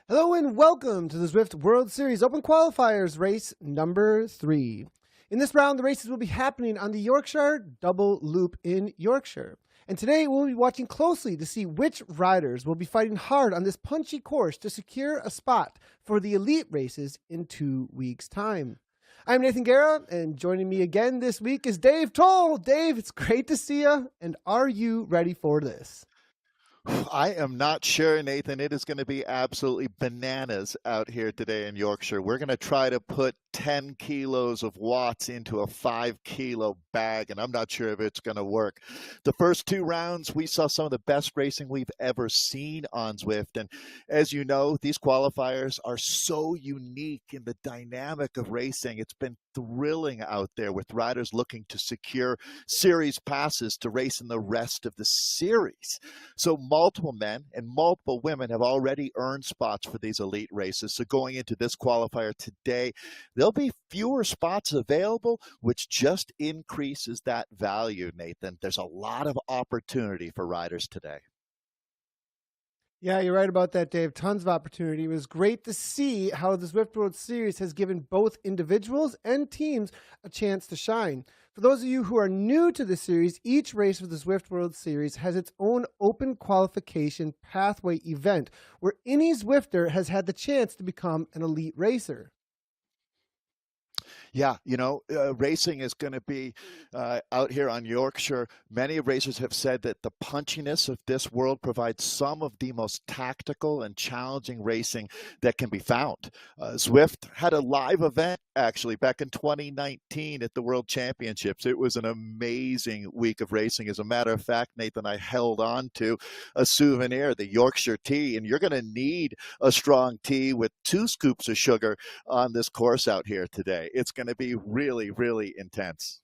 Hello and welcome to the Zwift World Series Open Qualifiers race number 3. In this round, the races will be happening on the Yorkshire Double Loop in Yorkshire. And today we'll be watching closely to see which riders will be fighting hard on this punchy course to secure a spot for the elite races in 2 weeks' time. I'm Nathan Guerra, and joining me again this week is Dave Toll. Dave, it's great to see you, and are you ready for this? I am not sure, Nathan. It is going to be absolutely bananas out here today in Yorkshire. We're going to try to put 10 kilos of watts into a 5-kilo bag, and I'm not sure if it's going to work. The first 2 rounds, we saw some of the best racing we've ever seen on Zwift. And as you know, these qualifiers are so unique in the dynamic of racing. It's been thrilling out there with riders looking to secure series passes to race in the rest of the series. So multiple men and multiple women have already earned spots for these elite races. So going into this qualifier today, there'll be fewer spots available, which just increases that value, Nathan. There's a lot of opportunity for riders today. Yeah, you're right about that, Dave. Tons of opportunity. It was great to see how the Zwift World Series has given both individuals and teams a chance to shine. For those of you who are new to the series, each race of the Zwift World Series has its own open qualification pathway event where any Zwifter has had the chance to become an elite racer. Yeah, you know, racing is going to be out here on Yorkshire. Many racers have said that the punchiness of this world provides some of the most tactical and challenging racing that can be found. Zwift had a live event, actually, back in 2019 at the World Championships. It was an amazing week of racing. As a matter of fact, Nathan, I held on to a souvenir, the Yorkshire tea, and you're going to need a strong tea with 2 scoops of sugar on this course out here today. It's going to be really, really intense.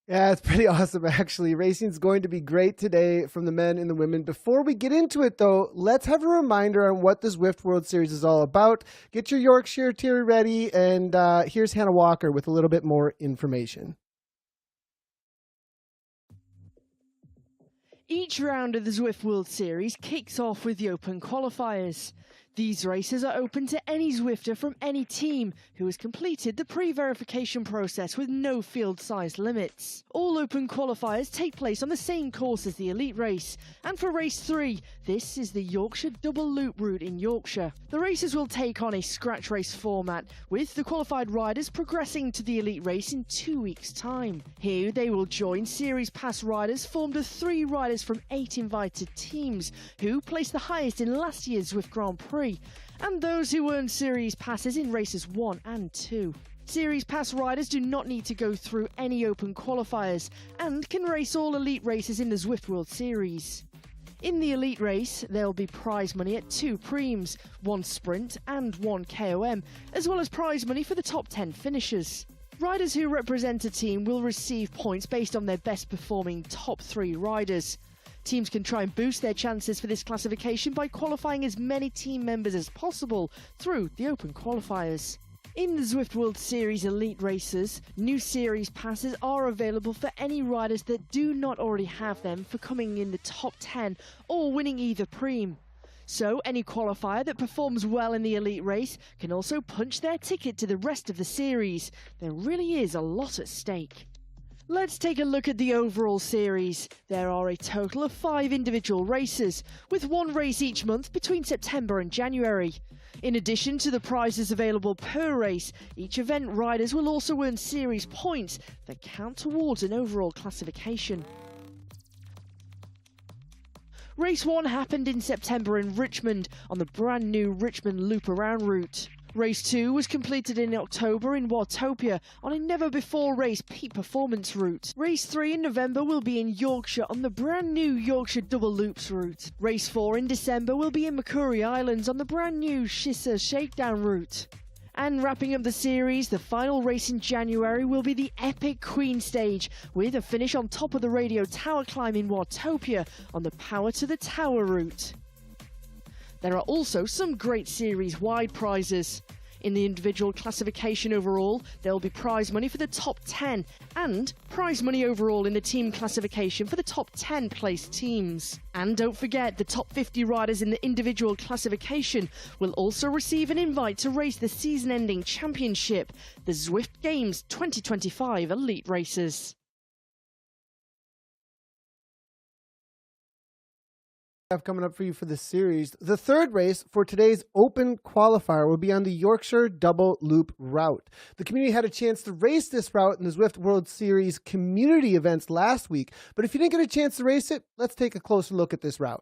Yeah, it's pretty awesome, actually. Racing's going to be great today from the men and the women. Before we get into it, though, let's have a reminder on what the Zwift World Series is all about. Get your Yorkshire tea ready, and here's Hannah Walker with a little bit more information. Each round of the Zwift World Series kicks off with the Open Qualifiers. These races are open to any Zwifter from any team who has completed the pre-verification process with no field size limits. All Open Qualifiers take place on the same course as the Elite Race, and for Race 3, this is the Yorkshire Double Loop route in Yorkshire. The races will take on a scratch race format, with the qualified riders progressing to the Elite Race in 2 weeks' time. Here they will join Series Pass riders formed of 3 riders from 8 invited teams, who placed the highest in last year's Zwift Grand Prix, and those who earned Series Passes in races 1 and 2. Series Pass riders do not need to go through any open qualifiers and can race all elite races in the Zwift World Series. In the elite race, there will be prize money at 2 preems, 1 sprint and 1 KOM, as well as prize money for the top 10 finishers. Riders who represent a team will receive points based on their best performing top 3 riders. Teams can try and boost their chances for this classification by qualifying as many team members as possible through the open qualifiers. In the Zwift World Series Elite Races, new series passes are available for any riders that do not already have them for coming in the top 10 or winning either preem. So any qualifier that performs well in the Elite Race can also punch their ticket to the rest of the series. There really is a lot at stake. Let's take a look at the overall series. There are a total of 5 individual races, with 1 race each month between September and January. In addition to the prizes available per race, each event riders will also earn series points that count towards an overall classification. Race 1 happened in September in Richmond on the brand new Richmond Loop Around route. Race 2 was completed in October in Watopia on a never-before-raced peak performance route. Race 3 in November will be in Yorkshire on the brand new Yorkshire Double Loops route. Race 4 in December will be in Macquarie Islands on the brand new Shissa Shakedown route. And wrapping up the series, the final race in January will be the epic Queen Stage, with a finish on top of the Radio Tower climb in Watopia on the Power to the Tower route. There are also some great series-wide prizes. In the individual classification overall, there will be prize money for the top 10 and prize money overall in the team classification for the top 10 placed teams. And don't forget, the top 50 riders in the individual classification will also receive an invite to race the season-ending championship, the Zwift Games 2025 Elite Races. Have coming up for you for this series. The third race for today's open qualifier will be on the Yorkshire Double Loop route. The community had a chance to race this route in the Zwift World Series community events last week, but if you didn't get a chance to race it, let's take a closer look at this route.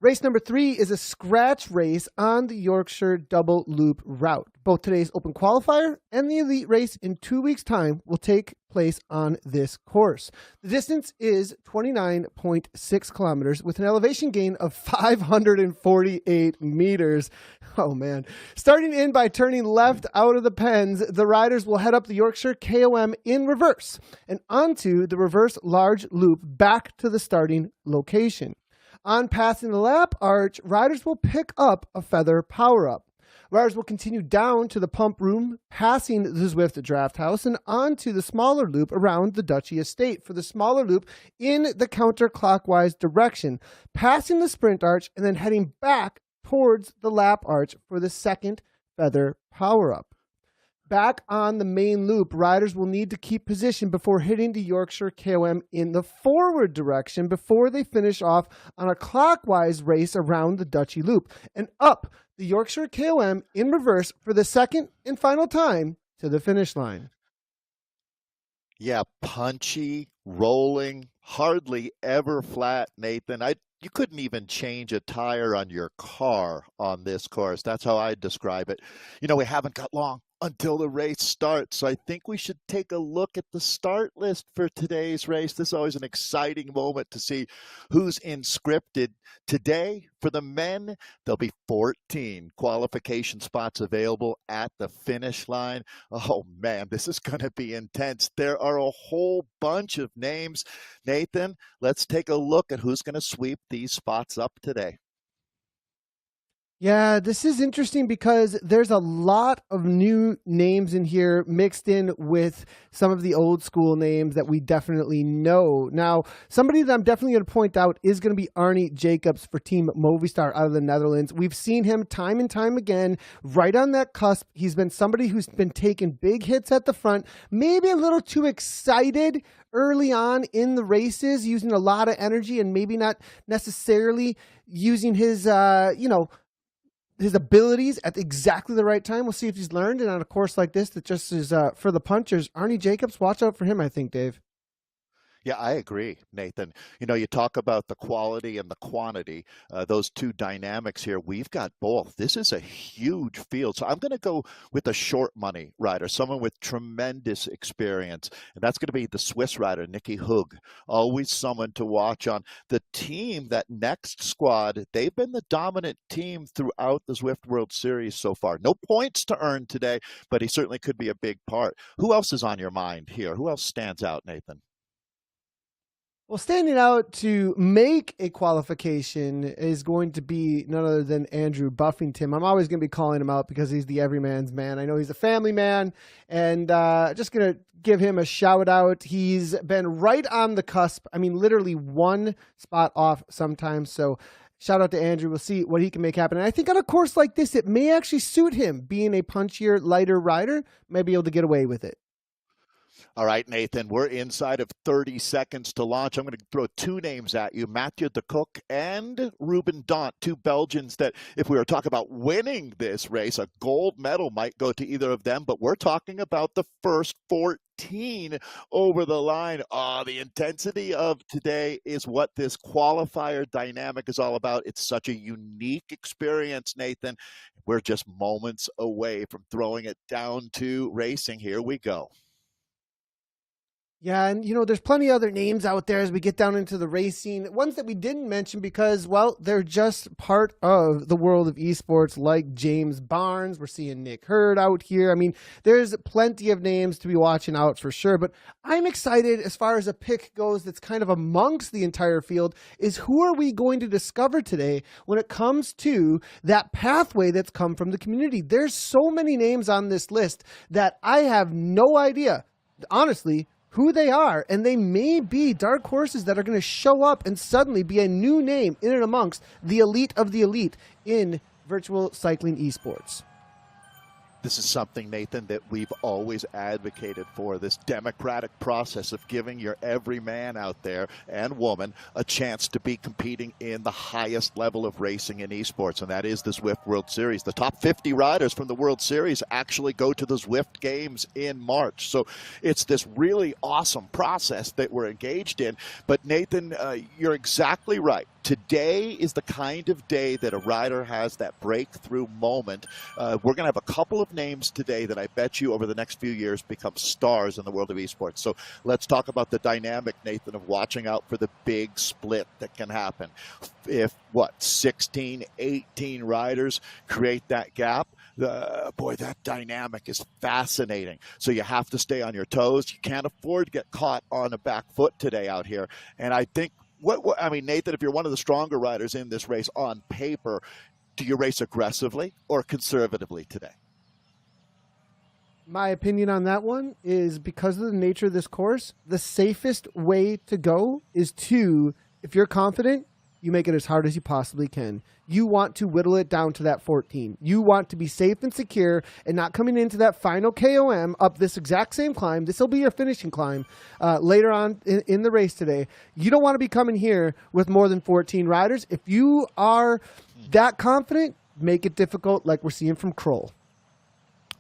Race number 3 is a scratch race on the Yorkshire Double Loop route. Both today's open qualifier and the elite race in 2 weeks' time will take place on this course. The distance is 29.6 kilometers with an elevation gain of 548 meters. Oh man. Starting in by turning left out of the pens, the riders will head up the Yorkshire KOM in reverse and onto the reverse large loop back to the starting location. On passing the lap arch, riders will pick up a feather power-up. Riders will continue down to the pump room, passing the Zwift draft house, and onto the smaller loop around the Duchy Estate for the smaller loop in the counterclockwise direction, passing the sprint arch and then heading back towards the lap arch for the second feather power-up. Back on the main loop, riders will need to keep position before hitting the Yorkshire KOM in the forward direction before they finish off on a clockwise race around the Duchy Loop and up the Yorkshire KOM in reverse for the second and final time to the finish line. Yeah, punchy, rolling, hardly ever flat, Nathan. You couldn't even change a tire on your car on this course. That's how I describe it. You know, we haven't got long until the race starts, so I think we should take a look at the start list for today's race. This is always an exciting moment to see who's inscripted. Today, for the men, there'll be 14 qualification spots available at the finish line. Oh man, this is going to be intense. There are a whole bunch of names. Nathan, let's take a look at who's going to sweep these spots up today. Yeah, this is interesting because there's a lot of new names in here mixed in with some of the old school names that we definitely know. Now, somebody that I'm definitely going to point out is going to be Arnie Jacobs for Team Movistar out of the Netherlands. We've seen him time and time again right on that cusp. He's been somebody who's been taking big hits at the front, maybe a little too excited early on in the races, using a lot of energy and maybe not necessarily using his, his abilities at exactly the right time. We'll see if he's learned. And on a course like this that just is for the punchers, Arnie Jacobs, watch out for him, I think, Dave. Yeah, I agree, Nathan. You know, you talk about the quality and the quantity, those two dynamics here. We've got both. This is a huge field. So I'm going to go with a short money rider, someone with tremendous experience. And that's going to be the Swiss rider, Nicky Hug. Always someone to watch on. The team, that next squad, they've been the dominant team throughout the Zwift World Series so far. No points to earn today, but he certainly could be a big part. Who else is on your mind here? Who else stands out, Nathan? Well, standing out to make a qualification is going to be none other than Andrew Buffington. I'm always going to be calling him out because he's the everyman's man. I know he's a family man, and just going to give him a shout out. He's been right on the cusp. I mean, literally one spot off sometimes. So shout out to Andrew. We'll see what he can make happen. And I think on a course like this, it may actually suit him. Being a punchier, lighter rider, may be able to get away with it. All right, Nathan, we're inside of 30 seconds to launch. I'm going to throw two names at you, Mathieu de Kock and Ruben Dant, two Belgians that if we were talking about winning this race, a gold medal might go to either of them, but we're talking about the first 14 over the line. The intensity of today is what this qualifier dynamic is all about. It's such a unique experience, Nathan. We're just moments away from throwing it down to racing. Here we go. Yeah, and there's plenty of other names out there as we get down into the racing. Ones that we didn't mention because, well, they're just part of the world of esports, like James Barnes. We're seeing Nick Hurd out here. I mean, there's plenty of names to be watching out for sure. But I'm excited as far as a pick goes that's kind of amongst the entire field is who are we going to discover today when it comes to that pathway that's come from the community. There's so many names on this list that I have no idea, honestly, who they are, and they may be dark horses that are going to show up and suddenly be a new name in and amongst the elite of the elite in virtual cycling esports. This is something, Nathan, that we've always advocated for, this democratic process of giving your every man out there and woman a chance to be competing in the highest level of racing in esports, and that is the Zwift World Series. The top 50 riders from the World Series actually go to the Zwift Games in March. So it's this really awesome process that we're engaged in. But Nathan, you're exactly right. Today is the kind of day that a rider has that breakthrough moment. We're going to have a couple of names today that I bet you over the next few years become stars in the world of esports. So let's talk about the dynamic, Nathan, of watching out for the big split that can happen. If, 16, 18 riders create that gap, boy, that dynamic is fascinating. So you have to stay on your toes. You can't afford to get caught on a back foot today out here. And I think, Nathan, if you're one of the stronger riders in this race on paper, do you race aggressively or conservatively today? My opinion on that one is because of the nature of this course, the safest way to go is to, if you're confident, you make it as hard as you possibly can. You want to whittle it down to that 14. You want to be safe and secure and not coming into that final KOM up this exact same climb. This will be your finishing climb later on in the race today. You don't want to be coming here with more than 14 riders. If you are that confident, make it difficult like we're seeing from Kroll.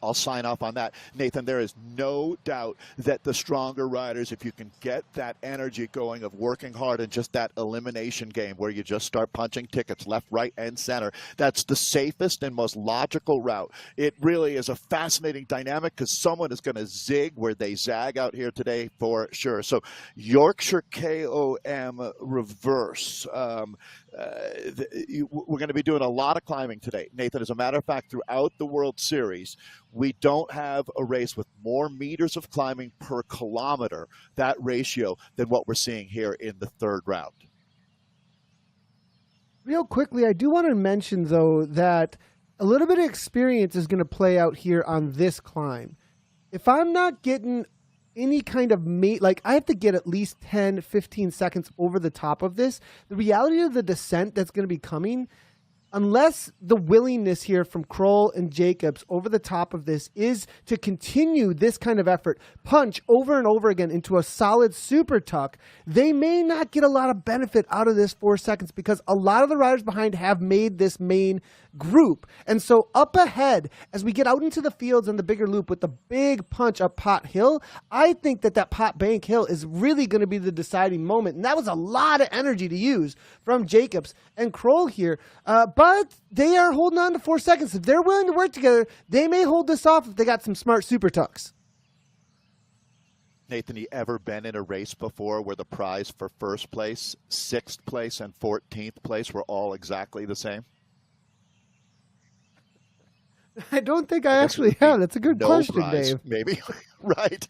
I'll sign off on that. Nathan, there is no doubt that the stronger riders, if you can get that energy going of working hard and just that elimination game where you just start punching tickets left, right, and center, that's the safest and most logical route. It really is a fascinating dynamic because someone is going to zig where they zag out here today for sure. So Yorkshire KOM reverse. We're going to be doing a lot of climbing today, Nathan. As a matter of fact, throughout the World Series, we don't have a race with more meters of climbing per kilometer, that ratio, than what we're seeing here in the third round. Real quickly, I do want to mention, though, that a little bit of experience is going to play out here on this climb. If I'm not getting any kind of I have to get at least 10, 15 seconds over the top of this. The reality of the descent that's going to be coming, unless the willingness here from Kroll and Jacobs over the top of this is to continue this kind of effort, punch over and over again into a solid super tuck, they may not get a lot of benefit out of this 4 seconds because a lot of the riders behind have made this main group. And so up ahead, as we get out into the fields and the bigger loop with the big punch up Pot Hill, I think that Pot Bank Hill is really going to be the deciding moment. And that was a lot of energy to use from Jacobs and Kroll here. But they are holding on to 4 seconds. If they're willing to work together, they may hold this off if they got some smart super tucks. Nathan, you ever been in a race before where the prize for first place, 6th place, and 14th place were all exactly the same? I don't think I actually have. That's a good question, prize, Dave. Maybe, right.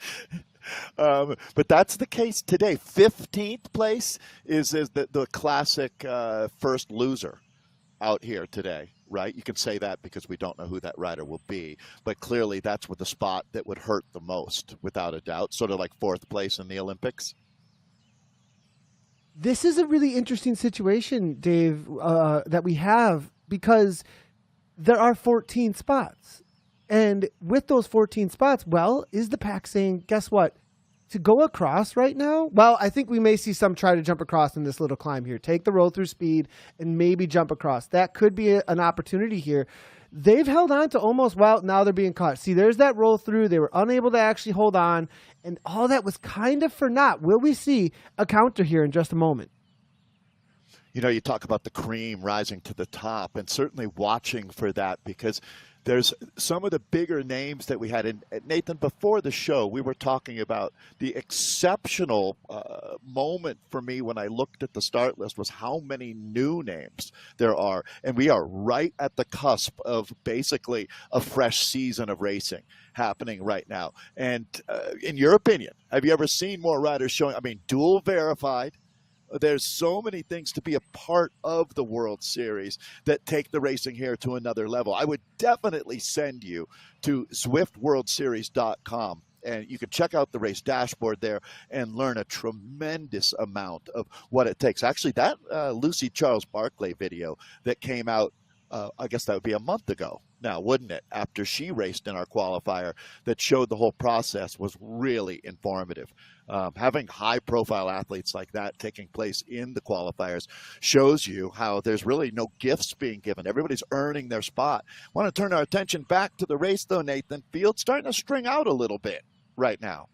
But that's the case today. 15th place is the classic first loser out here today, right? You can say that because we don't know who that rider will be, but clearly that's what the spot that would hurt the most, without a doubt, sort of like 4th place in the Olympics. This is a really interesting situation, Dave, that we have because there are 14 spots. And with those 14 spots, well, is the pack saying, guess what? To go across right now, well, I think we may see some try to jump across in this little climb here. Take the roll through speed and maybe jump across. That could be an opportunity here. They've held on to almost, well, now they're being caught. See, there's that roll through. They were unable to actually hold on. And all that was kind of for naught. Will we see a counter here in just a moment? You know, you talk about the cream rising to the top, and certainly watching for that, because there's some of the bigger names that we had. And Nathan, before the show, we were talking about the exceptional moment for me when I looked at the start list was how many new names there are. And we are right at the cusp of basically a fresh season of racing happening right now. And in your opinion, have you ever seen more riders showing? I mean, dual verified. There's so many things to be a part of the World Series that take the racing here to another level. I would definitely send you to ZwiftWorldSeries.com, and you can check out the race dashboard there and learn a tremendous amount of what it takes. Actually, that Lucy Charles Barclay video that came out, I guess that would be a month ago now, wouldn't it? After she raced in our qualifier, that showed the whole process, was really informative. Having high-profile athletes like that taking place in the qualifiers shows you how there's really no gifts being given. Everybody's earning their spot. I want to turn our attention back to the race, though, Nathan. Field's starting to string out a little bit right now.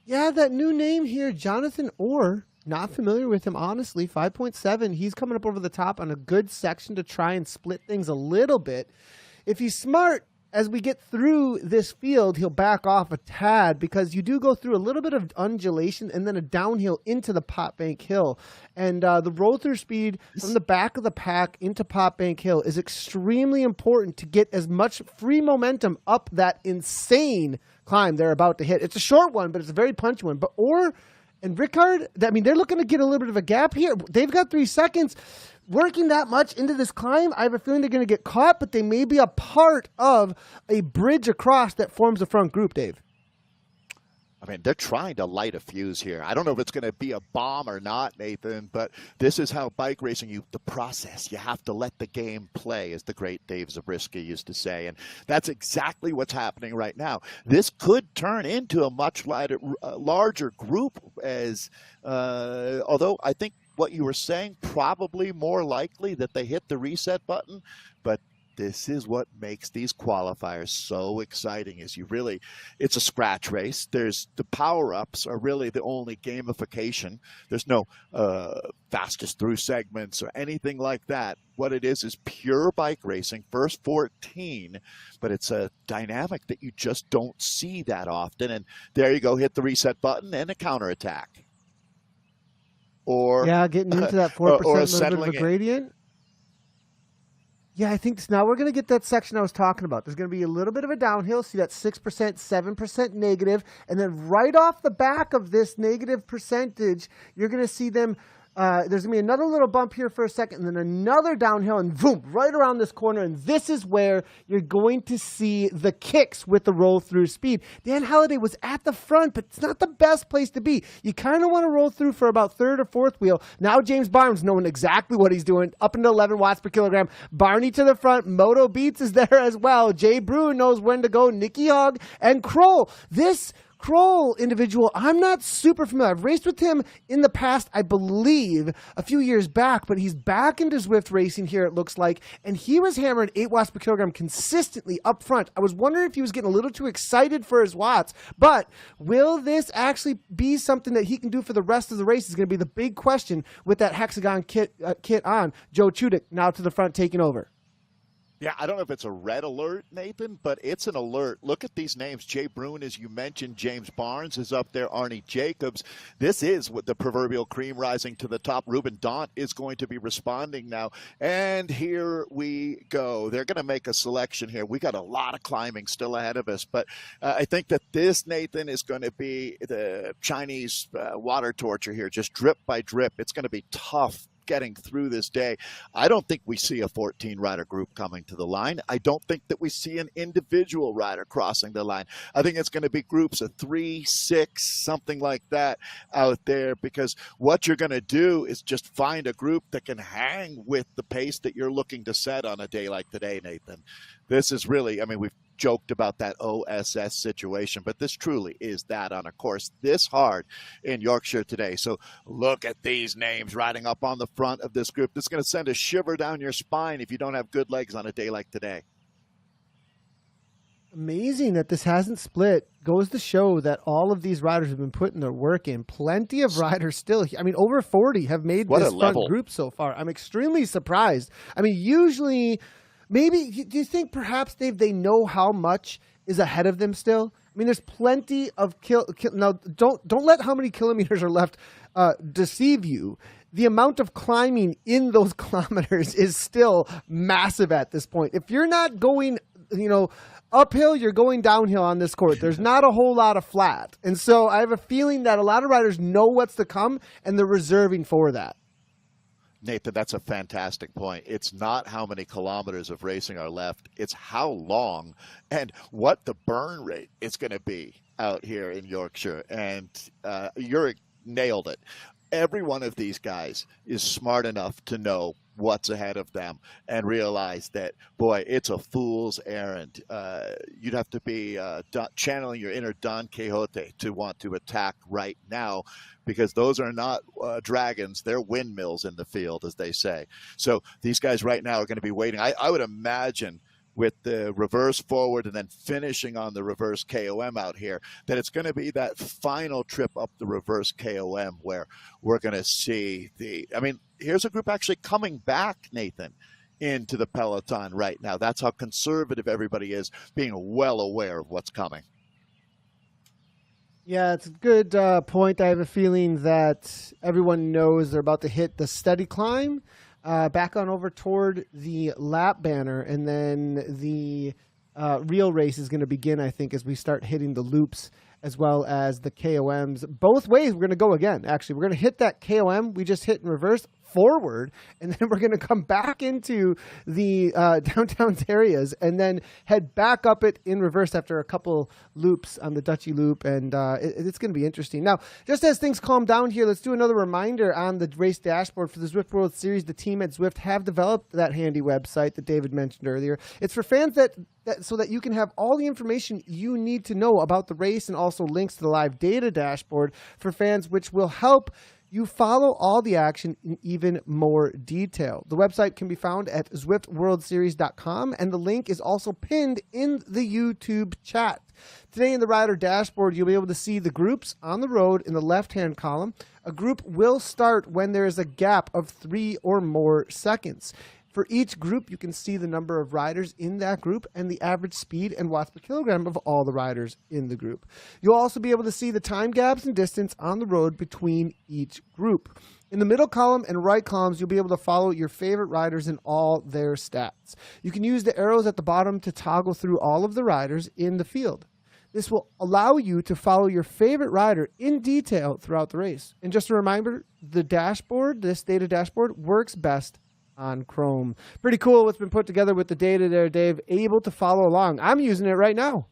Yeah, that new name here, Jonathan Orr. Not familiar with him, honestly. 5.7. He's coming up over the top on a good section to try and split things a little bit. If he's smart, as we get through this field, he'll back off a tad, because you do go through a little bit of undulation and then a downhill into the Pot Bank Hill. And the roll-through speed from the back of the pack into Pot Bank Hill is extremely important to get as much free momentum up that insane climb they're about to hit. It's a short one, but it's a very punchy one. But Orr and Rickard, I mean, they're looking to get a little bit of a gap here. They've got 3 seconds. Working that much into this climb, I have a feeling they're going to get caught, but they may be a part of a bridge across that forms the front group, Dave. I mean, they're trying to light a fuse here. I don't know if it's going to be a bomb or not, Nathan, but this is how bike racing, the process. You have to let the game play, as the great Dave Zabriskie used to say. And that's exactly what's happening right now. This could turn into a much larger group, as although I think what you were saying, probably more likely that they hit the reset button. But this is what makes these qualifiers so exciting, is it's a scratch race. There's the power-ups are really the only gamification. There's no fastest through segments or anything like that. What it is pure bike racing, first 14, but it's a dynamic that you just don't see that often. And there you go, hit the reset button and a counterattack. Or getting into that 4% or little bit of a gradient. Yeah, I think now we're going to get that section I was talking about. There's going to be a little bit of a downhill. See that 6%, 7% negative. And then right off the back of this negative percentage, you're going to see them. There's going to be another little bump here for a second, and then another downhill, and boom, right around this corner. And this is where you're going to see the kicks with the roll-through speed. Dan Halliday was at the front, but it's not the best place to be. You kind of want to roll through for about third or fourth wheel. Now James Barnes knowing exactly what he's doing, up into 11 watts per kilogram. Barney to the front. Moto Beats is there as well. Jay Brew knows when to go. Nicky Hogg and Kroll. This Kroll individual, I'm not super familiar. I've raced with him in the past, I believe, a few years back, but he's back into Zwift racing here, it looks like, and he was hammered 8 watts per kilogram consistently up front. I was wondering if he was getting a little too excited for his watts, but will this actually be something that he can do for the rest of the race is going to be the big question with that hexagon kit on. Joe Chudik now to the front taking over. Yeah, I don't know if it's a red alert, Nathan, but it's an alert. Look at these names. Jay Bruin, as you mentioned. James Barnes is up there. Arnie Jacobs. This is what the proverbial cream rising to the top. Ruben Daunt is going to be responding now. And here we go. They're going to make a selection here. We got a lot of climbing still ahead of us, but I think that this, Nathan, is going to be the Chinese water torture here, just drip by drip. It's going to be tough getting through this day. I don't think we see a 14 rider group coming to the line. I don't think that we see an individual rider crossing the line. I think it's going to be groups of 3, 6, something like that out there, because what you're going to do is just find a group that can hang with the pace that you're looking to set on a day like today, Nathan. This is really, I mean, we've joked about that OSS situation, but this truly is that on a course this hard in Yorkshire today. So look at these names riding up on the front of this group. This is going to send a shiver down your spine if you don't have good legs on a day like today. Amazing that this hasn't split. Goes to show that all of these riders have been putting their work in. Plenty of riders still. I mean, over 40 have made this front group so far. I'm extremely surprised. I mean, usually, maybe, do you think perhaps, Dave, they know how much is ahead of them still? I mean, there's plenty of now, don't let how many kilometers are left deceive you. The amount of climbing in those kilometers is still massive at this point. If you're not going, uphill, you're going downhill on this course. There's not a whole lot of flat. And so I have a feeling that a lot of riders know what's to come, and they're reserving for that. Nathan, that's a fantastic point. It's not how many kilometers of racing are left. It's how long and what the burn rate is going to be out here in Yorkshire. And you nailed it. Every one of these guys is smart enough to know what's ahead of them and realize that, boy, it's a fool's errand. You'd have to be channeling your inner Don Quixote to want to attack right now, because those are not dragons. They're windmills in the field, as they say. So these guys right now are going to be waiting. I would imagine with the reverse forward and then finishing on the reverse KOM out here, that it's going to be that final trip up the reverse KOM where we're going to see here's a group actually coming back, Nathan, into the peloton right now. That's how conservative everybody is, being well aware of what's coming. Yeah, it's a good point. I have a feeling that everyone knows they're about to hit the steady climb, back on over toward the lap banner, and then the real race is going to begin, I think, as we start hitting the loops as well as the KOMs. Both ways we're going to go again, actually. We're going to hit that KOM we just hit in reverse forward, and then we're going to come back into the downtown areas and then head back up it in reverse after a couple loops on the Dutchy loop, and it's going to be interesting. Now, just as things calm down here, let's do another reminder on the race dashboard for the Zwift World Series. The team at Zwift have developed that handy website that David mentioned earlier. It's for fans so that you can have all the information you need to know about the race, and also links to the live data dashboard for fans, which will help you follow all the action in even more detail. The website can be found at ZwiftWorldSeries.com, and the link is also pinned in the YouTube chat. Today in the rider dashboard, you'll be able to see the groups on the road in the left-hand column. A group will start when there is a gap of 3 or more seconds. For each group, you can see the number of riders in that group and the average speed and watts per kilogram of all the riders in the group. You'll also be able to see the time gaps and distance on the road between each group. In the middle column and right columns, you'll be able to follow your favorite riders and all their stats. You can use the arrows at the bottom to toggle through all of the riders in the field. This will allow you to follow your favorite rider in detail throughout the race. And just a reminder, the dashboard, this data dashboard, works best on Chrome. Pretty cool what's been put together with the data there, Dave. Able to follow along. I'm using it right now.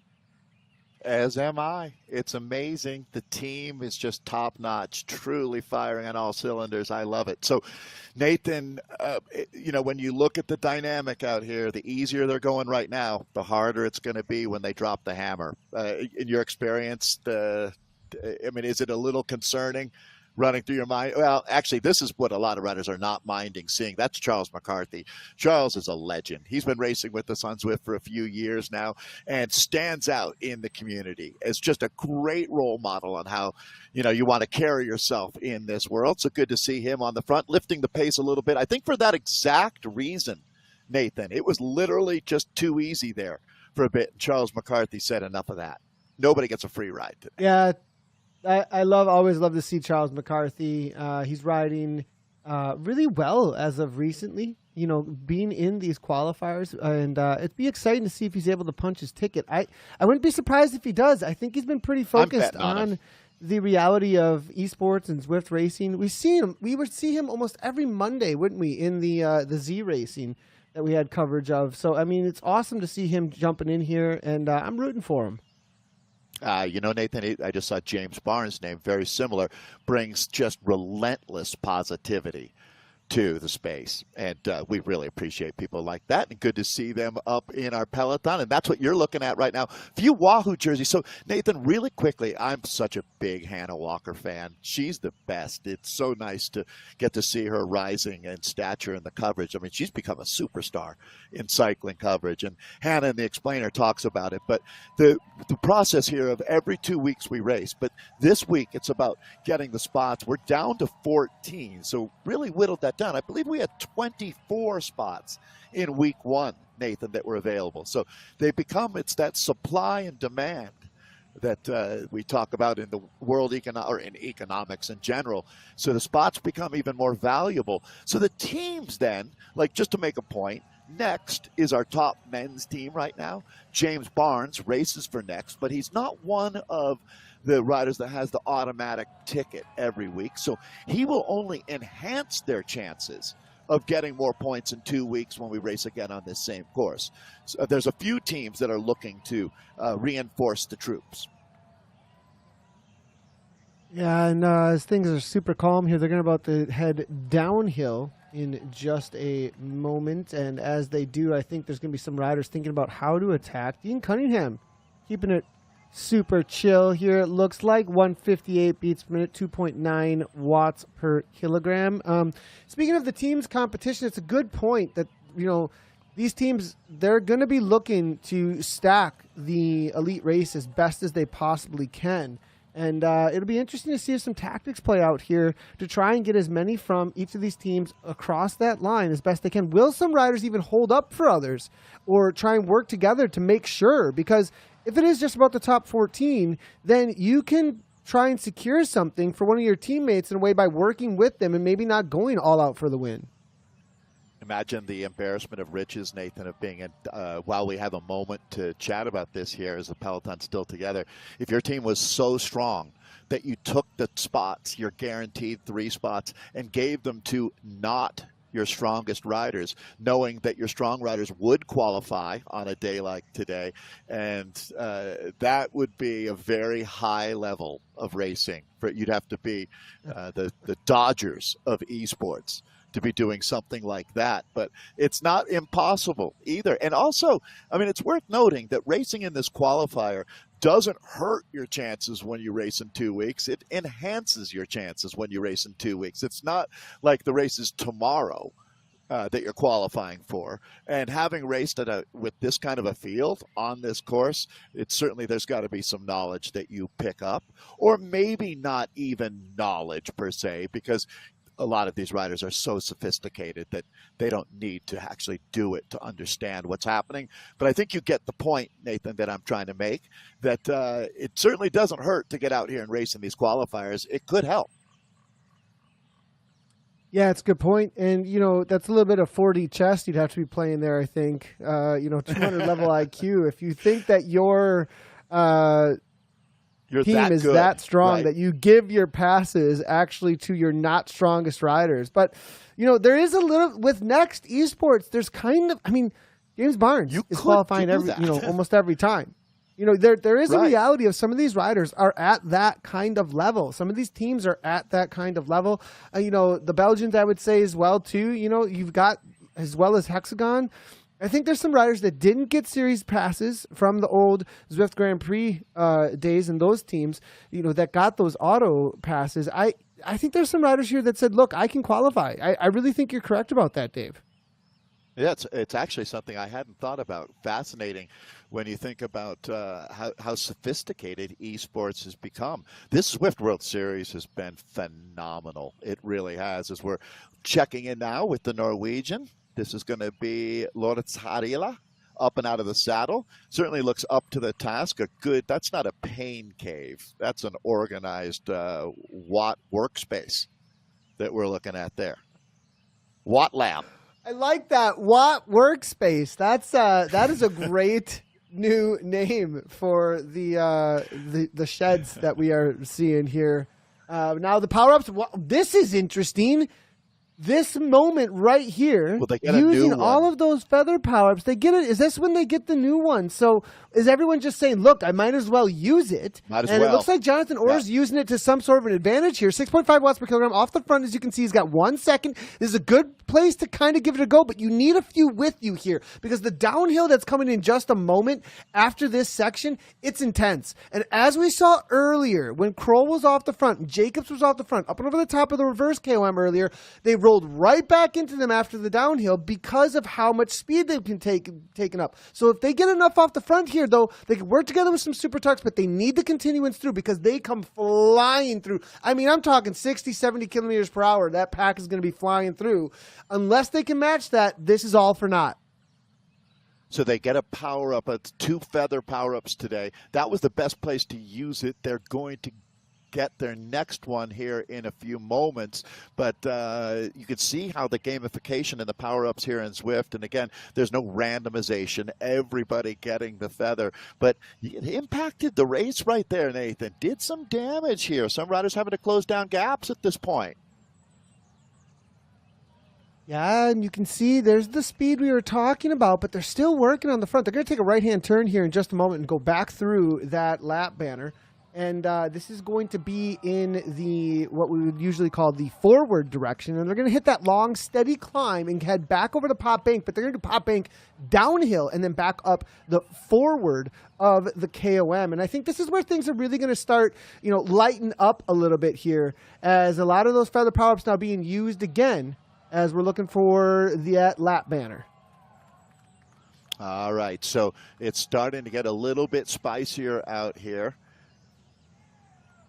As am I. It's amazing. The team is just top-notch, truly firing on all cylinders. I love it. So, Nathan, when you look at the dynamic out here, the easier they're going right now, the harder it's going to be when they drop the hammer. In your experience, is it a little concerning running through your mind? Well, actually, this is what a lot of riders are not minding seeing. That's Charles McCarthy. Charles is a legend. He's been racing with us on Zwift for a few years now and stands out in the community as just a great role model on how, you want to carry yourself in this world. So good to see him on the front, lifting the pace a little bit. I think for that exact reason, Nathan, it was literally just too easy there for a bit. Charles McCarthy said enough of that. Nobody gets a free ride today. Yeah. I always love to see Charles McCarthy. He's riding really well as of recently, being in these qualifiers, and it'd be exciting to see if he's able to punch his ticket. I wouldn't be surprised if he does. I think he's been pretty focused on the reality of esports and Zwift racing. We would see him almost every Monday, wouldn't we, in the Z racing that we had coverage of. So, it's awesome to see him jumping in here, and I'm rooting for him. Nathan, I just saw James Barnes' name, very similar, brings just relentless positivity to the space. And we really appreciate people like that, and good to see them up in our peloton. And that's what you're looking at right now. Few Wahoo jerseys. So Nathan, really quickly, I'm such a big Hannah Walker fan. She's the best. It's so nice to get to see her rising in stature in the coverage. I mean, she's become a superstar in cycling coverage, and Hannah in the Explainer talks about it. But the process here of every 2 weeks we race, but this week it's about getting the spots. We're down to 14, so really whittled that down. I believe we had 24 spots in week 1, Nathan, that were available. So they become, it's that supply and demand that we talk about in the world or in economics in general. So the spots become even more valuable. So the teams then, like, just to make a point, Next is our top men's team right now. James Barnes races for Next, but he's not one of the riders that has the automatic ticket every week. So he will only enhance their chances of getting more points in 2 weeks when we race again on this same course. So there's a few teams that are looking to reinforce the troops. Yeah, and as things are super calm here, they're going to about to head downhill in just a moment. And as they do, I think there's going to be some riders thinking about how to attack. Dean Cunningham keeping it super chill here. It looks like 158 beats per minute, 2.9 watts per kilogram. Speaking of the teams competition, it's a good point that, you know, these teams, they're going to be looking to stack the elite race as best as they possibly can. And it'll be interesting to see if some tactics play out here to try and get as many from each of these teams across that line as best they can. Will some riders even hold up for others or try and work together to make sure? Because if it is just about the top 14, then you can try and secure something for one of your teammates in a way by working with them and maybe not going all out for the win. Imagine the embarrassment of riches, Nathan, of being in, while we have a moment to chat about this here as the peloton's still together. If your team was so strong that you took the spots, your guaranteed 3 spots, and gave them to not your strongest riders, knowing that your strong riders would qualify on a day like today, and that would be a very high level of racing. You'd have to be the Dodgers of esports to be doing something like that, but it's not impossible either. And also, I mean, it's worth noting that racing in this qualifier doesn't hurt your chances when you race in 2 weeks. It enhances your chances when you race in 2 weeks. It's not like the race is tomorrow that you're qualifying for. And having raced with this kind of a field on this course, it's certainly, there's got to be some knowledge that you pick up, or maybe not even knowledge per se, because a lot of these riders are so sophisticated that they don't need to actually do it to understand what's happening. But I think you get the point, Nathan, that I'm trying to make, that it certainly doesn't hurt to get out here and race in these qualifiers. It could help. Yeah, it's a good point. And, you know, that's a little bit of 4D chess you'd have to be playing there, I think. 200 level IQ. If you think that your team is that strong, right, that you give your passes actually to your not strongest riders. But, you know, there is a little, with Next Esports, there's kind of, I mean, James Barnes is qualifying almost every time. You know, there is a reality of some of these riders are at that kind of level. Some of these teams are at that kind of level. The Belgians, I would say as well, too. You know, you've got, as well as Hexagon, I think there's some riders that didn't get series passes from the old Zwift Grand Prix days and those teams, you know, that got those auto passes. I think there's some riders here that said, look, I can qualify. I really think you're correct about that, Dave. Yeah, it's actually something I hadn't thought about. Fascinating when you think about how sophisticated esports has become. This Zwift World Series has been phenomenal. It really has. As we're checking in now with the Norwegian, this is going to be Lorenz Harila up and out of the saddle. Certainly looks up to the task. That's not a pain cave. That's an organized Watt workspace that we're looking at there. Watt Lab. I like that, Watt workspace. That is a great new name for the sheds that we are seeing here. Now the power ups. This is interesting. This moment right here, Well, they get a using new all one. of those feather power-ups, they get it. Is this when they get the new one? So is everyone just saying, look, I might as well use it? Might as and well. It looks like Jonathan Orr's using it to some sort of an advantage here. 6.5 watts per kilogram off the front. As you can see, he's got 1 second. This is a good place to kind of give it a go, but you need a few with you here because the downhill that's coming in just a moment after this section, it's intense. And as we saw earlier, when Kroll was off the front and Jacobs was off the front, up and over the top of the reverse KOM earlier, they rolled right back into them after the downhill because of how much speed they've been taken up. So if they get enough off the front here, though, they can work together with some super tucks, but they need the continuance through because they come flying through. I mean, I'm talking 60, 70 kilometers per hour. That pack is going to be flying through. Unless they can match that, this is all for naught. So they get a power-up, 2 feather power-ups today. That was the best place to use it. They're going to get their next one here in a few moments, but you can see how the gamification and the power-ups here in Zwift, and again, there's no randomization, everybody getting the feather, but it impacted the race right there, Nathan. Did some damage here. Some riders having to close down gaps at this point. Yeah, and you can see there's the speed we were talking about, but they're still working on the front. They're going to take a right-hand turn here in just a moment and go back through that lap banner. And this is going to be in the what we would usually call the forward direction. And they're going to hit that long, steady climb and head back over to Pop Bank. But they're going to do Pop Bank downhill and then back up the forward of the KOM. And I think this is where things are really going to start, lighten up a little bit here, as a lot of those feather power-ups now being used again as we're looking for the lap banner. All right, so it's starting to get a little bit spicier out here.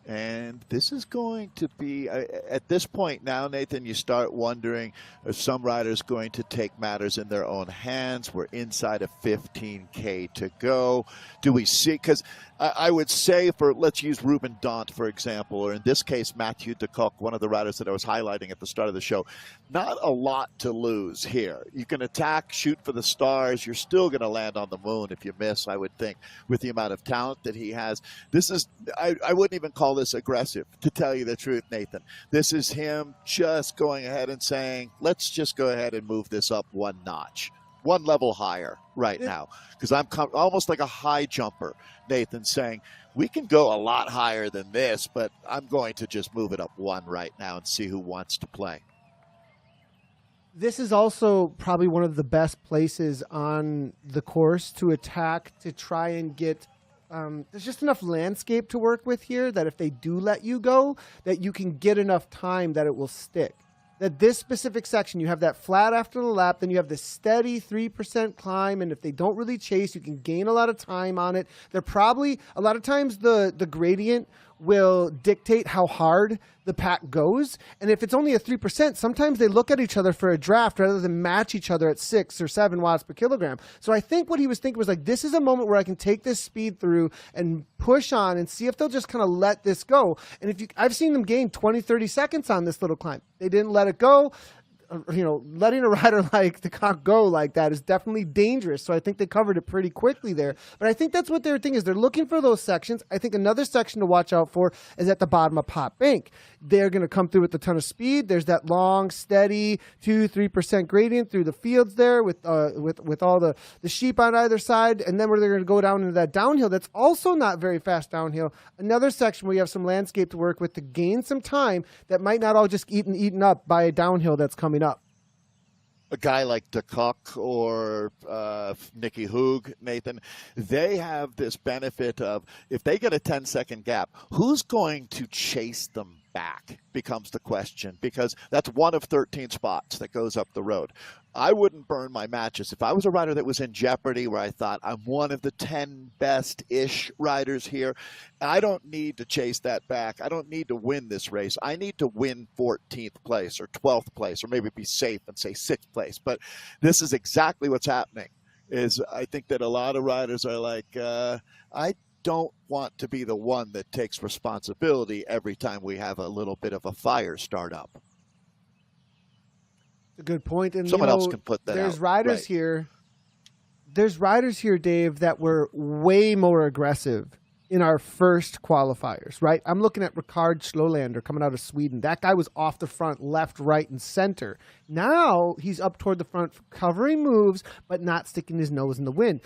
And this is going to be, at this point now, Nathan, you start wondering, are some riders going to take matters in their own hands? We're inside of 15K to go. Do we see, because I would say let's use Ruben Dant, for example, or in this case, Mathieu de Kock, one of the riders that I was highlighting at the start of the show. Not a lot to lose here. You can attack, shoot for the stars. You're still going to land on the moon if you miss, I would think, with the amount of talent that he has. This is, I wouldn't even call this aggressive, to tell you the truth, Nathan. This is him just going ahead and saying, let's just go ahead and move this up 1 notch, 1 level higher right now, because I'm almost like a high jumper, Nathan, saying we can go a lot higher than this, but I'm going to just move it up 1 right now and see who wants to play. This is also probably one of the best places on the course to attack, to try and get there's just enough landscape to work with here that if they do let you go, that you can get enough time that it will stick. That this specific section, you have that flat after the lap, then you have the steady 3% climb, and if they don't really chase, you can gain a lot of time on it. They're probably, a lot of times the gradient will dictate how hard the pack goes, and if it's only a 3%, sometimes they look at each other for a draft rather than match each other at 6 or 7 watts per kilogram. So I think what he was thinking was like, this is a moment where I can take this speed through and push on and see if they'll just kind of let this go. And I've seen them gain 20, 30 seconds on this little climb. They didn't let it go. Letting a rider like the Cock go like that is definitely dangerous. So I think they covered it pretty quickly there. But I think that's what their thing is. They're looking for those sections. I think another section to watch out for is at the bottom of Pop Bank. They're going to come through with a ton of speed. There's that long, steady 2-3% gradient through the fields there with all the sheep on either side. And then where they're going to go down into that downhill that's also not very fast downhill. Another section where you have some landscape to work with to gain some time that might not all just eaten up by a downhill that's coming up. A guy like de Kock or Nicky Hoog, Nathan, they have this benefit of, if they get a 10-second gap, who's going to chase them back becomes the question, because that's 1 of 13 spots that goes up the road. I wouldn't burn my matches. If I was a rider that was in jeopardy where I thought I'm one of the 10 best-ish riders here, I don't need to chase that back. I don't need to win this race. I need to win 14th place or 12th place, or maybe be safe and say 6th place. But this is exactly what's happening. Is I think that a lot of riders are like, I don't want to be the one that takes responsibility every time we have a little bit of a fire start up. A good point. And someone else can put that there's out. Riders right. here. There's riders here, Dave, that were way more aggressive in our first qualifiers, right? I'm looking at Ricard Schlolander coming out of Sweden. That guy was off the front, left, right, and center. Now he's up toward the front, covering moves, but not sticking his nose in the wind.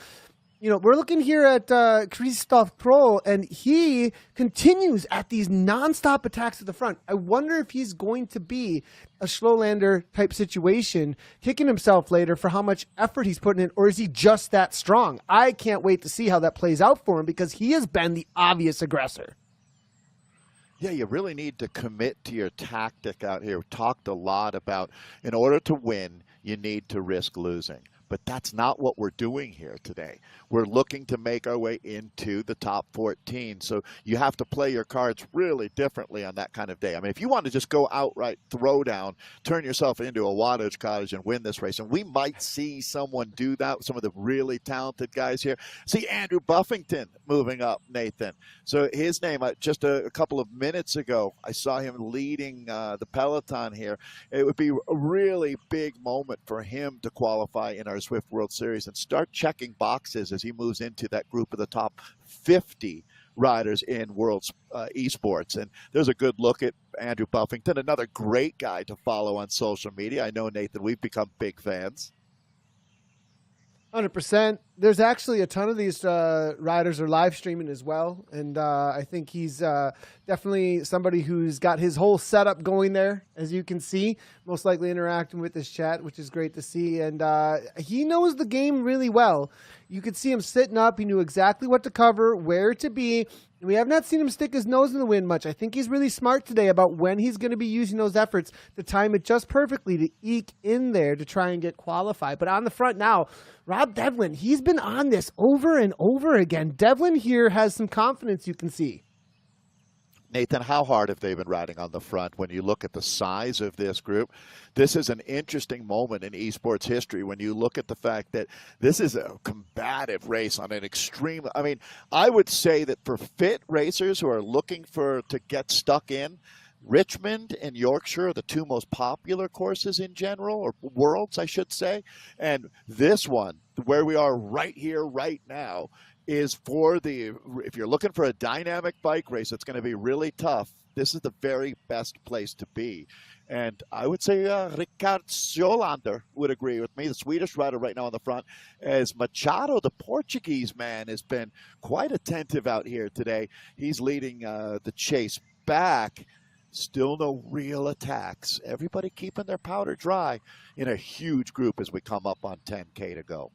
You know, we're looking here at Christoph Kroll, and he continues at these nonstop attacks at the front. I wonder if he's going to be a Schlolander type situation, kicking himself later for how much effort he's putting in, or is he just that strong? I can't wait to see how that plays out for him because he has been the obvious aggressor. Yeah, you really need to commit to your tactic out here. We talked a lot about in order to win, you need to risk losing. But that's not what we're doing here today. We're looking to make our way into the top 14. So you have to play your cards really differently on that kind of day. I mean, if you want to just go outright throw down, turn yourself into a wattage cottage and win this race, and we might see someone do that, some of the really talented guys here. See Andrew Buffington moving up, Nathan. So his name, just a couple of minutes ago, I saw him leading the peloton here. It would be a really big moment for him to qualify in our Zwift World Series and start checking boxes as he moves into that group of the top 50 riders in world esports. And there's a good look at Andrew Buffington, another great guy to follow on social media. I know, Nathan, we've become big fans. 100%. There's actually a ton of these riders are live streaming as well. And I think he's definitely somebody who's got his whole setup going there, as you can see, most likely interacting with this chat, which is great to see. And he knows the game really well. You could see him sitting up. He knew exactly what to cover, where to be. And we have not seen him stick his nose in the wind much. I think he's really smart today about when he's going to be using those efforts to time it just perfectly to eke in there to try and get qualified. But on the front now, Rob Devlin, he's been on this over and over again. Devlin here has some confidence, you can see. Nathan, how hard have they been riding on the front when you look at the size of this group? This is an interesting moment in esports history when you look at the fact that this is a combative race on an extreme. I mean, I would say that for fit racers who are looking to get stuck in, Richmond and Yorkshire are the two most popular courses in general, or worlds, I should say. And this one, where we are right here, right now, is for if you're looking for a dynamic bike race, it's going to be really tough. This is the very best place to be. And I would say Ricard Schlolander would agree with me, the Swedish rider right now on the front, as Machado, the Portuguese man, has been quite attentive out here today. He's leading the chase back. Still no real attacks. Everybody keeping their powder dry in a huge group as we come up on 10K to go.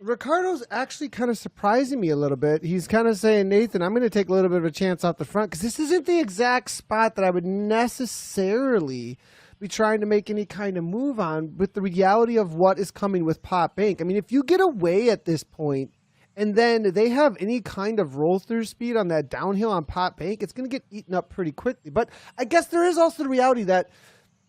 Ricardo's actually kind of surprising me a little bit. He's kind of saying, Nathan, I'm going to take a little bit of a chance out the front because this isn't the exact spot that I would necessarily be trying to make any kind of move on with the reality of what is coming with Pop Bank. I mean, if you get away at this point and then they have any kind of roll through speed on that downhill on Pop Bank, it's going to get eaten up pretty quickly. But I guess there is also the reality that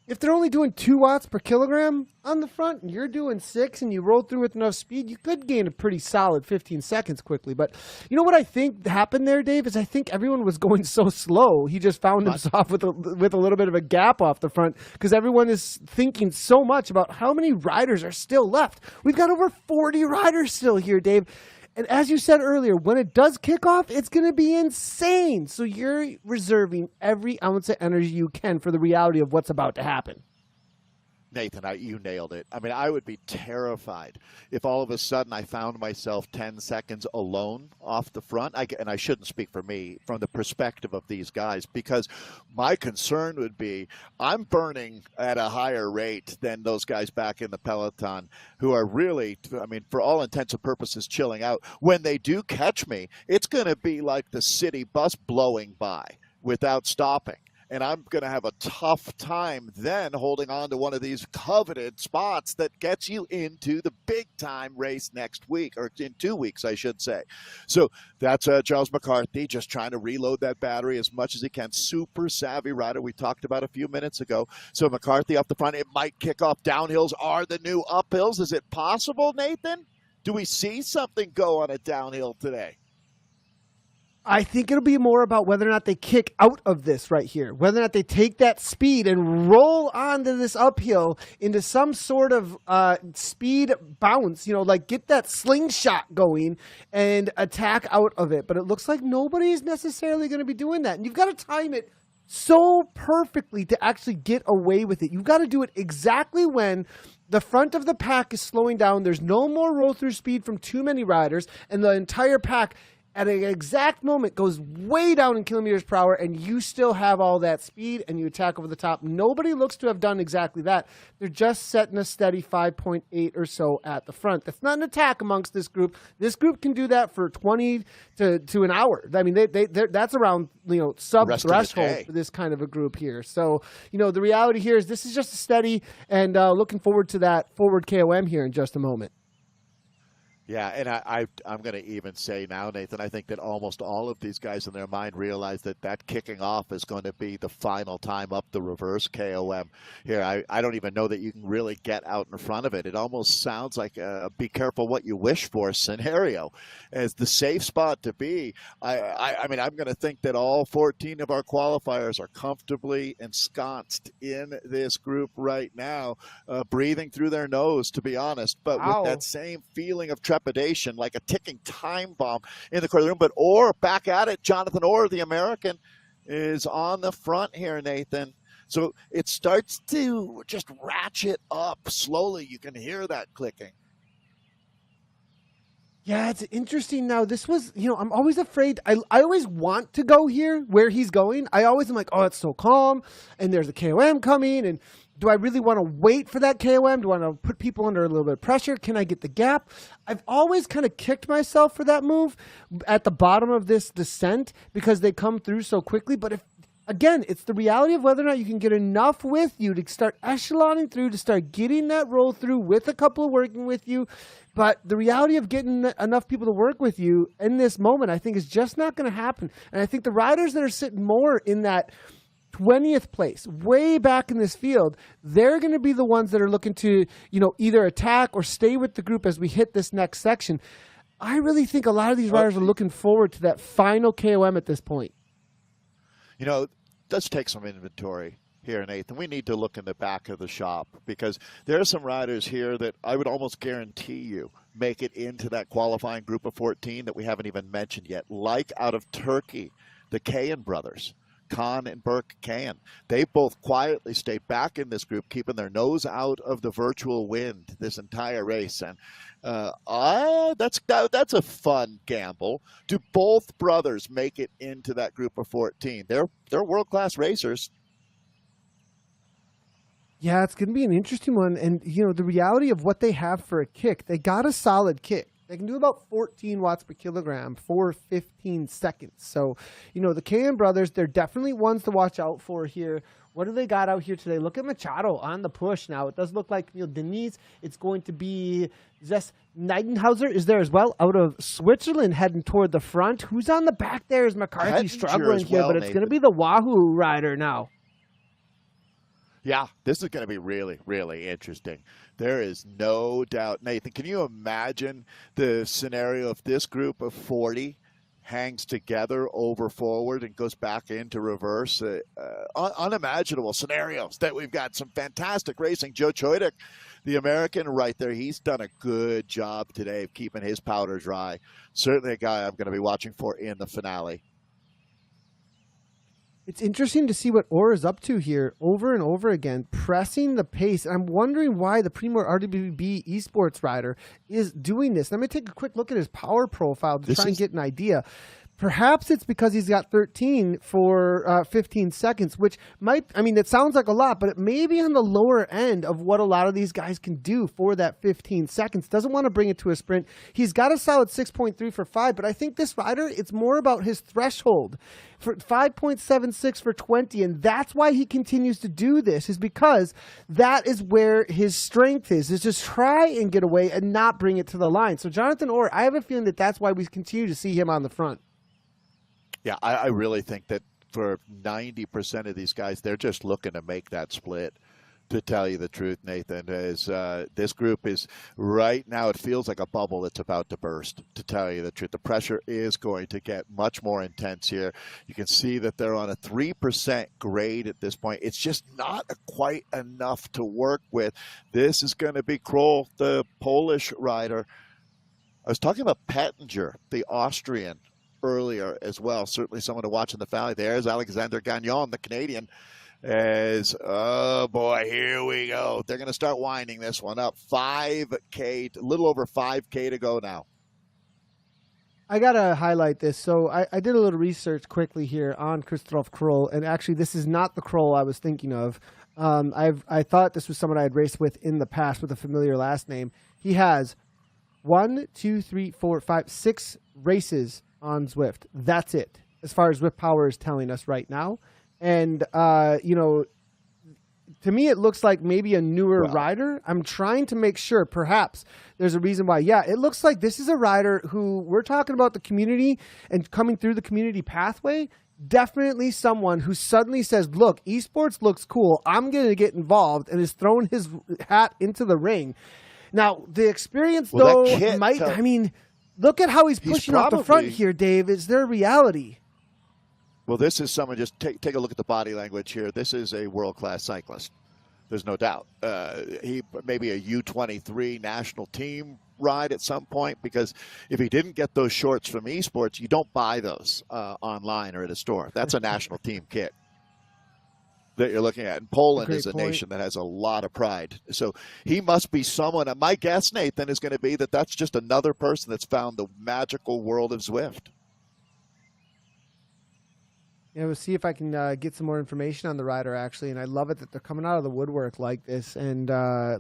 if they're only doing 2 watts per kilogram on the front and you're doing 6 and you roll through with enough speed, you could gain a pretty solid 15 seconds quickly. But you know what I think happened there, Dave, is I think everyone was going so slow. He just found himself with a little bit of a gap off the front because everyone is thinking so much about how many riders are still left. We've got over 40 riders still here, Dave. And as you said earlier, when it does kick off, it's going to be insane. So you're reserving every ounce of energy you can for the reality of what's about to happen. Nathan, you nailed it. I mean, I would be terrified if all of a sudden I found myself 10 seconds alone off the front. And I shouldn't speak for me from the perspective of these guys, because my concern would be I'm burning at a higher rate than those guys back in the peloton who are really, I mean, for all intents and purposes, chilling out. When they do catch me, it's going to be like the city bus blowing by without stopping. And I'm going to have a tough time then holding on to one of these coveted spots that gets you into the big-time race next week, or in 2 weeks, I should say. So that's Charles McCarthy just trying to reload that battery as much as he can. Super savvy rider we talked about a few minutes ago. So McCarthy up the front. It might kick off. Downhills are the new uphills. Is it possible, Nathan? Do we see something go on a downhill today? I think it'll be more about whether or not they kick out of this right here, whether or not they take that speed and roll onto this uphill into some sort of speed bounce, like get that slingshot going and attack out of it. But it looks like nobody's necessarily going to be doing that. And you've got to time it so perfectly to actually get away with it. You've got to do it exactly when the front of the pack is slowing down. There's no more roll through speed from too many riders, and the entire pack at an exact moment goes way down in kilometers per hour, and you still have all that speed and you attack over the top. Nobody looks to have done exactly that. They're just setting a steady 5.8 or so at the front. That's not an attack amongst this group. This group can do that for 20 to an hour. I mean, that's around sub threshold for this kind of a group here. So the reality here is this is just a steady, and looking forward to that forward KOM here in just a moment. Yeah, and I'm going to even say now, Nathan, I think that almost all of these guys in their mind realize that kicking off is going to be the final time up the reverse KOM here. I don't even know that you can really get out in front of it. It almost sounds like a be careful what you wish for scenario as the safe spot to be. I mean, I'm going to think that all 14 of our qualifiers are comfortably ensconced in this group right now, breathing through their nose, to be honest, but with that same feeling of trepidation, like a ticking time bomb in the corner of the room. But Orr, back at it. Jonathan Orr, the American, is on the front here, Nathan. So it starts to just ratchet up slowly. You can hear that clicking. Yeah, it's interesting. Now, this was, I'm always afraid. I always want to go here where he's going. I always am like, oh, it's so calm, and there's a KOM coming, and do I really want to wait for that KOM? Do I want to put people under a little bit of pressure? Can I get the gap? I've always kind of kicked myself for that move at the bottom of this descent because they come through so quickly. But again, it's the reality of whether or not you can get enough with you to start echeloning through, to start getting that roll through with a couple working with you. But the reality of getting enough people to work with you in this moment, I think, is just not going to happen. And I think the riders that are sitting more in that 20th place, way back in this field, they're going to be the ones that are looking to, either attack or stay with the group as we hit this next section. I really think a lot of these riders are looking forward to that final KOM at this point. Let's take some inventory here, Nathan. We need to look in the back of the shop because there are some riders here that I would almost guarantee you make it into that qualifying group of 14 that we haven't even mentioned yet, like out of Turkey, the Kayan brothers. Khan and Burke Kayan. They both quietly stayed back in this group, keeping their nose out of the virtual wind this entire race. And that's a fun gamble. Do both brothers make it into that group of 14? They're world-class racers. Yeah, it's going to be an interesting one. And, the reality of what they have for a kick, they got a solid kick. They can do about 14 watts per kilogram for 15 seconds. So, the Kayan brothers, they're definitely ones to watch out for here. What do they got out here today? Look at Machado on the push now. It does look like Denise. It's going to be Zess Nidenhauser is there as well, out of Switzerland, heading toward the front. Who's on the back there is McCarthy struggling here, but it's going to be the Wahoo rider now. Yeah, this is going to be really, really interesting. There is no doubt. Nathan, can you imagine the scenario if this group of 40 hangs together over forward and goes back into reverse? Unimaginable scenarios that we've got some fantastic racing. Joe Choidik, the American right there, he's done a good job today of keeping his powder dry. Certainly a guy I'm going to be watching for in the finale. It's interesting to see what Orr is up to here over and over again, pressing the pace. I'm wondering why the Premier RWB esports rider is doing this. Let me take a quick look at his power profile to try and get an idea. Perhaps it's because he's got 13 for 15 seconds, which it sounds like a lot, but it may be on the lower end of what a lot of these guys can do for that 15 seconds. Doesn't want to bring it to a sprint. He's got a solid 6.3 for 5, but I think this rider, it's more about his threshold for 5.76 for 20, and that's why he continues to do this, is because that is where his strength is just try and get away and not bring it to the line. So Jonathan Orr, I have a feeling that that's why we continue to see him on the front. Yeah, I really think that for 90% of these guys, they're just looking to make that split. To tell you the truth, Nathan, is this group is right now, it feels like a bubble that's about to burst, to tell you the truth. The pressure is going to get much more intense here. You can see that they're on a 3% grade at this point. It's just not quite enough to work with. This is going to be Kroll, the Polish rider. I was talking about Pettinger, the Austrian, earlier as well. Certainly someone to watch in the valley. There's Alexander Gagnon, the Canadian. As, oh boy, here we go. They're going to start winding this one up. 5K, a little over 5K to go now. I got to highlight this. So I did a little research quickly here on Christoph Kroll, and actually this is not the Kroll I was thinking of. I thought this was someone I had raced with in the past with a familiar last name. He has 6 races on Zwift. That's it, as far as Zwift Power is telling us right now. And, you know, to me, it looks like maybe a newer rider. I'm trying to make sure perhaps there's a reason why. Yeah, it looks like this is a rider who we're talking about the community and coming through the community pathway. Definitely someone who suddenly says, look, esports looks cool. I'm going to get involved, and is throwing his hat into the ring. Now, the experience, I mean, look at how he's pushing off the front here, Dave. Is there a reality? Well, this is someone, just take a look at the body language here. This is a world-class cyclist. There's no doubt. He maybe a U23 national team ride at some point, because if he didn't get those shorts from esports, you don't buy those online or at a store. That's a national team kit that you're looking at. And Poland is a nation that has a lot of pride. So he must be someone. My guess, Nathan, is going to be that that's just another person that's found the magical world of Zwift. Yeah, we'll see if I can get some more information on the rider, actually. And I love it that they're coming out of the woodwork like this and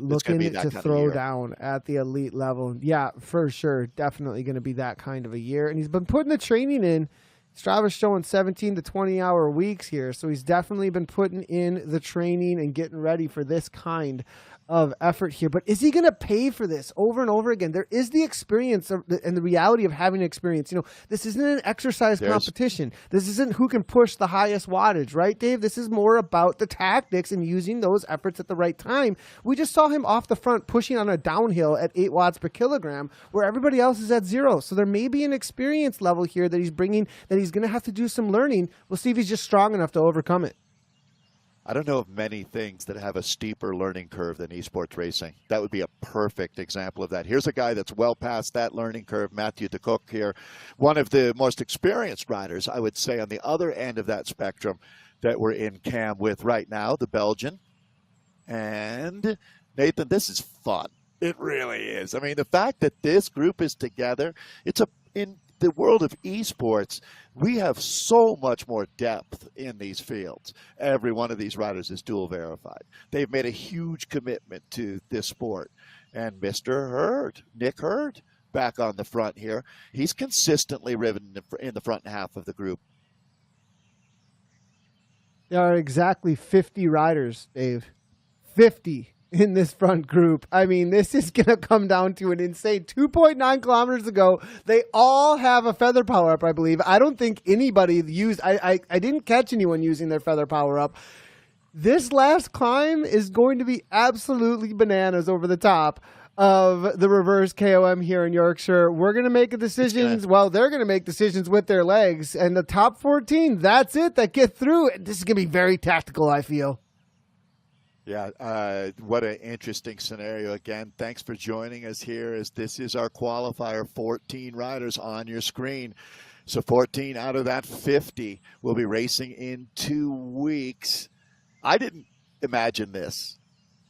looking to throw down at the elite level. Yeah, for sure. Definitely going to be that kind of a year. And he's been putting the training in. Strava's showing 17 to 20-hour weeks here. So he's definitely been putting in the training and getting ready for this kind of effort here. But is he going to pay for this over and over again? There is the experience and the reality of having experience. You know, this isn't an exercise competition. This isn't who can push the highest wattage, right, Dave? This is more about the tactics and using those efforts at the right time. We just saw him off the front pushing on a downhill at 8 watts per kilogram where everybody else is at 0. So there may be an experience level here that he's bringing that he's going to have to do some learning. We'll see if he's just strong enough to overcome it. I don't know of many things that have a steeper learning curve than esports racing. That would be a perfect example of that. Here's a guy that's well past that learning curve, Matthew de Kock here. One of the most experienced riders, I would say, on the other end of that spectrum that we're in cam with right now, the Belgian. And Nathan, this is fun. It really is. I mean, the fact that this group is together, in the world of esports, we have so much more depth in these fields. Every one of these riders is dual verified. They've made a huge commitment to this sport. And Mr. Hurd, Nick Hurd, back on the front here, he's consistently ridden in the front half of the group. There are exactly 50 riders, Dave. 50 in this front group. I mean, this is going to come down to an insane 2.9 kilometers to go. They all have a feather power up, I believe. I don't think anybody used, I didn't catch anyone using their feather power up. This last climb is going to be absolutely bananas over the top of the reverse KOM here in Yorkshire. We're going to make decisions. Well, they're going to make decisions with their legs. And the top 14, that's it, that get through. This is going to be very tactical, I feel. Yeah, what an interesting scenario. Again, thanks for joining us here as this is our qualifier, 14 riders on your screen. So 14 out of that 50 will be racing in 2 weeks. I didn't imagine this,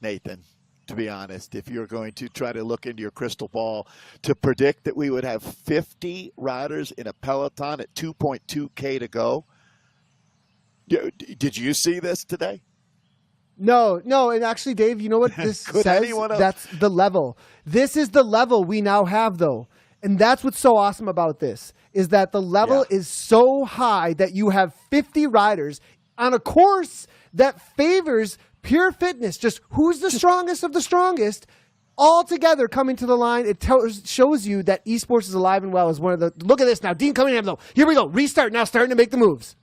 Nathan, to be honest, if you're going to try to look into your crystal ball to predict that we would have 50 riders in a peloton at 2.2K to go. Did you see this today? No, and actually, Dave, you know what this says? That's the level. This is the level we now have, though. And that's what's so awesome about this, is that the level is so high that you have 50 riders on a course that favors pure fitness, just who's the strongest of the strongest, all together coming to the line. It shows you that esports is alive and well as one of the... Look at this now. Dean Cunningham, though. Here we go. Restart now, starting to make the moves.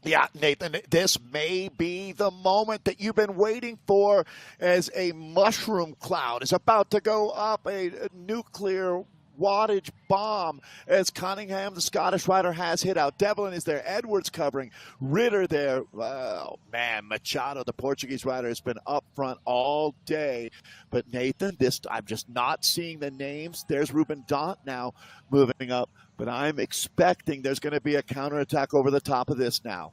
Yeah, Nathan, this may be the moment that you've been waiting for, as a mushroom cloud is about to go up, a nuclear wattage bomb, as Cunningham, the Scottish rider, has hit out. Devlin is there, Edwards covering, Ritter there. Oh, man, Machado, the Portuguese rider, has been up front all day. But Nathan, I'm just not seeing the names. There's Ruben Dont now moving up. But I'm expecting there's going to be a counterattack over the top of this now.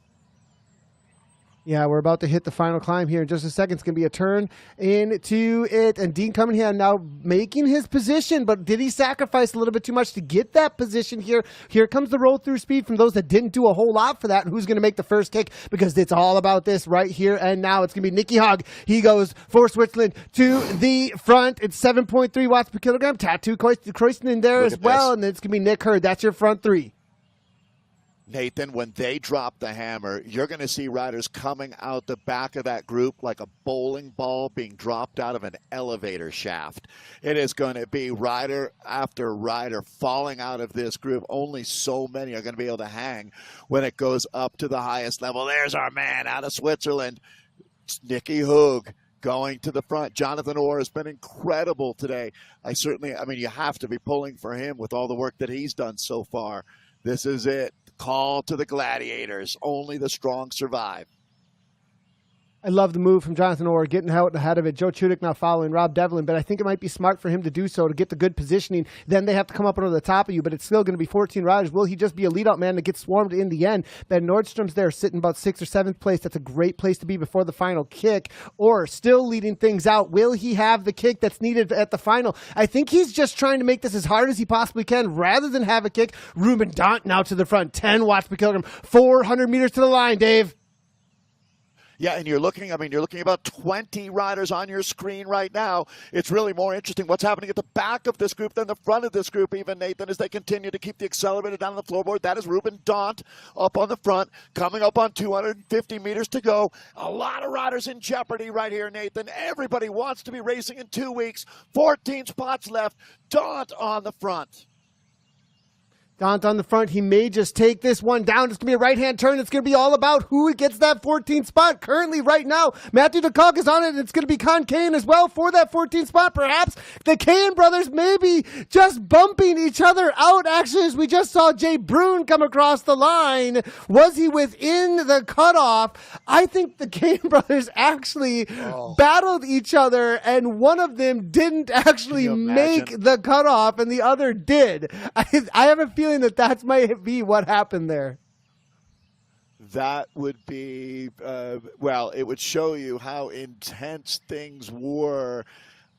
Yeah, we're about to hit the final climb here in just a second. It's going to be a turn into it. And Dean Cunningham now making his position, but did he sacrifice a little bit too much to get that position here? Here comes the roll through speed from those that didn't do a whole lot for that. And who's going to make the first kick? Because it's all about this right here and now. It's going to be Nicky Hogg. He goes for Switzerland to the front. It's 7.3 watts per kilogram. Tattoo Croyston in there as well. And it's going to be Nick Hurd. That's your front three. Nathan, when they drop the hammer, you're going to see riders coming out the back of that group like a bowling ball being dropped out of an elevator shaft. It is going to be rider after rider falling out of this group. Only so many are going to be able to hang when it goes up to the highest level. There's our man out of Switzerland, it's Nicky Hogg, going to the front. Jonathan Orr has been incredible today. I mean, you have to be pulling for him with all the work that he's done so far. This is it. Call to the gladiators. Only the strong survive. I love the move from Jonathan Orr, getting out ahead of it. Joe Chudik now following Rob Devlin, but I think it might be smart for him to do so to get the good positioning. Then they have to come up over the top of you, but it's still going to be 14 riders. Will he just be a lead-out man that gets swarmed in the end? Ben Nordstrom's there sitting about 6th or 7th place. That's a great place to be before the final kick. Or still leading things out. Will he have the kick that's needed at the final? I think he's just trying to make this as hard as he possibly can rather than have a kick. Ruben Dont now to the front, 10 watts per kilogram, 400 meters to the line, Dave. Yeah, and you're looking about 20 riders on your screen right now. It's really more interesting what's happening at the back of this group than the front of this group, even, Nathan, as they continue to keep the accelerator down on the floorboard. That is Ruben Dont up on the front, coming up on 250 meters to go. A lot of riders in jeopardy right here, Nathan. Everybody wants to be racing in 2 weeks. 14 spots left. Dont on the front. Dont on the front. He may just take this one down. It's going to be a right-hand turn. It's going to be all about who gets that 14th spot. Currently, right now, Matthew DeCock is on it. It's going to be Con Kane as well for that 14th spot. Perhaps the Kane brothers may be just bumping each other out. Actually, as we just saw Jay Brune come across the line. Was he within the cutoff? I think the Kane brothers actually battled each other, and one of them didn't actually make the cutoff, and the other did. I have a feeling that might be what happened there. That would be, it would show you how intense things were.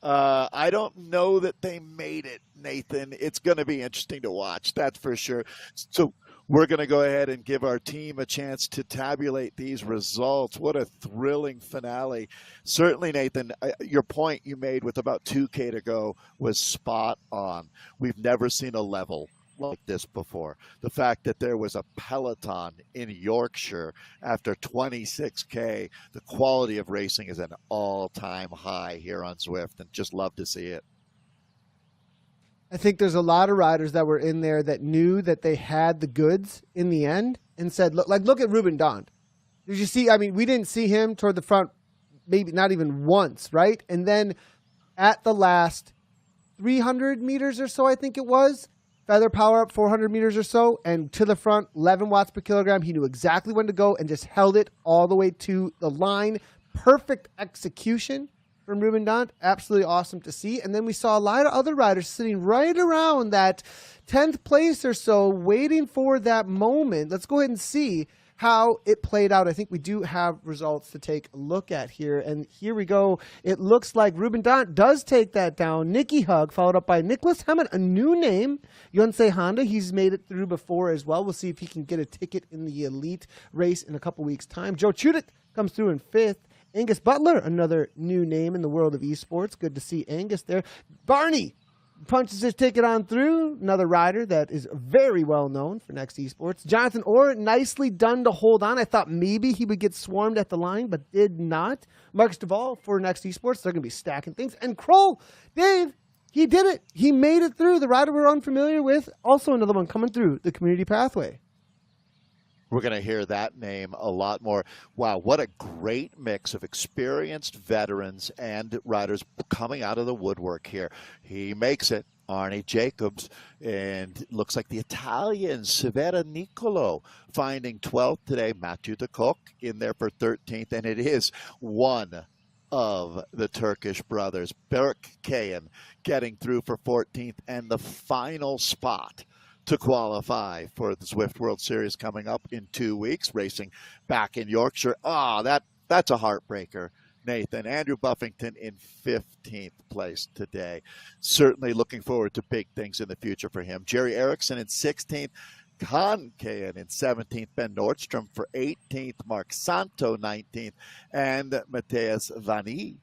I don't know that they made it, Nathan. It's going to be interesting to watch, that's for sure. So we're going to go ahead and give our team a chance to tabulate these results. What a thrilling finale. Certainly, Nathan, your point you made with about 2K to go was spot on. We've never seen a level like this before. The fact that there was a peloton in Yorkshire after 26K, the quality of racing is an all-time high here on Zwift, and just love to see it. I think there's a lot of riders that were in there that knew that they had the goods in the end and said, look at Ruben Dont. Did you see? I mean, we didn't see him toward the front, maybe not even once, right? And then at the last 300 meters or so, I think it was, feather power up 400 meters or so, and to the front, 11 watts per kilogram. He knew exactly when to go and just held it all the way to the line. Perfect execution from Ruben Dont. Absolutely awesome to see. And then we saw a lot of other riders sitting right around that 10th place or so, waiting for that moment. Let's go ahead and see how it played out. I think we do have results to take a look at here. And here we go. It looks like Ruben Dont does take that down. Nicky Hogg, followed up by Nicholas Hammond, a new name. Yonsei Honda, he's made it through before as well. We'll see if he can get a ticket in the elite race in a couple weeks' time. Joe Chudik comes through in 5th. Angus Butler, another new name in the world of esports. Good to see Angus there. Barney punches his ticket on through. Another rider that is very well known for Next Esports. Jonathan Orr, nicely done to hold on. I thought maybe he would get swarmed at the line, but did not. Marcus Duvall for Next Esports. They're going to be stacking things. And Kroll, Dave, he did it. He made it through. The rider we're unfamiliar with. Also another one coming through the community pathway. We're going to hear that name a lot more. Wow, what a great mix of experienced veterans and riders coming out of the woodwork here. He makes it, Arnie Jacobs, and looks like the Italian Severa Nicolo finding 12th today. Matthew de Kock in there for 13th, and it is one of the Turkish brothers, Berk Kayan, getting through for 14th, and the final spot to qualify for the Zwift World Series coming up in 2 weeks, racing back in Yorkshire. That's a heartbreaker, Nathan. Andrew Buffington in 15th place today. Certainly looking forward to big things in the future for him. Jerry Erickson in 16th. Con Kayan in 17th, Ben Nordstrom for 18th, Mark Santo 19th, and Mateus Vani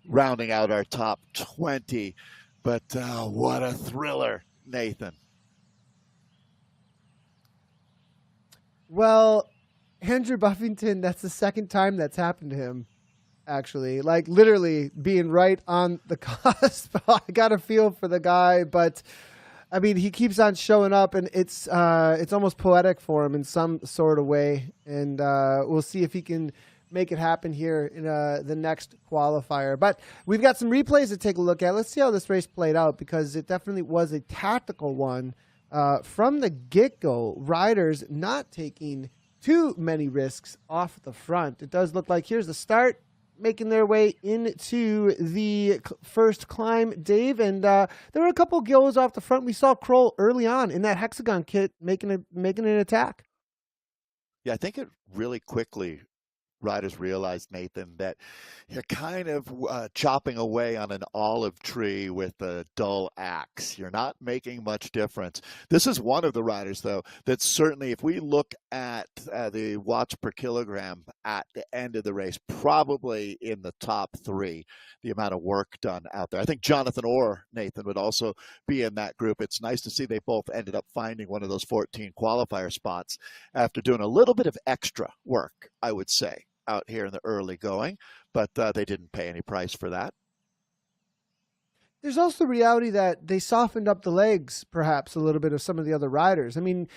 rounding out our top 20. But what a thriller, Nathan. Well, Andrew Buffington, that's the second time that's happened to him, actually. Like, literally being right on the cusp. I got a feel for the guy, but, I mean, he keeps on showing up, and it's almost poetic for him in some sort of way. And we'll see if he can make it happen here in the next qualifier. But we've got some replays to take a look at. Let's see how this race played out, because it definitely was a tactical one. From the get-go, riders not taking too many risks off the front. It does look like here's the start, making their way into the first climb, Dave. And there were a couple goes off the front. We saw Kroll early on in that hexagon kit making an attack. Yeah, I think it really quickly riders realized, Nathan, that you're kind of chopping away on an olive tree with a dull axe. You're not making much difference. This is one of the riders, though, that certainly, if we look at the watts per kilogram at the end of the race, probably in the top 3, the amount of work done out there. I think Jonathan Orr, Nathan, would also be in that group. It's nice to see they both ended up finding one of those 14 qualifier spots after doing a little bit of extra work, I would say, out here in the early going, but they didn't pay any price for that. There's also the reality that they softened up the legs, perhaps, a little bit of some of the other riders. I mean,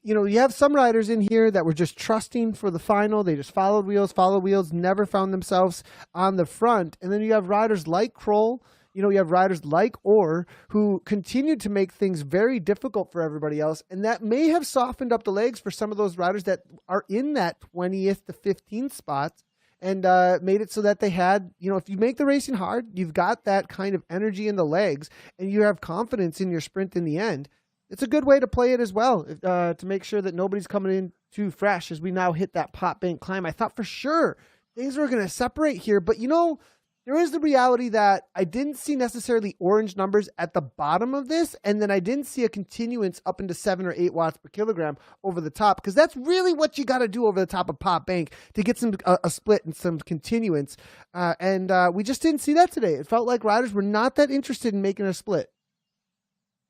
you know, you have some riders in here that were just trusting for the final. They just followed wheels, never found themselves on the front. And then you have riders like Kroll, you know, you have riders like Orr who continued to make things very difficult for everybody else. And that may have softened up the legs for some of those riders that are in that 20th to 15th spot, and made it so that they had, you know, if you make the racing hard, you've got that kind of energy in the legs and you have confidence in your sprint in the end. It's a good way to play it as well, to make sure that nobody's coming in too fresh as we now hit that pot bank climb. I thought for sure things were going to separate here, but you know, there is the reality that I didn't see necessarily orange numbers at the bottom of this, and then I didn't see a continuance up into 7 or 8 watts per kilogram over the top, because that's really what you got to do over the top of Pot Bank to get some a split and some continuance. And we just didn't see that today. It felt like riders were not that interested in making a split.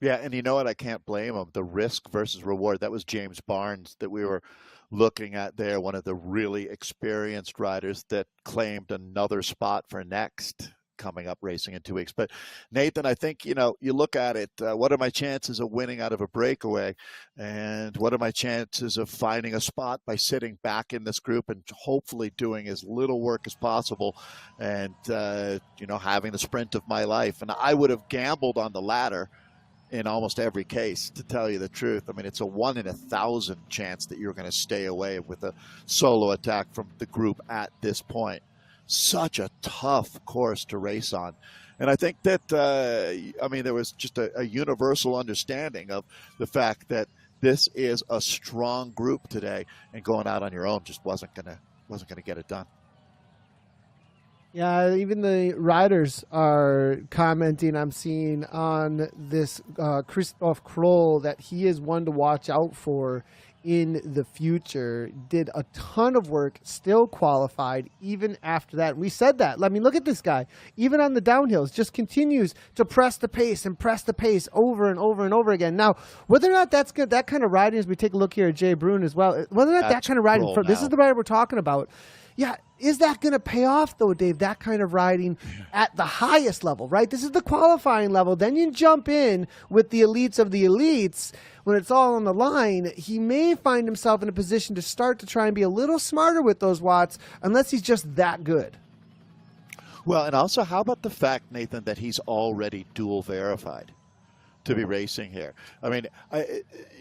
Yeah, and you know what? I can't blame them. The risk versus reward. That was James Barnes that we were looking at there, one of the really experienced riders that claimed another spot for next coming up racing in 2 weeks. But Nathan, I think, you know, you look at it, what are my chances of winning out of a breakaway? And what are my chances of finding a spot by sitting back in this group and hopefully doing as little work as possible and, you know, having the sprint of my life? And I would have gambled on the latter in almost every case, to tell you the truth. I mean, it's a 1 in 1,000 chance that you're going to stay away with a solo attack from the group at this point. Such a tough course to race on. And I think that, I mean, there was just a universal understanding of the fact that this is a strong group today, and going out on your own just wasn't going to get it done. Yeah, even the riders are commenting, I'm seeing on this Christoph Kroll, that he is one to watch out for in the future. Did a ton of work, still qualified even after that. We said that. I mean, look at this guy. Even on the downhills, just continues to press the pace over and over and over again. Now, whether or not that's good, that kind of riding, as we take a look here at Jay Brune as well, whether or not that kind of riding, this is the rider we're talking about. Yeah, is that going to pay off, though, Dave, that kind of riding at the highest level, right? This is the qualifying level. Then you jump in with the elites of the elites. When it's all on the line, he may find himself in a position to start to try and be a little smarter with those watts, unless he's just that good. Well, and also, how about the fact, Nathan, that he's already dual verified to be racing here? I mean,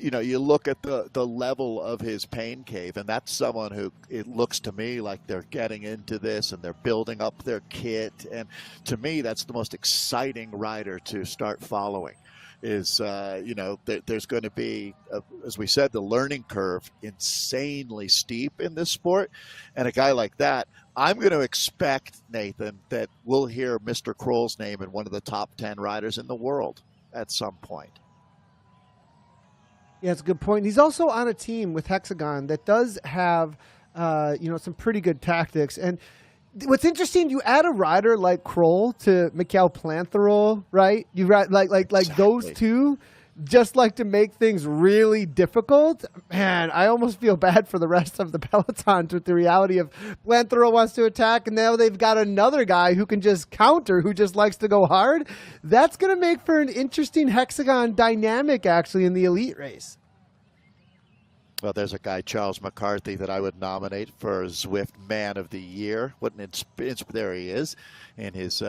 you look at the level of his pain cave, and that's someone who, it looks to me like they're getting into this and they're building up their kit. And to me, that's the most exciting rider to start following. Is, there's going to be, as we said, the learning curve insanely steep in this sport. And a guy like that, I'm going to expect, Nathan, that we'll hear Mr. Kroll's name in one of the top 10 riders in the world at some point. Yeah, it's a good point. He's also on a team with Hexagon that does have, some pretty good tactics. And what's interesting, you add a rider like Kroll to Mikkel Plantherol, right? You like Exactly. Those two just like to make things really difficult. Man, I almost feel bad for the rest of the peloton with the reality of Plantherol wants to attack, and now they've got another guy who can just counter, who just likes to go hard. That's going to make for an interesting Hexagon dynamic, actually, in the elite race. Well, there's a guy, Charles McCarthy, that I would nominate for Zwift Man of the Year. What an there he is in his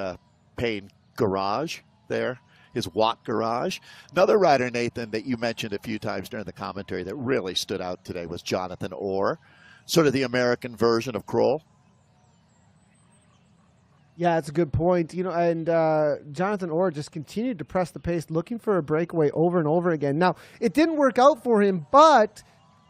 pain garage there, his Watt garage. Another rider, Nathan, that you mentioned a few times during the commentary that really stood out today was Jonathan Orr, sort of the American version of Kroll. Yeah, that's a good point. And Jonathan Orr just continued to press the pace, looking for a breakaway over and over again. Now, it didn't work out for him, but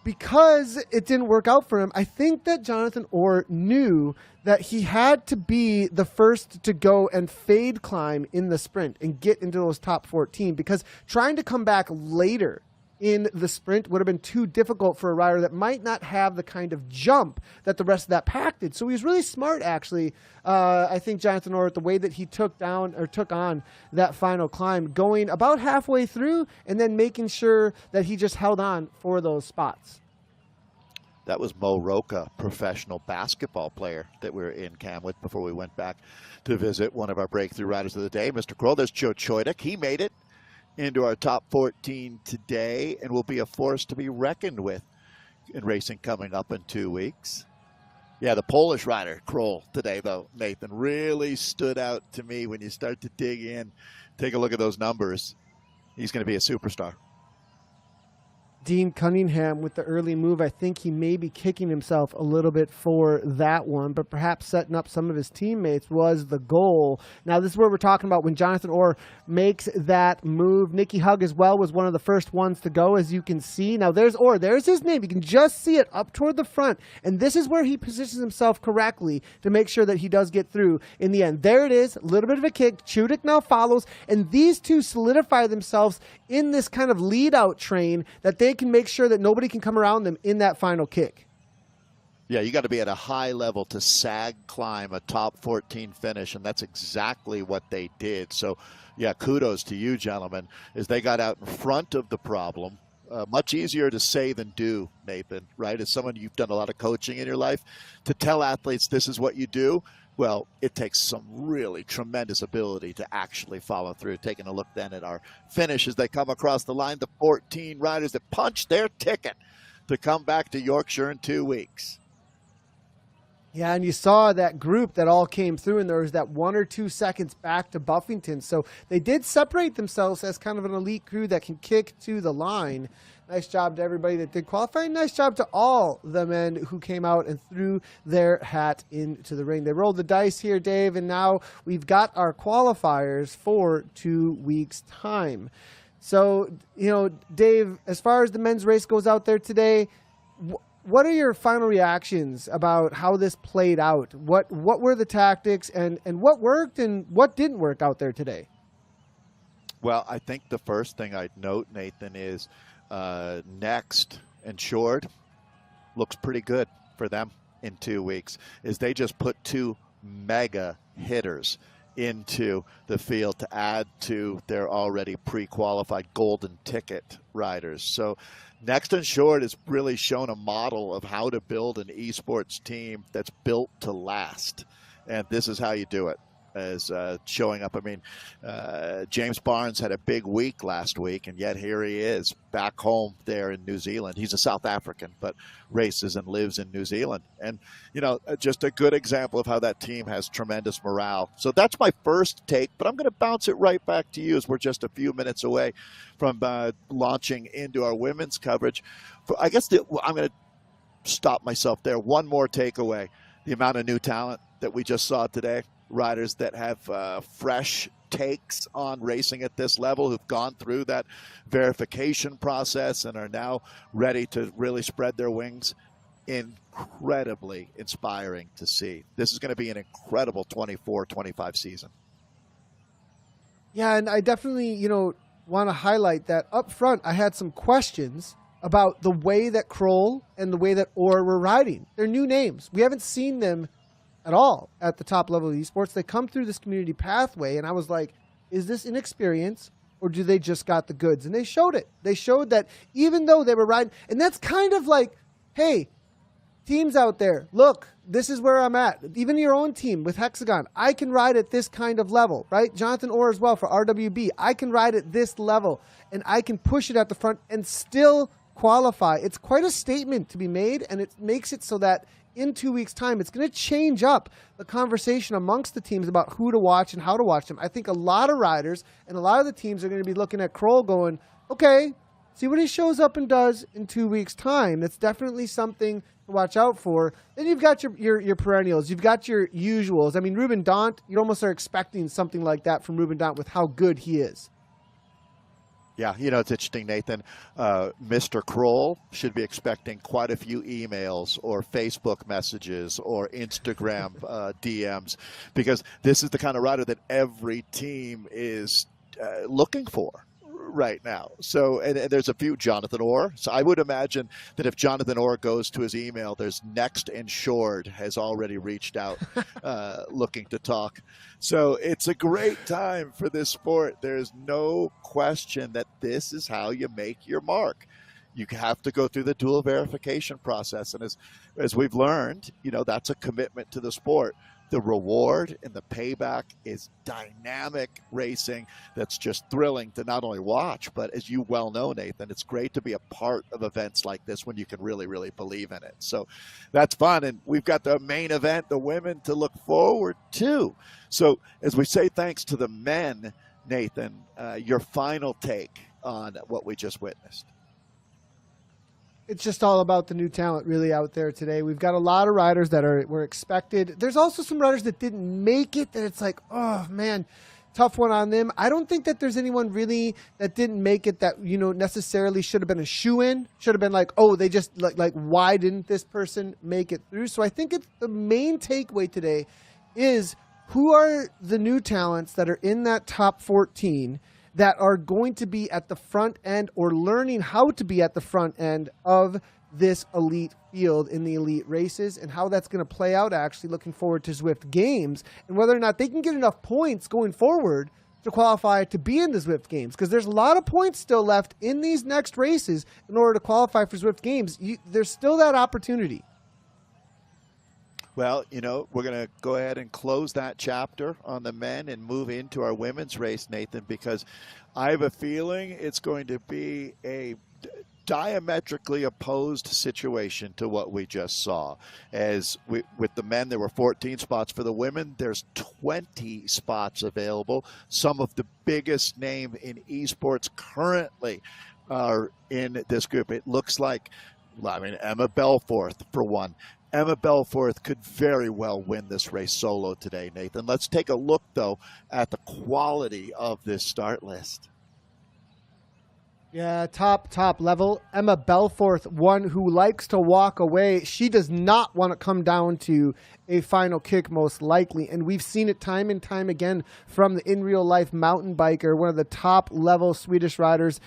because it didn't work out for him, I think that Jonathan Orr knew that he had to be the first to go and fade climb in the sprint and get into those top 14, because trying to come back later in the sprint would have been too difficult for a rider that might not have the kind of jump that the rest of that pack did. So he was really smart, actually. I think Jonathan Orr, the way that he took on that final climb, going about halfway through and then making sure that he just held on for those spots. That was Mo Roca, professional basketball player that we were in Cam with before we went back to visit one of our breakthrough riders of the day, Mr. Kroll. There's Joe Choitek. He made it into our top 14 today and will be a force to be reckoned with in racing coming up in 2 weeks. Yeah, the Polish rider, Kroll, today, though, Nathan, really stood out to me when you start to dig in, take a look at those numbers. He's going to be a superstar. Dean Cunningham with the early move. I think he may be kicking himself a little bit for that one, but perhaps setting up some of his teammates was the goal. Now, this is where we're talking about when Jonathan Orr makes that move. Nicky Hug as well was one of the first ones to go, as you can see. Now, there's Orr. There's his name. You can just see it up toward the front, and this is where he positions himself correctly to make sure that he does get through in the end. There it is. A little bit of a kick. Chudik now follows, and these two solidify themselves in this kind of lead-out train that they can make sure that nobody can come around them in that final kick. Yeah, you got to be at a high level to sag climb a top 14 finish, and that's exactly what they did. So, yeah, kudos to you, gentlemen, as they got out in front of the problem. Much easier to say than do, Nathan, right? As someone, you've done a lot of coaching in your life, to tell athletes this is what you do. Well, it takes some really tremendous ability to actually follow through. Taking a look then at our finish as they come across the line, the 14 riders that punched their ticket to come back to Yorkshire in 2 weeks. Yeah, and you saw that group that all came through, and there was that 1 or 2 seconds back to Buffington. So they did separate themselves as kind of an elite crew that can kick to the line. Nice job to everybody that did qualify. Nice job to all the men who came out and threw their hat into the ring. They rolled the dice here, Dave, and now we've got our qualifiers for 2 weeks' time. So, Dave, as far as the men's race goes out there today, what are your final reactions about how this played out? What were the tactics, and what worked and what didn't work out there today? Well, I think the first thing I'd note, Nathan, is Next and Short looks pretty good for them in 2 weeks, is they just put 2 mega hitters into the field to add to their already pre-qualified golden ticket riders. So Next and Short has really shown a model of how to build an esports team that's built to last. And this is how you do it, as showing up. I mean, James Barnes had a big week last week, and yet here he is back home there in New Zealand. He's a South African, but races and lives in New Zealand. And, you know, just a good example of how that team has tremendous morale. So that's my first take, but I'm going to bounce it right back to you as we're just a few minutes away from launching into our women's coverage. I guess I'm going to stop myself there. One more takeaway: the amount of new talent that we just saw today. Riders that have fresh takes on racing at this level, who've gone through that verification process and are now ready to really spread their wings. Incredibly inspiring to see. This is going to be an incredible 24-25 season. Yeah, and I definitely, want to highlight that up front. I had some questions about the way that Kroll and the way that Orr were riding. They're new names. We haven't seen them at all at the top level of esports. They come through this community pathway, and I was like, is this inexperience, or do they just got the goods? And they showed it. They showed that even though they were riding, and that's kind of like, hey, teams out there, look, this is where I'm at. Even your own team with Hexagon, I can ride at this kind of level, right? Jonathan Orr as well for RWB, I can ride at this level, and I can push it at the front and still qualify. It's quite a statement to be made, and it makes it so that in 2 weeks' time, it's going to change up the conversation amongst the teams about who to watch and how to watch them. I think a lot of riders and a lot of the teams are going to be looking at Kroll going, okay, see what he shows up and does in 2 weeks' time. That's definitely something to watch out for. Then you've got your perennials. You've got your usuals. I mean, Ruben Daunt, you almost are expecting something like that from Ruben Daunt with how good he is. Yeah, it's interesting, Nathan. Mr. Kroll should be expecting quite a few emails or Facebook messages or Instagram DMs, because this is the kind of rider that every team is looking for right now. So, and there's a few Jonathan Orr. So I would imagine that if Jonathan Orr goes to his email, there's Next and Short has already reached out looking to talk. So it's a great time for this sport. There's no question that this is how you make your mark. You have to go through the dual verification process. And as we've learned, that's a commitment to the sport. The reward and the payback is dynamic racing that's just thrilling to not only watch, but as you well know, Nathan, it's great to be a part of events like this when you can really, really believe in it. So that's fun. And we've got the main event, the women, to look forward to. So as we say thanks to the men, Nathan, your final take on what we just witnessed. It's just all about the new talent really out there today. We've got a lot of riders that were expected. There's also some riders that didn't make it that it's like, oh man, tough one on them. I don't think that there's anyone really that didn't make it that, necessarily should have been a shoe-in, should have been like, oh, they just like why didn't this person make it through? So I think the main takeaway today is who are the new talents that are in that top 14 that are going to be at the front end or learning how to be at the front end of this elite field in the elite races, and how that's going to play out. Actually looking forward to Zwift Games and whether or not they can get enough points going forward to qualify to be in the Zwift Games, because there's a lot of points still left in these next races in order to qualify for Zwift Games. There's still that opportunity. Well, we're going to go ahead and close that chapter on the men and move into our women's race, Nathan, because I have a feeling it's going to be a diametrically opposed situation to what we just saw. With the men, there were 14 spots. For the women, there's 20 spots available. Some of the biggest name in esports currently are in this group. It looks like, Emma Belforth, for one. Emma Belforth could very well win this race solo today, Nathan. Let's take a look, though, at the quality of this start list. Yeah, top level. Emma Belforth, one who likes to walk away. She does not want to come down to a final kick most likely. And we've seen it time and time again from the in real life mountain biker, one of the top level Swedish riders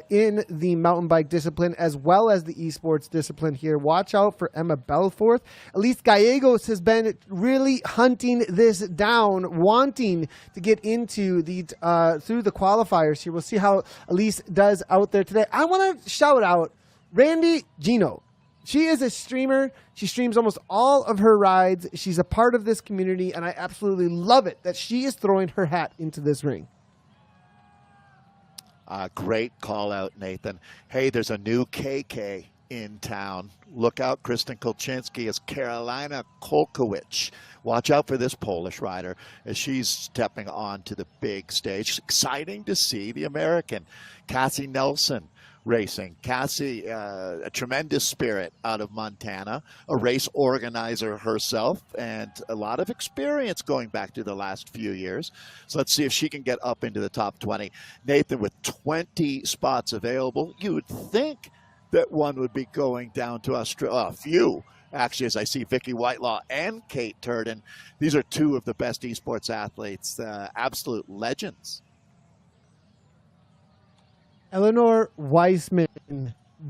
in the mountain bike discipline, as well as the esports discipline here. Watch out for Emma Belforth. Elise Gallegos has been really hunting this down, wanting to get into the through the qualifiers here. We'll see how Elise does out there today. I want to shout out Randy Gino. She is a streamer. She streams almost all of her rides. She's a part of this community, and I absolutely love it that she is throwing her hat into this ring. Great call out, Nathan. Hey, there's a new KK in town. Look out, Kristen Kolczynski is Karolina Kolkowicz. Watch out for this Polish rider as she's stepping onto the big stage. It's exciting to see the American Cassie Nelson racing. Cassie, a tremendous spirit out of Montana, a race organizer herself, and a lot of experience going back to the last few years. So let's see if she can get up into the top 20. Nathan, with 20 spots available, you would think that one would be going down to Australia. A few, actually, as I see Vicky Whitelaw and Kate Turden. These are two of the best esports athletes, absolute legends. Eleanor Weissman,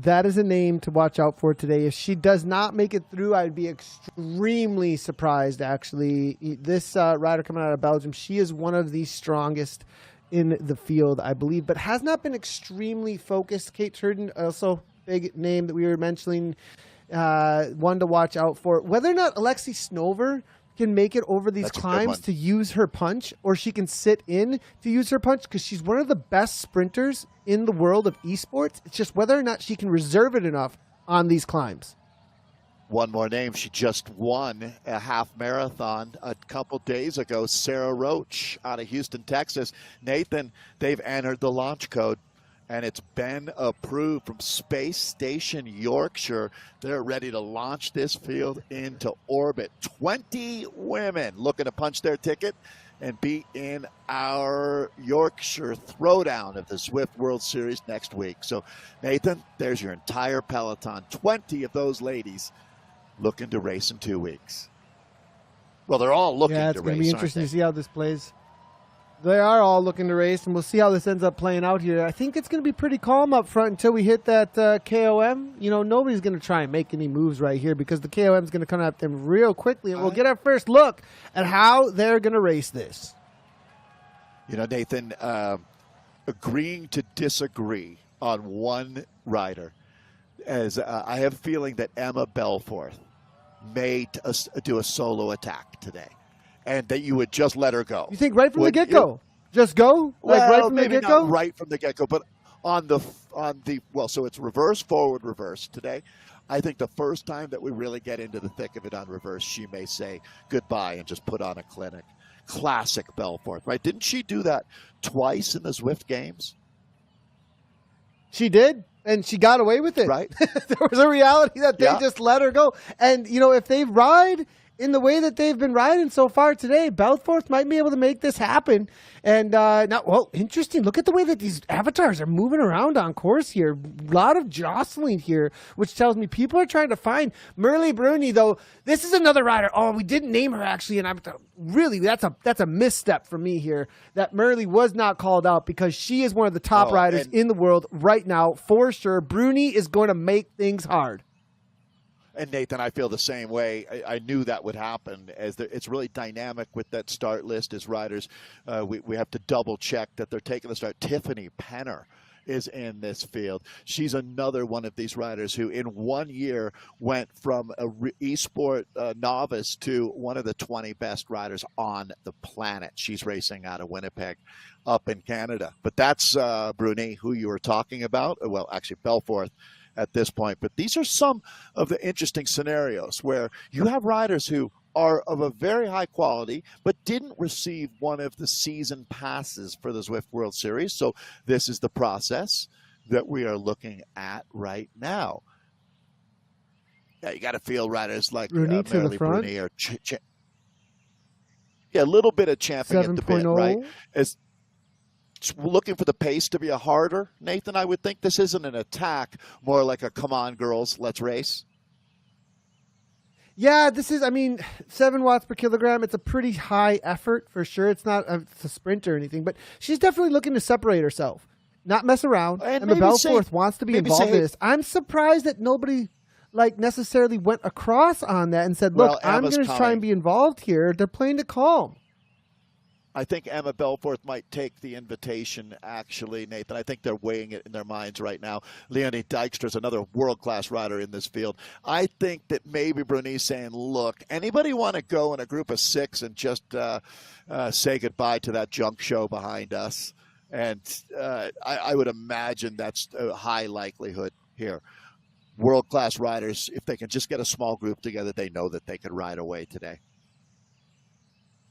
that is a name to watch out for today. If she does not make it through, I'd be extremely surprised, actually. This rider coming out of Belgium, she is one of the strongest in the field, I believe, but has not been extremely focused. Kate Turden, also big name that we were mentioning, one to watch out for. Whether or not Alexi Snover can make it over these climbs to use her punch, or she can sit in to use her punch, because she's one of the best sprinters in the world of esports. It's just whether or not she can reserve it enough on these climbs. One more name. She just won a half marathon a couple days ago. Sarah Roach out of Houston, Texas. Nathan, they've entered the launch code, and it's been approved from Space Station Yorkshire. They're ready to launch this field into orbit. 20 women looking to punch their ticket and be in our Yorkshire throwdown of the Zwift World Series next week. So, Nathan, there's your entire peloton. 20 of those ladies looking to race in 2 weeks. Well, they're all looking to race. Yeah, it's going to be interesting to see how this plays. They are all looking to race, and we'll see how this ends up playing out here. I think it's going to be pretty calm up front until we hit that KOM. You know, nobody's going to try and make any moves right here because the KOM is going to come at them real quickly, and we'll get our first look at how they're going to race this. You know, Nathan, agreeing to disagree on one rider, as I have a feeling that Emma Belforth may do a solo attack today, and that you would just let her go. You think right from the get-go? Just go? Like right from the get-go? Not right from the get-go, but on the well, so it's reverse, forward, reverse today. I think the first time that we really get into the thick of it on reverse, she may say goodbye and just put on a clinic. Classic Belforth, right? Didn't she do that twice in the Zwift games? She did, and she got away with it. Right. There was a reality that they just let her go. And, you know, if they ride in the way that they've been riding so far today, Belforth might be able to make this happen. And now, well, interesting. Look at the way that these avatars are moving around on course here. A lot of jostling here, which tells me people are trying to find Merle Bruni, though. This is another rider. Oh, we didn't name her, actually, and I'm really, that's a misstep for me here, that Merle was not called out, because she is one of the top riders in the world right now, for sure. Bruni is going to make things hard. And Nathan, I feel the same way. I knew that would happen, as it's really dynamic with that start list as riders. We have to double check that they're taking the start. Tiffany Penner is in this field. She's another one of these riders who in 1 year went from a esport novice to one of the 20 best riders on the planet. She's racing out of Winnipeg up in Canada. But that's Bruni, who you were talking about. Well, actually, Belforth at this point. But these are some of the interesting scenarios where you have riders who are of a very high quality but didn't receive one of the season passes for the Zwift World Series. So this is the process that we are looking at right now. Yeah, you got to feel riders like Bruni to the front. Bruni are a little bit of champing at the bit, right? As looking for the pace to be a harder, Nathan, I would think this isn't an attack, more like a come on, girls, let's race. Yeah, this is, I mean, 7 watts per kilogram. It's a pretty high effort for sure. It's not it's a sprint or anything, but she's definitely looking to separate herself, not mess around. And Emma maybe say- Belforth wants to be maybe involved say- in this. I'm surprised that nobody like necessarily went across on that and said, look, Well, I'm Emma's going to try coming. and be involved here. They're playing it calm. I think Emma Belforth might take the invitation, actually, Nathan. I think they're weighing it in their minds right now. Leonie Dijkstra is another world-class rider in this field. I think that maybe Bruni's saying, look, anybody want to go in a group of 6 and just say goodbye to that junk show behind us? And I would imagine that's a high likelihood here. World-class riders, if they can just get a small group together, they know that they could ride away today.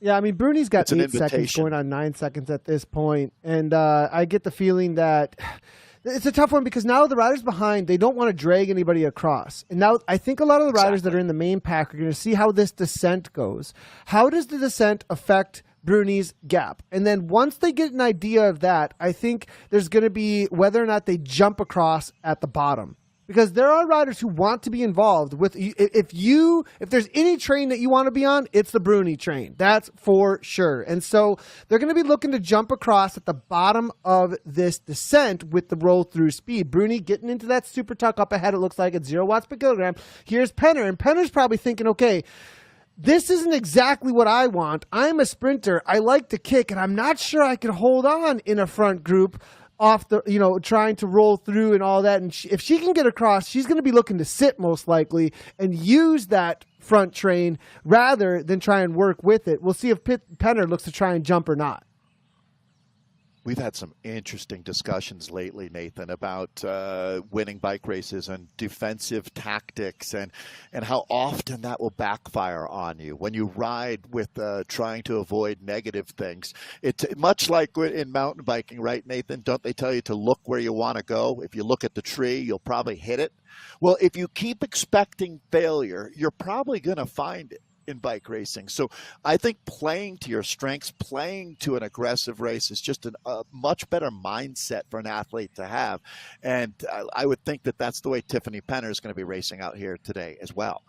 Yeah, I mean, Bruni's got It's an 8 seconds invitation. going on 9 seconds at this point. And I get the feeling that it's a tough one because now the riders behind, they don't want to drag anybody across. And now I think a lot of the riders that are in the main pack are going to see how this descent goes. How does the descent affect Bruni's gap? And then once they get an idea of that, I think there's going to be whether or not they jump across at the bottom. Because there are riders who want to be involved with. If there's any train that you want to be on, it's the Bruni train. That's for sure. And so they're going to be looking to jump across at the bottom of this descent with the roll through speed. Bruni getting into that super tuck up ahead. It looks like at 0 watts per kilogram. Here's Penner, and Penner's probably thinking, okay, this isn't exactly what I want. I'm a sprinter. I like to kick, and I'm not sure I can hold on in a front group off the, trying to roll through and all that. And if she can get across, she's going to be looking to sit most likely and use that front train rather than try and work with it. We'll see if Penner looks to try and jump or not. We've had some interesting discussions lately, Nathan, about winning bike races and defensive tactics and how often that will backfire on you when you ride with trying to avoid negative things. It's much like in mountain biking, right, Nathan? Don't they tell you to look where you want to go? If you look at the tree, you'll probably hit it. Well, if you keep expecting failure, you're probably going to find it in bike racing. So I think playing to your strengths, playing to an aggressive race is just a much better mindset for an athlete to have. And I would think that that's the way Tiffany Penner is going to be racing out here today as well.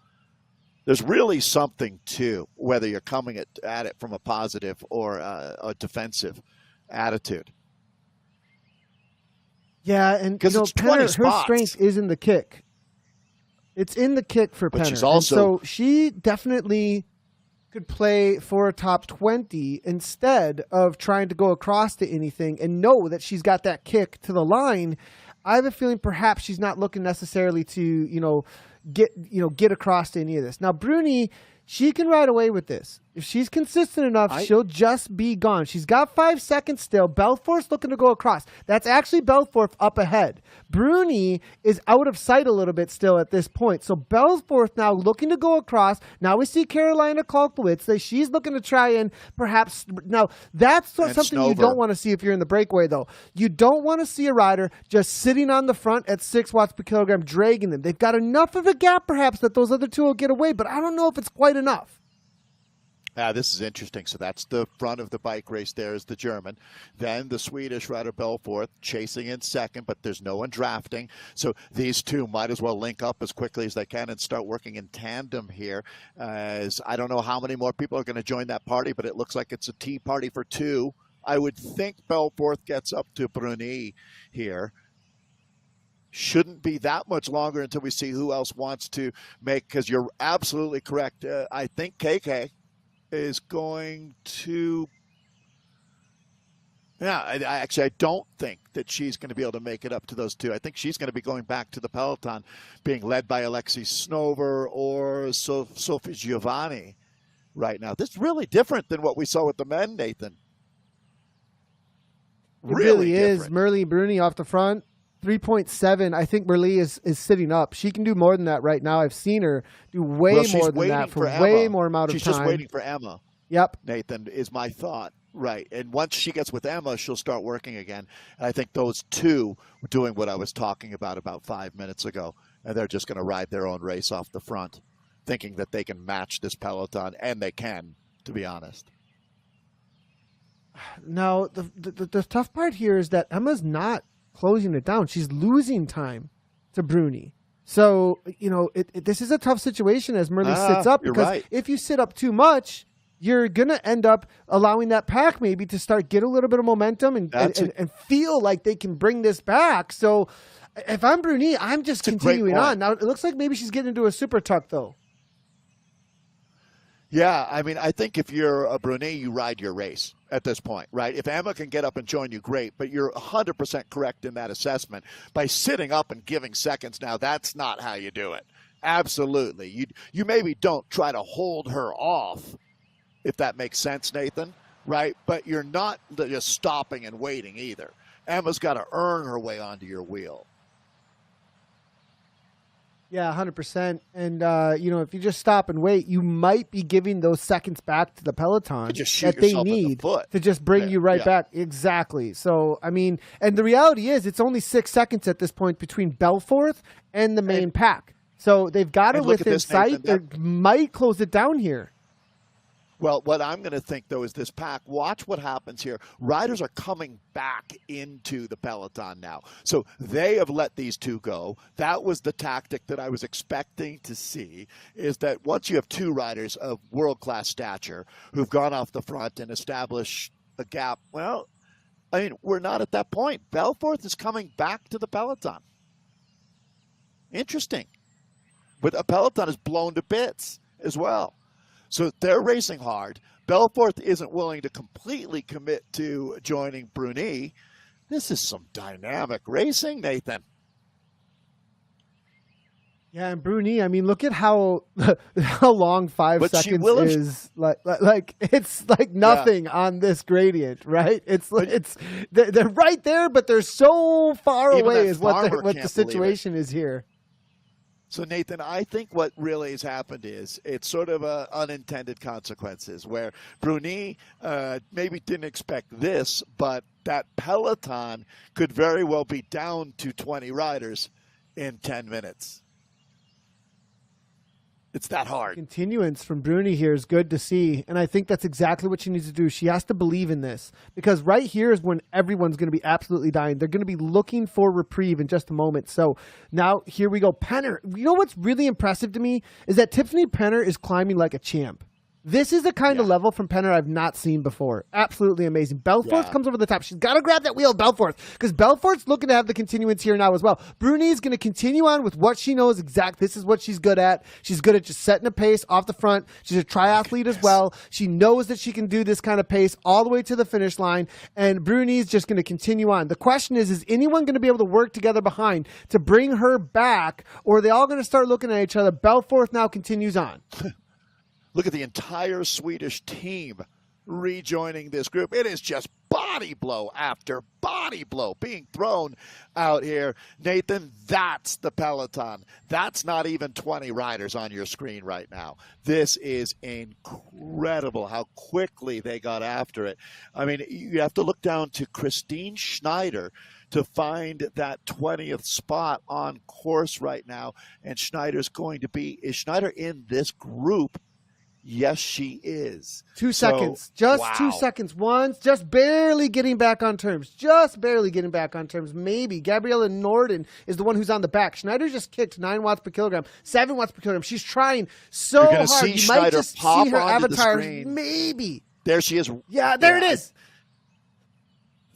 There's really something to whether you're coming at it from a positive or a defensive attitude. Yeah, and Because it's 20 Penner, her spots. strength is in the kick. It's in the kick for But Penner. she's also- And so she definitely could play for a top 20 instead of trying to go across to anything and know that she's got that kick to the line. I have a feeling perhaps she's not looking necessarily to, get across to any of this. Now, Bruni, she can ride away with this. If she's consistent enough, she'll just be gone. She's got 5 seconds still. Belforth's looking to go across. That's actually Belforth up ahead. Bruni is out of sight a little bit still at this point. So Belforth now looking to go across. Now we see Carolina Kolkowitz. She's looking to try and perhaps... Now, that's something you Snover. don't want to see if you're in the breakaway, though. You don't want to see a rider just sitting on the front at 6 watts per kilogram, dragging them. They've got enough of a gap, perhaps, that those other two will get away, but I don't know if it's quite enough. This is interesting. So that's the front of the bike race. There is the German. Then the Swedish rider Belforth chasing in second, but there's no one drafting. So these two might as well link up as quickly as they can and start working in tandem here. As I don't know how many more people are going to join that party, but it looks like it's a tea party for 2. I would think Belforth gets up to Bruni here. Shouldn't be that much longer until we see who else wants to make, because you're absolutely correct. I think KK is going to, I don't think that she's going to be able to make it up to those two. I think she's going to be going back to the peloton, being led by Alexi Snover or Sophie Giovanni right now. This is really different than what we saw with the men, Nathan. It really is. different. Merle Bruni off the front. 3.7. I think Merle is sitting up. She can do more than that right now. I've seen her do way more than that for way more amount of time. She's just waiting for Emma. Yep. Nathan, is my thought. Right. And once she gets with Emma, she'll start working again. And I think those two were doing what I was talking about 5 minutes ago. And they're just going to ride their own race off the front, thinking that they can match this peloton. And they can, to be honest. Now, the tough part here is that Emma's not closing it down. She's losing time to Bruni. So, you know, this is a tough situation as Merle sits up, you're because right. if you sit up too much, you're going to end up allowing that pack maybe to start get a little bit of momentum and feel like they can bring this back. So if I'm Bruni, I'm just continuing on. Now, it looks like maybe she's getting into a super tuck, though. Yeah, I mean, I think if you're a Bruni, you ride your race at this point, right? If Emma can get up and join you, great. But you're 100% correct in that assessment. By sitting up and giving seconds now, that's not how you do it. Absolutely. You maybe don't try to hold her off, if that makes sense, Nathan, right? But you're not just stopping and waiting either. Emma's got to earn her way onto your wheel. Yeah, 100%. And, you know, if you just stop and wait, you might be giving those seconds back to the peloton that they need to just bring you right back. Exactly. So, I mean, and the reality is it's only 6 seconds at this point between Belforth and the main pack. So they've got her within sight. They might close it down here. Well, what I'm going to think, though, is this pack. Watch what happens here. Riders are coming back into the peloton now. So they have let these two go. That was the tactic that I was expecting to see, is that once you have two riders of world-class stature who've gone off the front and established a gap, well, I mean, we're not at that point. Belforth is coming back to the peloton. Interesting. But a peloton is blown to bits as well. So they're racing hard. Belforth isn't willing to completely commit to joining Bruni. This is some dynamic racing, Nathan. Yeah, and Bruni, I mean, look at how long 5 seconds is. Like it's like nothing on this gradient, right? They're right there, but they're so far away is what the situation is here. So, Nathan, I think what really has happened is it's sort of unintended consequences where Bruni maybe didn't expect this, but that peloton could very well be down to 20 riders in 10 minutes. It's that hard. Continuance from Bruni here is good to see, and I think that's exactly what she needs to do. She has to believe in this, because right here is when everyone's going to be absolutely dying. They're going to be looking for reprieve in just a moment. So now here we go. Penner. You know what's really impressive to me is that Tiffany Penner is climbing like a champ. This is the kind of level from Penner I've not seen before. Absolutely amazing. Belforth comes over the top. She's got to grab that wheel of Belforth, because Belforth's looking to have the continuance here now as well. Bruni's going to continue on with what she knows exactly. This is what she's good at. She's good at just setting a pace off the front. She's a triathlete as well. She knows that she can do this kind of pace all the way to the finish line, and Bruni's just going to continue on. The question is anyone going to be able to work together behind to bring her back, or are they all going to start looking at each other? Belforth now continues on. Look at the entire Swedish team rejoining this group. It is just body blow after body blow being thrown out here. Nathan, that's the peloton. That's not even 20 riders on your screen right now. This is incredible how quickly they got after it. I mean, you have to look down to Christine Schneider to find that 20th spot on course right now. And Schneider's going to be, is Schneider in this group? Yes, she is. 2 seconds. Just 2 seconds. Once. Just barely getting back on terms. Just barely getting back on terms. Maybe. Gabriella Norden is the one who's on the back. Schneider just kicked 9 watts per kilogram. 7 watts per kilogram. She's trying so hard. See you Schneider might just pop see her onto the avatar. screen. Maybe. There she is. Yeah, there it is.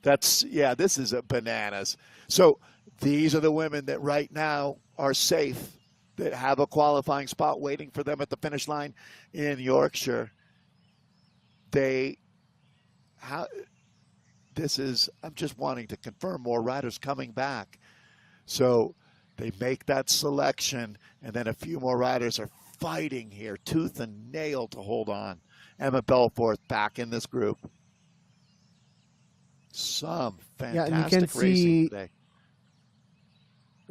This is bananas. So these are the women that right now are safe, that have a qualifying spot waiting for them at the finish line in Yorkshire. I'm just wanting to confirm more riders coming back. So they make that selection, and then a few more riders are fighting here, tooth and nail, to hold on. Emma Belforth back in this group. Some fantastic racing today.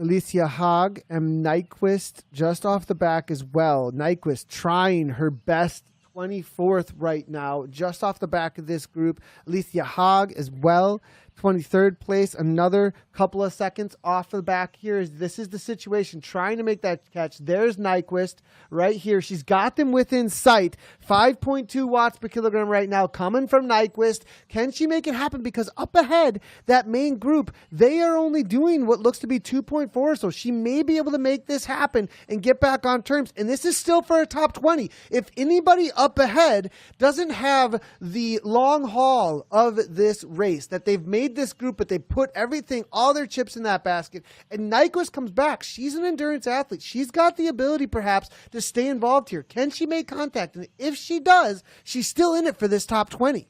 Alicia Haag and Nyquist just off the back as well. Nyquist trying her best, 24th right now, just off the back of this group. Alicia Haag as well, 23rd place, another couple of seconds off the back here. This is the situation, trying to make that catch. There's Nyquist right here. She's got them within sight. 5.2 watts per kilogram right now coming from Nyquist. Can she make it happen? Because up ahead, that main group, they are only doing what looks to be 2.4, so she may be able to make this happen and get back on terms. And this is still for a top 20. If anybody up ahead doesn't have the long haul of this race, that they've made this group, but they put everything, all their chips in that basket, and Nyquist comes back. She's an endurance athlete. She's got the ability perhaps to stay involved here. Can she make contact? And if she does, she's still in it for this top 20.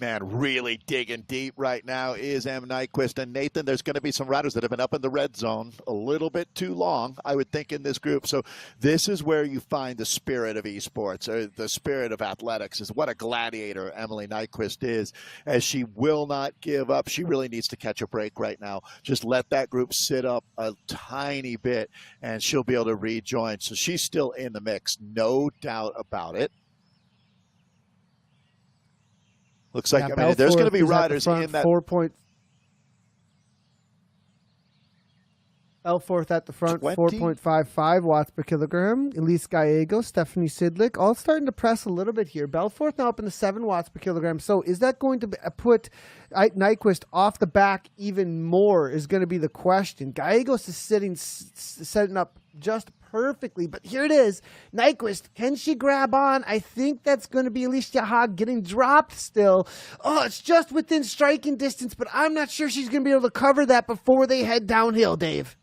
Man, really digging deep right now is M. Nyquist. And Nathan, there's going to be some riders that have been up in the red zone a little bit too long, I would think, in this group. So this is where you find the spirit of esports, or the spirit of athletics, is what a gladiator Emily Nyquist is, as she will not give up. She really needs to catch a break right now. Just let that group sit up a tiny bit, and she'll be able to rejoin. So she's still in the mix, no doubt about it. Looks like, I mean, there's going to be riders in that. Belforth at the front, 4.55 watts per kilogram. Elise Gallego, Stephanie Sidlick, all starting to press a little bit here. Belforth now up into 7 watts per kilogram. So is that going to put Nyquist off the back even more is going to be the question. Gallegos is setting up just perfectly, but here it is. Nyquist, can she grab on? I think that's going to be Alicia Haag getting dropped still. Oh, it's just within striking distance, but I'm not sure she's going to be able to cover that before they head downhill, Dave.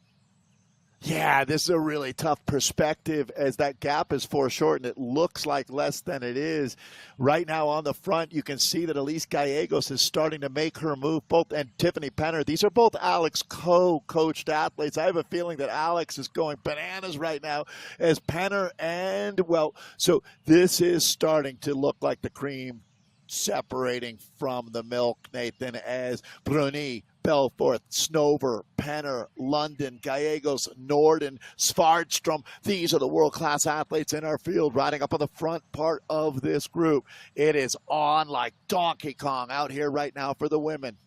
Yeah, this is a really tough perspective as that gap is foreshortened. It looks like less than it is. Right now on the front, you can see that Elise Gallegos is starting to make her move, and Tiffany Penner. These are both Alex co-coached athletes. I have a feeling that Alex is going bananas right now as Penner so this is starting to look like the cream separating from the milk, Nathan, as Bruni, Belforth, Snover, Penner, London, Gallegos, Norden, Svardstrom. These are the world-class athletes in our field riding up on the front part of this group. It is on like Donkey Kong out here right now for the women.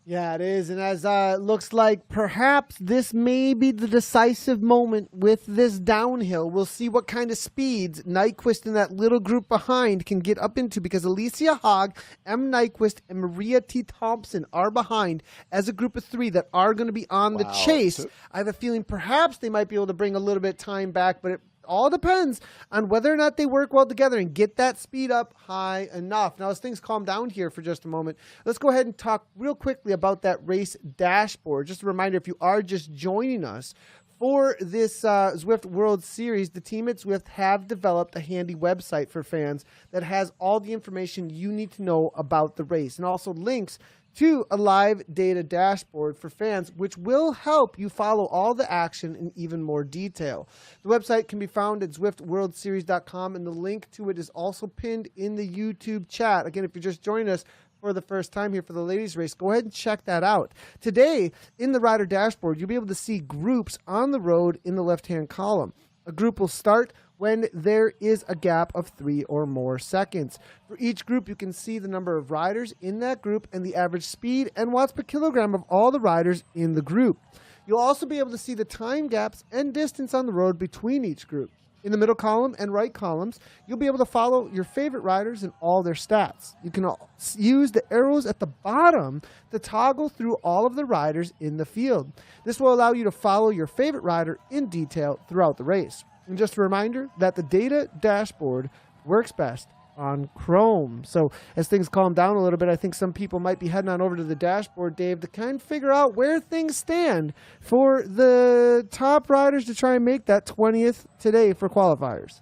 Yeah, it is. And as looks like perhaps this may be the decisive moment with this downhill. We'll see what kind of speeds Nyquist and that little group behind can get up into, because Alicia Haag, M. Nyquist, and Maria T. Thompson are behind as a group of 3 that are going to be on the chase. I have a feeling perhaps they might be able to bring a little bit of time back, but it all depends on whether or not they work well together and get that speed up high enough. Now, as things calm down here for just a moment, let's go ahead and talk real quickly about that race dashboard. Just a reminder, if you are just joining us for this Zwift World Series, the team at Zwift have developed a handy website for fans that has all the information you need to know about the race, and also links to a live data dashboard for fans, which will help you follow all the action in even more detail. The website can be found at ZwiftWorldSeries.com, and the link to it is also pinned in the YouTube chat. Again, if you're just joining us for the first time here for the ladies race, go ahead and check that out. Today, in the rider dashboard, you'll be able to see groups on the road in the left-hand column. A group will start when there is a gap of 3 or more seconds. For each group, you can see the number of riders in that group and the average speed and watts per kilogram of all the riders in the group. You'll also be able to see the time gaps and distance on the road between each group. In the middle column and right columns, you'll be able to follow your favorite riders and all their stats. You can use the arrows at the bottom to toggle through all of the riders in the field. This will allow you to follow your favorite rider in detail throughout the race. And just a reminder that the data dashboard works best on Chrome. So as things calm down a little bit, I think some people might be heading on over to the dashboard, Dave, to kind of figure out where things stand for the top riders to try and make that 20th today for qualifiers.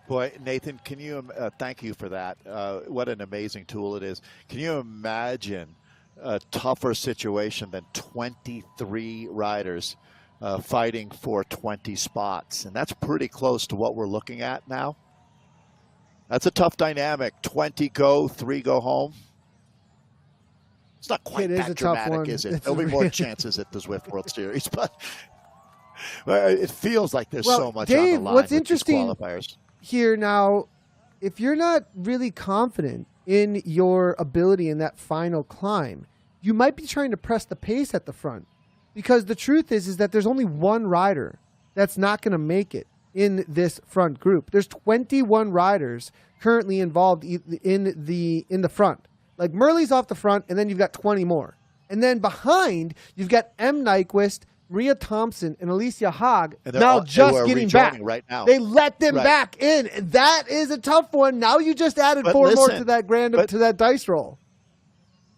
Boy, Nathan, can you thank you for that. What an amazing tool it is. Can you imagine a tougher situation than 23 riders fighting for 20 spots? And that's pretty close to what we're looking at now. That's a tough dynamic. 20 go, 3 go home. It's not quite that dramatic, is it? There'll be more chances at the Zwift World Series, but it feels like there's so much Dave, on the line. What's interesting here now, if you're not really confident in your ability in that final climb, you might be trying to press the pace at the front, because the truth is that there's only one rider that's not going to make it in this front group. There's 21 riders currently involved in the front. Like, Murley's off the front, and then you've got 20 more. And then behind, you've got M. Nyquist, Maria Thompson, and Alicia Haag now just getting back. Right now. They let them back in. That is a tough one. Now you just added four more to that dice roll.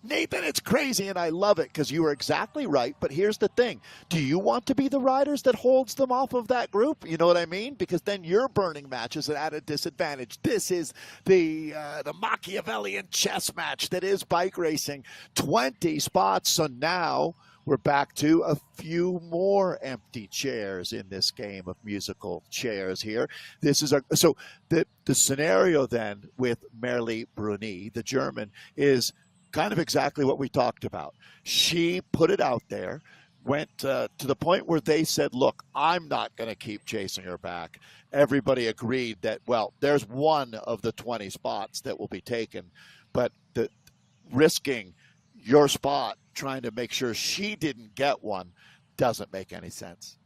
Nathan, it's crazy, and I love it because you were exactly right. But here's the thing. Do you want to be the riders that holds them off of that group? You know what I mean? Because then you're burning matches at a disadvantage. This is the Machiavellian chess match that is bike racing. 20 spots. So now we're back to a few more empty chairs in this game of musical chairs here. This is so the scenario then with Merle Bruni, the German, is kind of exactly what we talked about. She put it out there, went to the point where they said, look, I'm not going to keep chasing her back. Everybody agreed that, well, there's one of the 20 spots that will be taken, but the risking your spot trying to make sure she didn't get one doesn't make any sense.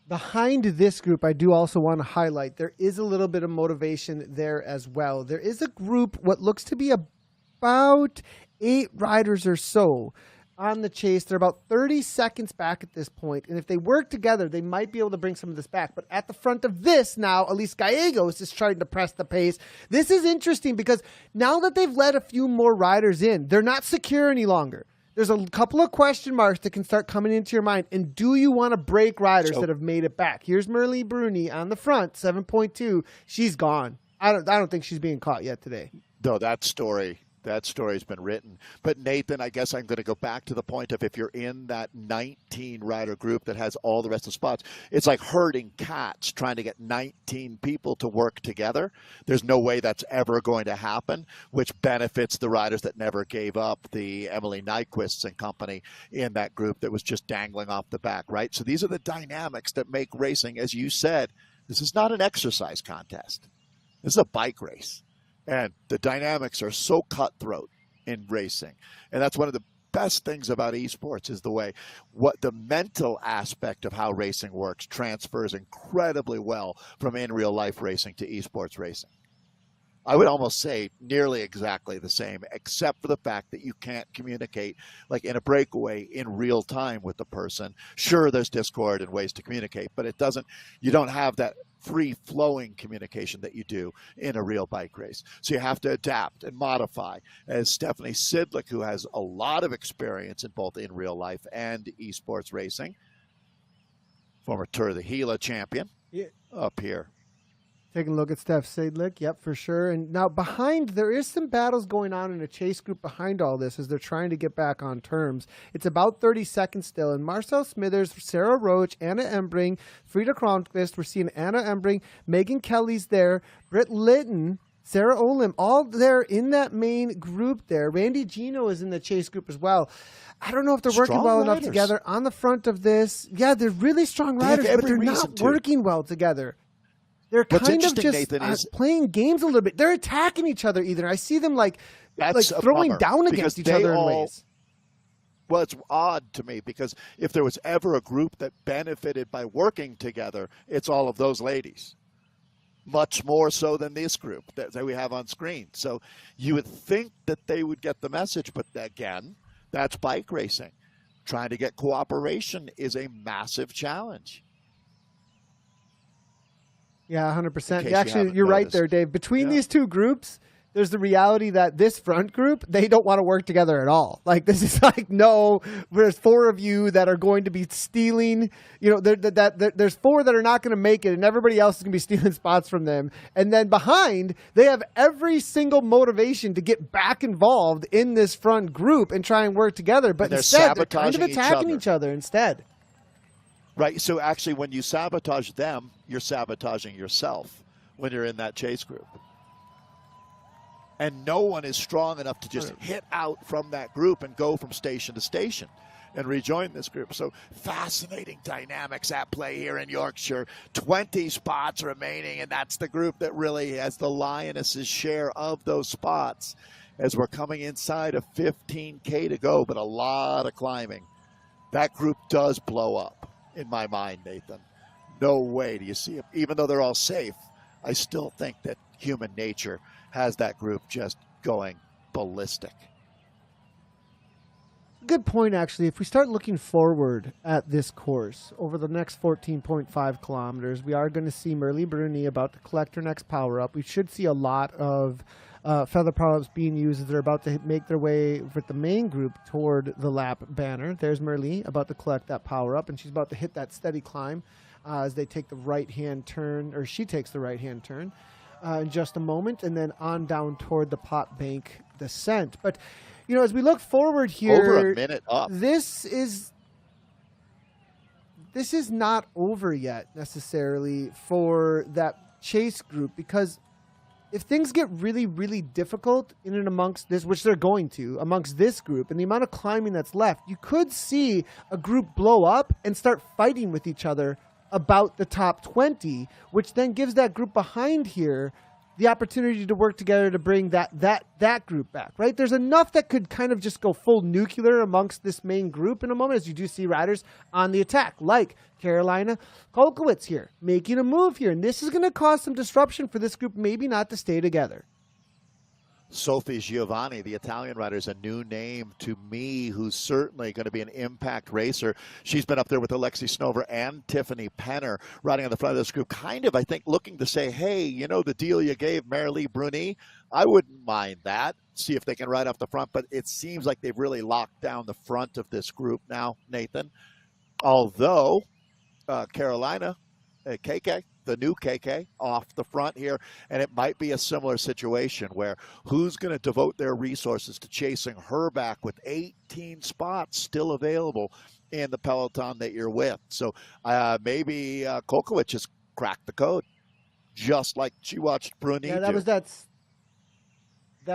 Behind this group, I do also want to highlight, there is a little bit of motivation there as well. There is a group, what looks to be about 8 riders or so on the chase. They're about 30 seconds back at this point, and if they work together, they might be able to bring some of this back. But at the front of this now, Elise Gallegos is trying to press the pace. This is interesting because now that they've let a few more riders in, they're not secure any longer. There's a couple of question marks that can start coming into your mind. And do you want to break riders that have made it back? Here's Merle Bruni on the front, 7.2. She's gone. I don't think she's being caught yet today. No, that story's been written. But Nathan, I guess I'm going to go back to the point of if you're in that 19 rider group that has all the rest of the spots, it's like herding cats trying to get 19 people to work together. There's no way that's ever going to happen, which benefits the riders that never gave up, the Emily Nyquists and company in that group that was just dangling off the back, right? So these are the dynamics that make racing, as you said, this is not an exercise contest. This is a bike race. And the dynamics are so cutthroat in racing. And that's one of the best things about esports is the way what the mental aspect of how racing works transfers incredibly well from in real life racing to esports racing. I would almost say nearly exactly the same, except for the fact that you can't communicate like in a breakaway in real time with the person. Sure, there's Discord and ways to communicate, but you don't have that free-flowing communication that you do in a real bike race. So you have to adapt and modify. As Stephanie Sidlick, who has a lot of experience in both in real life and esports racing, former Tour of the Gila champion, up here. Taking a look at Steph Sidlick, yep, for sure. And now behind, there is some battles going on in a chase group behind all this as they're trying to get back on terms. It's about 30 seconds still, and Marcel Smithers, Sarah Roach, Anna Embring, Frida Kronqvist, we're seeing Anna Embring, Megan Kelly's there, Britt Litton, Sarah Olim, all there in that main group there. Randy Gino is in the chase group as well. I don't know if they're working well enough together on the front of this. Yeah, they're really strong riders, but they're not working well together. They're kind of just Nathan, playing games a little bit. They're attacking each other either. I see them like throwing down against each other in ways. Well, it's odd to me because if there was ever a group that benefited by working together, it's all of those ladies. Much more so than this group that we have on screen. So you would think that they would get the message, but again, that's bike racing. Trying to get cooperation is a massive challenge. Yeah, 100%. Actually, you're right there, Dave. Between these two groups, there's the reality that this front group, they don't want to work together at all. Like, this is like, no, there's 4 of you that are going to be stealing. You know, there's 4 that are not going to make it, and everybody else is going to be stealing spots from them. And then behind, they have every single motivation to get back involved in this front group and try and work together. But instead, they're kind of attacking each other instead. Right. So actually, when you sabotage them, you're sabotaging yourself when you're in that chase group. And no one is strong enough to just hit out from that group and go from station to station. and rejoin this group. So fascinating dynamics at play here in Yorkshire. 20 spots remaining, and that's the group that really has the Lionesses' share of those spots as we're coming inside of 15K to go, but a lot of climbing. That group does blow up in my mind, Nathan. No way do you see it. Even though they're all safe, I still think that human nature has that group just going ballistic. Good point, actually. If we start looking forward at this course over the next 14.5 kilometers, we are going to see Merle Bruni about to collect her next power-up. We should see a lot of feather power-ups being used as they're about to make their way with the main group toward the lap banner. There's Merle about to collect that power-up, and she's about to hit that steady climb as they take the right-hand turn, or she takes the right-hand turn in just a moment, and then on down toward the pot bank descent. But you know, as we look forward here, over a minute up. This is not over yet necessarily for that chase group, because if things get really, really difficult in and amongst this, which they're going to, amongst this group and the amount of climbing that's left, you could see a group blow up and start fighting with each other about the top 20, which then gives that group behind here the opportunity to work together to bring that group back, right? There's enough that could kind of just go full nuclear amongst this main group in a moment, as you do see riders on the attack, like Carolina Kolkowitz here, making a move here. And this is going to cause some disruption for this group, maybe not to stay together. Sophie Giovanni, the Italian rider, is a new name to me, who's certainly going to be an impact racer. She's been up there with Alexi Snover and Tiffany Penner riding on the front of this group, kind of, I think, looking to say, hey, you know, the deal you gave Merle Bruni, I wouldn't mind that. See if they can ride off the front, but it seems like they've really locked down the front of this group now, Nathan. Although Carolina, KK, the new KK, off the front here, and it might be a similar situation where who's going to devote their resources to chasing her back with 18 spots still available in the peloton that you're with. So maybe Kolkowicz has cracked the code, just like she watched Bruni do. That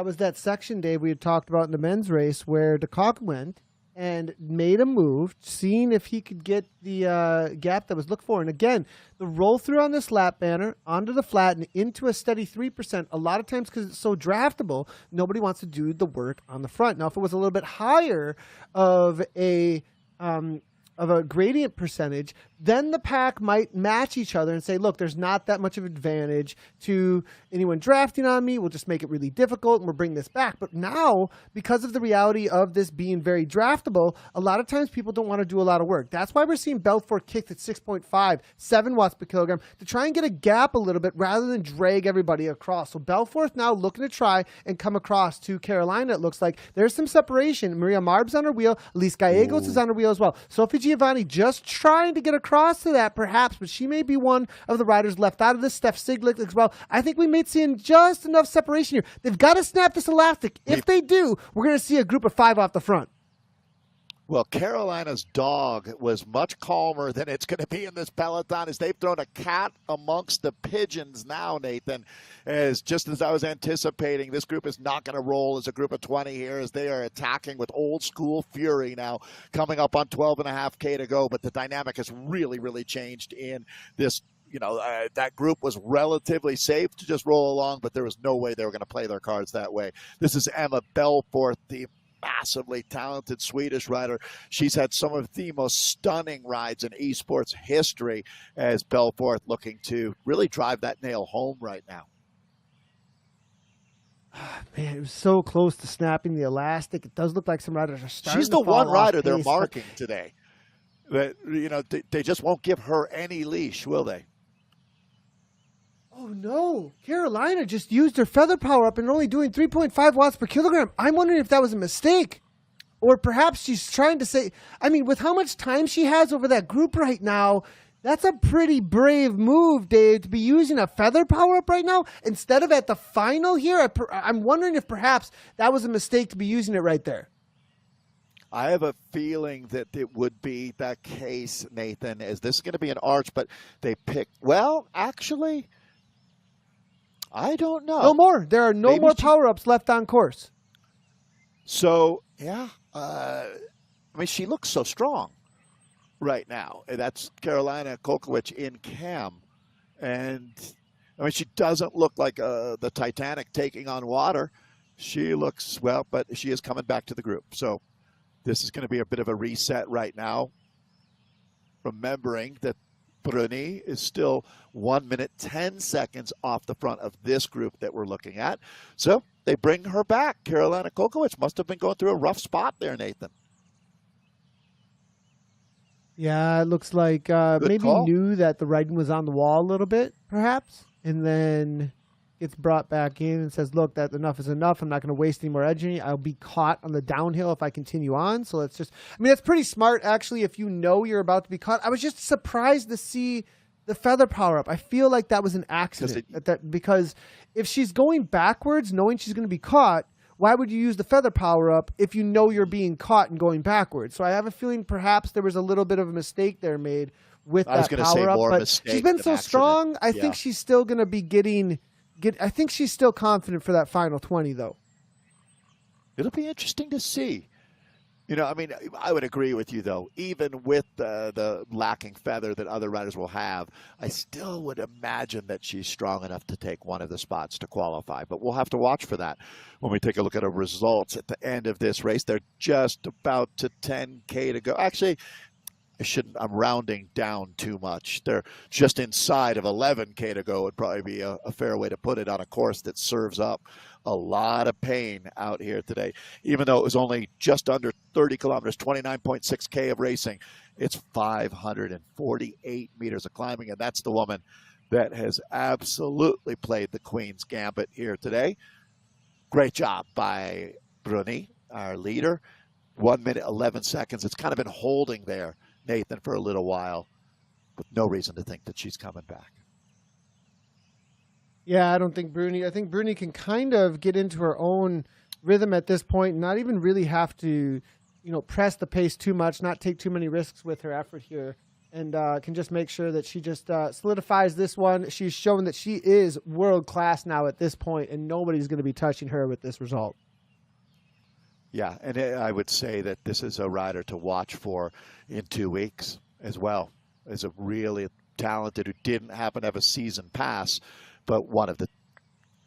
was that section, Dave, we had talked about in the men's race where DeCock went and made a move, seeing if he could get the gap that was looked for. And again, the roll through on this lap banner onto the flat and into a steady 3%, a lot of times because it's so draftable, nobody wants to do the work on the front. Now, if it was a little bit higher of a gradient percentage, then the pack might match each other and say, look, there's not that much of advantage to anyone drafting on me. We'll just make it really difficult and we'll bring this back. But now, because of the reality of this being very draftable, a lot of times people don't want to do a lot of work. That's why we're seeing Belfort kicked at 6.5, 7 watts per kilogram to try and get a gap a little bit rather than drag everybody across. So Belfort now looking to try and come across to Carolina. It looks like there's some separation. Maria Marb's on her wheel. Elise Gallegos is on her wheel as well. Sophie Giovanni just trying to get across to that perhaps, but she may be one of the riders left out of this. Steph Siglick as well. I think we may see just enough separation here. They've got to snap this elastic. If they do, we're going to see a group of 5 off the front. Well, Carolina's dog was much calmer than it's going to be in this peloton, as they've thrown a cat amongst the pigeons now, Nathan. As just as I was anticipating, this group is not going to roll as a group of 20 here, as they are attacking with old school fury now, coming up on 12.5K to go. But the dynamic has really, really changed in this. You know, that group was relatively safe to just roll along, but there was no way they were going to play their cards that way. This is Emma Belfort, the massively talented Swedish rider. She's had some of the most stunning rides in esports history, as Belfort looking to really drive that nail home right now. Man, it was so close to snapping the elastic. It does look like some riders are starting She's the to fall one rider off they're pace, marking today. That, you know, they just won't give her any leash, will they? Oh no, Carolina just used her feather power up and only doing 3.5 watts per kilogram. I'm wondering if that was a mistake. Or perhaps she's trying to say, I mean, with how much time she has over that group right now, that's a pretty brave move, Dave, to be using a feather power up right now instead of at the final here. I'm wondering if perhaps that was a mistake to be using it right there. I have a feeling that it would be that case, Nathan, as this is going to be an arch, but they picked, well, actually, I don't know. No more. There are more power-ups left on course. So, yeah, I mean, she looks so strong right now. That's Carolina Kolkowicz in cam. And, I mean, she doesn't look like the Titanic taking on water. She looks, well, but she is coming back to the group. So this is going to be a bit of a reset right now. Remembering that Bruni is still 1 minute, 10 seconds off the front of this group that we're looking at. So they bring her back. Carolina Kolkowicz must have been going through a rough spot there, Nathan. Yeah, it looks like maybe call. knew that the writing was on the wall a little bit, perhaps, and then gets brought back in and says, look, that enough is enough. I'm not going to waste any more energy. I'll be caught on the downhill if I continue on. So let's just, I mean, that's pretty smart, actually, if you know you're about to be caught. I was just surprised to see the feather power up. I feel like that was an accident because if she's going backwards, knowing she's going to be caught, why would you use the feather power up if you know you're being caught and going backwards? So I have a feeling perhaps there was a little bit of a mistake there made with that power up. But she's been so strong. I think she's still going to be I think she's still confident for that final 20, though. It'll be interesting to see. You know, I mean, I would agree with you, though. Even with the lacking feather that other riders will have, I still would imagine that she's strong enough to take one of the spots to qualify. But we'll have to watch for that when we take a look at her results at the end of this race. They're just about to 10K to go. Actually, I'm rounding down too much. They're just inside of 11K to go would probably be a fair way to put it on a course that serves up a lot of pain out here today. Even though it was only just under 30 kilometers, 29.6K of racing, it's 548 meters of climbing, and that's the woman that has absolutely played the Queen's Gambit here today. Great job by Bruni, our leader. 1 minute, 11 seconds. It's kind of been holding there, Nathan, for a little while, with no reason to think that she's coming back. Yeah, I think Bruni can kind of get into her own rhythm at this point, and not even really have to, press the pace too much, not take too many risks with her effort here, and can just make sure that she just solidifies this one. She's shown that she is world class now at this point, and nobody's going to be touching her with this result. Yeah, and I would say that this is a rider to watch for in 2 weeks as well. As a really talented who didn't happen to have a season pass, but one of the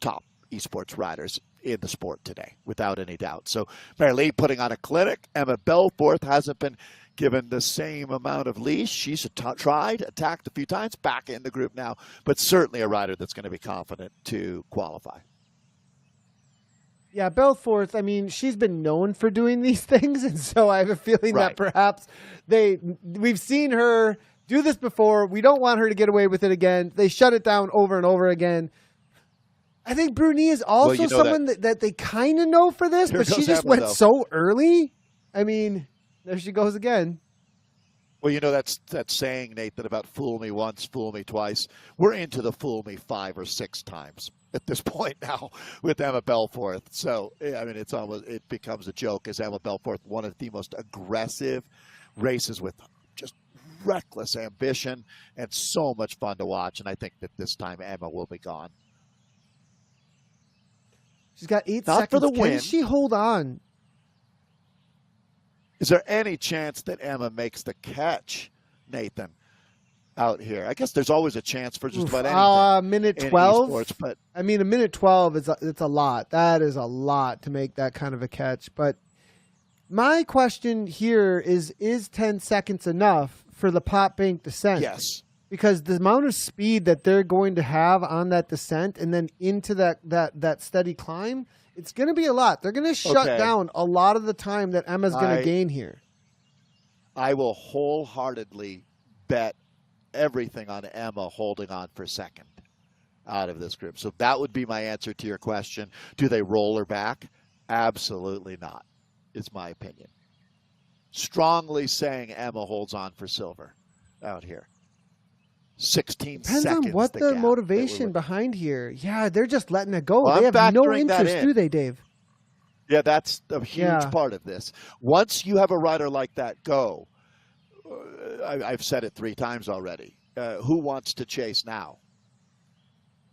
top esports riders in the sport today, without any doubt. So Mary Lee putting on a clinic. Emma Belforth hasn't been given the same amount of leash. She's tried, attacked a few times, back in the group now, but certainly a rider that's going to be confident to qualify. Yeah, Belforth, I mean, she's been known for doing these things, and so I have a feeling that perhaps we've seen her do this before. We don't want her to get away with it again. They shut it down over and over again. I think Bruni is also someone that they kind of know for this, but she just went so early. I mean, there she goes again. Well, that saying, Nathan, about fool me once, fool me twice. We're into the fool me 5 or 6 times at this point now with Emma Belforth. So, I mean, it becomes a joke as Emma Belforth, one of the most aggressive races with just reckless ambition and so much fun to watch. And I think that this time Emma will be gone. She's got 8 Not seconds. For the win. Can she hold on? Is there any chance that Emma makes the catch, Nathan, out here? I guess there's always a chance for just about anything. Minute 12? Esports, but I mean, a minute 12, it's a lot. That is a lot to make that kind of a catch. But my question here is 10 seconds enough for the pop bank descent? Yes. Because the amount of speed that they're going to have on that descent and then into that steady climb, it's going to be a lot. They're going to shut down a lot of the time that Emma's going to gain here. I will wholeheartedly bet everything on Emma holding on for second out of this group. So that would be my answer to your question. Do they roll her back? Absolutely not, is my opinion. Strongly saying Emma holds on for silver out here. 16 Depends seconds. on what the motivation behind here. Yeah, they're just letting it go. They have no interest, do they, Dave? Yeah, that's a huge part of this. Once you have a rider like that go, I've said it 3 times already, who wants to chase now?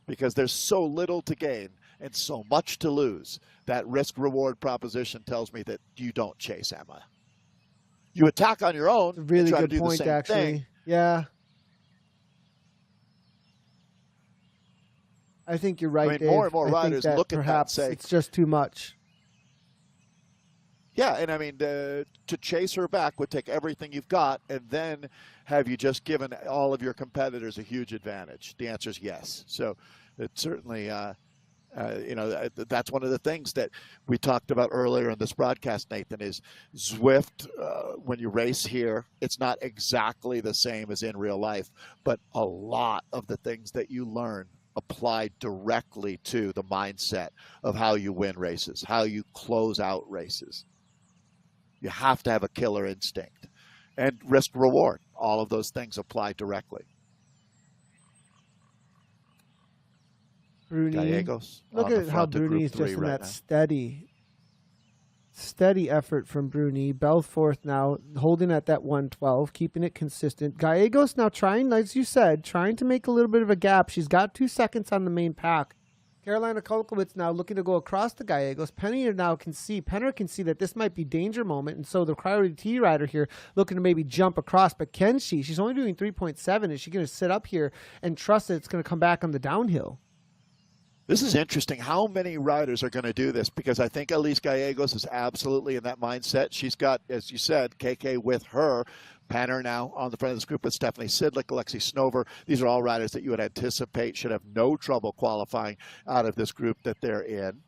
Because there's so little to gain and so much to lose. That risk-reward proposition tells me that you don't chase Emma. You attack on your own. Really try good to do point, the same actually. thing. Yeah. I think you're right, I mean, Dave. more and more I think riders that look at that and perhaps say, it's just too much. yeah, and I mean, to chase her back would take everything you've got, and then have you just given all of your competitors a huge advantage? The answer is yes. So it's certainly, that's one of the things that we talked about earlier in this broadcast, Nathan, is Zwift, when you race here, it's not exactly the same as in real life, but a lot of the things that you learn apply directly to the mindset of how you win races, how you close out races. You have to have a killer instinct and risk reward. All of those things apply directly. Bruni. Gallegos. Look at how Bruni is just in that steady effort from Bruni. Belforth now holding at that 112, keeping it consistent. Gallegos now trying, as you said, trying to make a little bit of a gap. She's got 2 seconds on the main pack. Carolina Kolkowitz now looking to go across the Gallegos. Penner can see that this might be danger moment, and so the priority T rider here looking to maybe jump across, but can she? She's only doing 3.7. Is she going to sit up here and trust that it's going to come back on the downhill? This is interesting. How many riders are going to do this? Because I think Elise Gallegos is absolutely in that mindset. She's got, as you said, KK with her. Penner now on the front of this group with Stephanie Sidlick, Alexi Snover. These are all riders that you would anticipate should have no trouble qualifying out of this group that they're in.